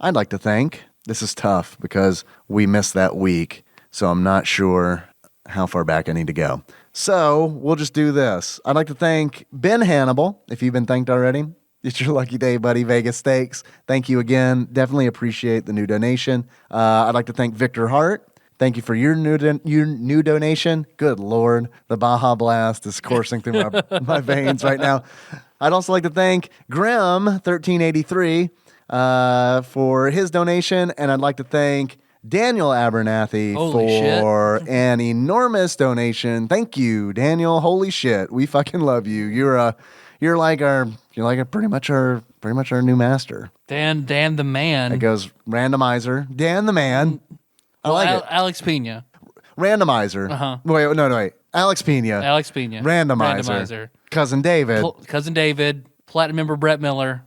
I'd like to thank, this is tough because we missed that week, so I'm not sure how far back I need to go. So we'll just do this. I'd like to thank Ben Hannibal, if you've been thanked already. It's your lucky day, buddy. Vegas Stakes. Thank you again. Definitely appreciate the new donation. I'd like to thank Victor Hart. Thank you for your new donation. Good Lord, the Baja Blast is coursing through my veins right now. I'd also like to thank Grim1383 for his donation, and I'd like to thank Daniel Abernathy for an enormous donation. Thank you, Daniel. Holy shit, we fucking love you. You're pretty much our new master. Dan the man. It goes randomizer. Dan the man. I like it. Alex Pena. Randomizer. Wait. Alex Pena. Randomizer. Cousin David. Cousin David. Platinum member Brett Miller.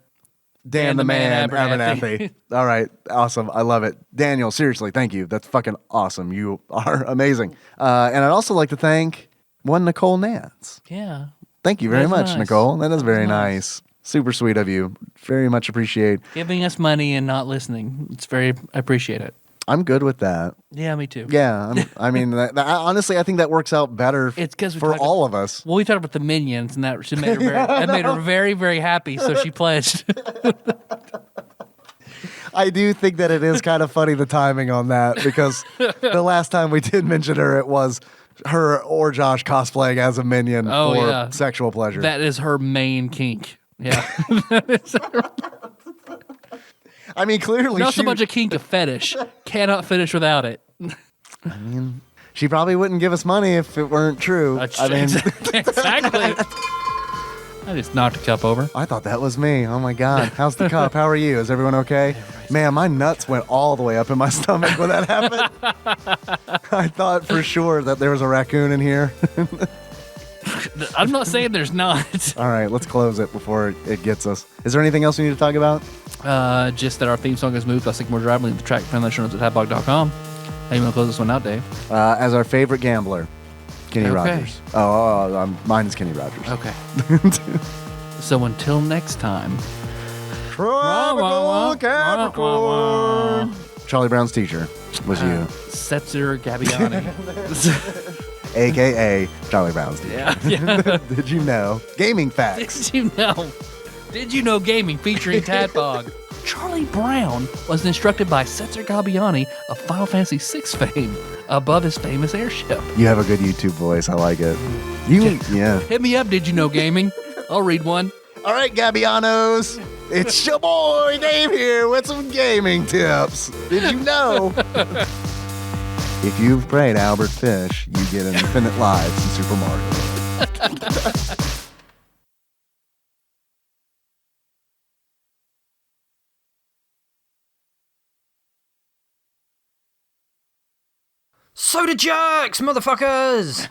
Dan the man Abernathy. All right. Awesome. I love it. Daniel, seriously, thank you. That's fucking awesome. You are amazing. And I'd also like to thank one Nicole Nance. Yeah. Thank you very much, nice. Nicole. That is very nice. Super sweet of you. Very much appreciate. Giving us money and not listening. I appreciate it. I'm good with that. Yeah, me too. Yeah. Honestly, I think that works out better for all of us. Well, we talked about the Minions, and that made her very, very happy, so she pledged. I do think that it is kind of funny, the timing on that, because the last time we did mention her, it was her or Josh cosplaying as a Minion for sexual pleasure. That is her main kink. Yeah. I mean, clearly not so much a kink, a fetish. Cannot finish without it. I mean, she probably wouldn't give us money if it weren't true. Exactly. I just knocked a cup over. I thought that was me. Oh my God. How's the cup? How are you? Is everyone okay? Man, my nuts went all the way up in my stomach when that happened. I thought for sure that there was a raccoon in here. I'm not saying there's not. All right, let's close it before it gets us. Is there anything else we need to talk about? Just that our theme song is moved by Sycamore Drive. Link to the track from the show notes at tadpog.com. How you want to close this one out, Dave? As our favorite gambler, Kenny Rogers. Mine is Kenny Rogers. Okay. So until next time. Tropical Capricorn. Charlie Brown's teacher was you. Setzer Gabbiani. A.K.A. Charlie Brown's teacher. Yeah. Did you know? Gaming facts. Did you know gaming featuring Tadpog? Charlie Brown was instructed by Setzer Gabbiani of Final Fantasy VI fame above his famous airship. You have a good YouTube voice. I like it. Hit me up, Did You Know Gaming? I'll read one. All right, Gabbianos. It's your boy Dave here with some gaming tips. Did you know? If you've played Albert Fish, you get infinite lives in Super Mario. Soda jerks, motherfuckers!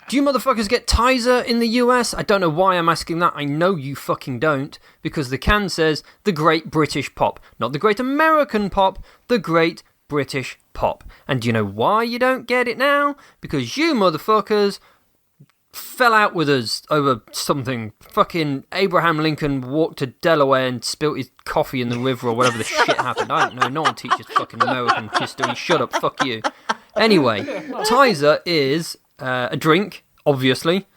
Do you motherfuckers get Tizer in the US? I don't know why I'm asking that. I know you fucking don't, because the can says the Great British Pop. Not the Great American Pop, the Great British Pop. And do you know why you don't get it now? Because you motherfuckers fell out with us over something. Fucking Abraham Lincoln walked to Delaware and spilt his coffee in the river or whatever the shit happened. I don't know. No one teaches fucking American history. Shut up. Fuck you. Anyway, Tizer is a drink, obviously,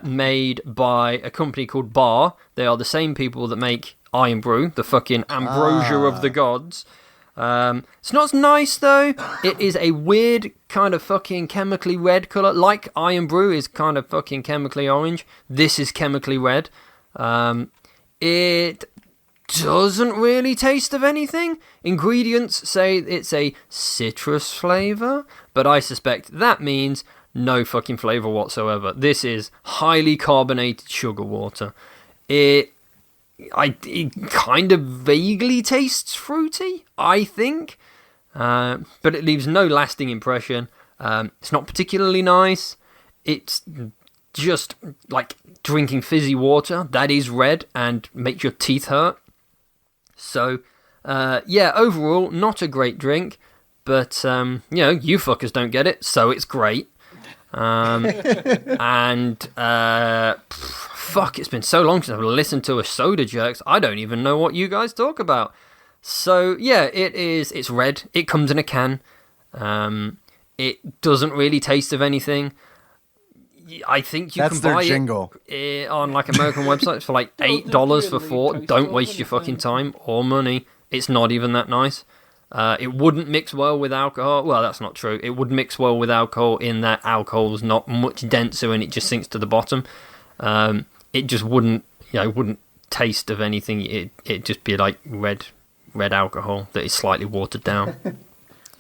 made by a company called Bar. They are the same people that make Iron Brew, the fucking ambrosia of the gods. It's not as nice, though. It is a weird kind of fucking chemically red colour. Like Iron Brew is kind of fucking chemically orange. This is chemically red. It doesn't really taste of anything. Ingredients say it's a citrus flavour, but I suspect that means no fucking flavour whatsoever. This is highly carbonated sugar water. It kind of vaguely tastes fruity, I think, but it leaves no lasting impression. It's not particularly nice. It's just like drinking fizzy water that is red and makes your teeth hurt. So, overall, not a great drink, but, you fuckers don't get it, so it's great. Fuck, it's been so long since I've listened to a Soda Jerks, I don't even know what you guys talk about. So, yeah, it's red, it comes in a can, it doesn't really taste of anything. I think you That's can their buy jingle. it on like American websites for like $8 for 4. Don't waste your fucking time or money. It's not even that nice. It wouldn't mix well with alcohol. Well, that's not true. It would mix well with alcohol in that alcohol's not much denser and it just sinks to the bottom. It just wouldn't, it wouldn't taste of anything. It'd just be like red alcohol that is slightly watered down.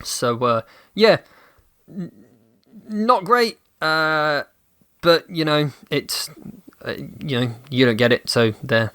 So, yeah, not great. But, it's, you don't get it. So there.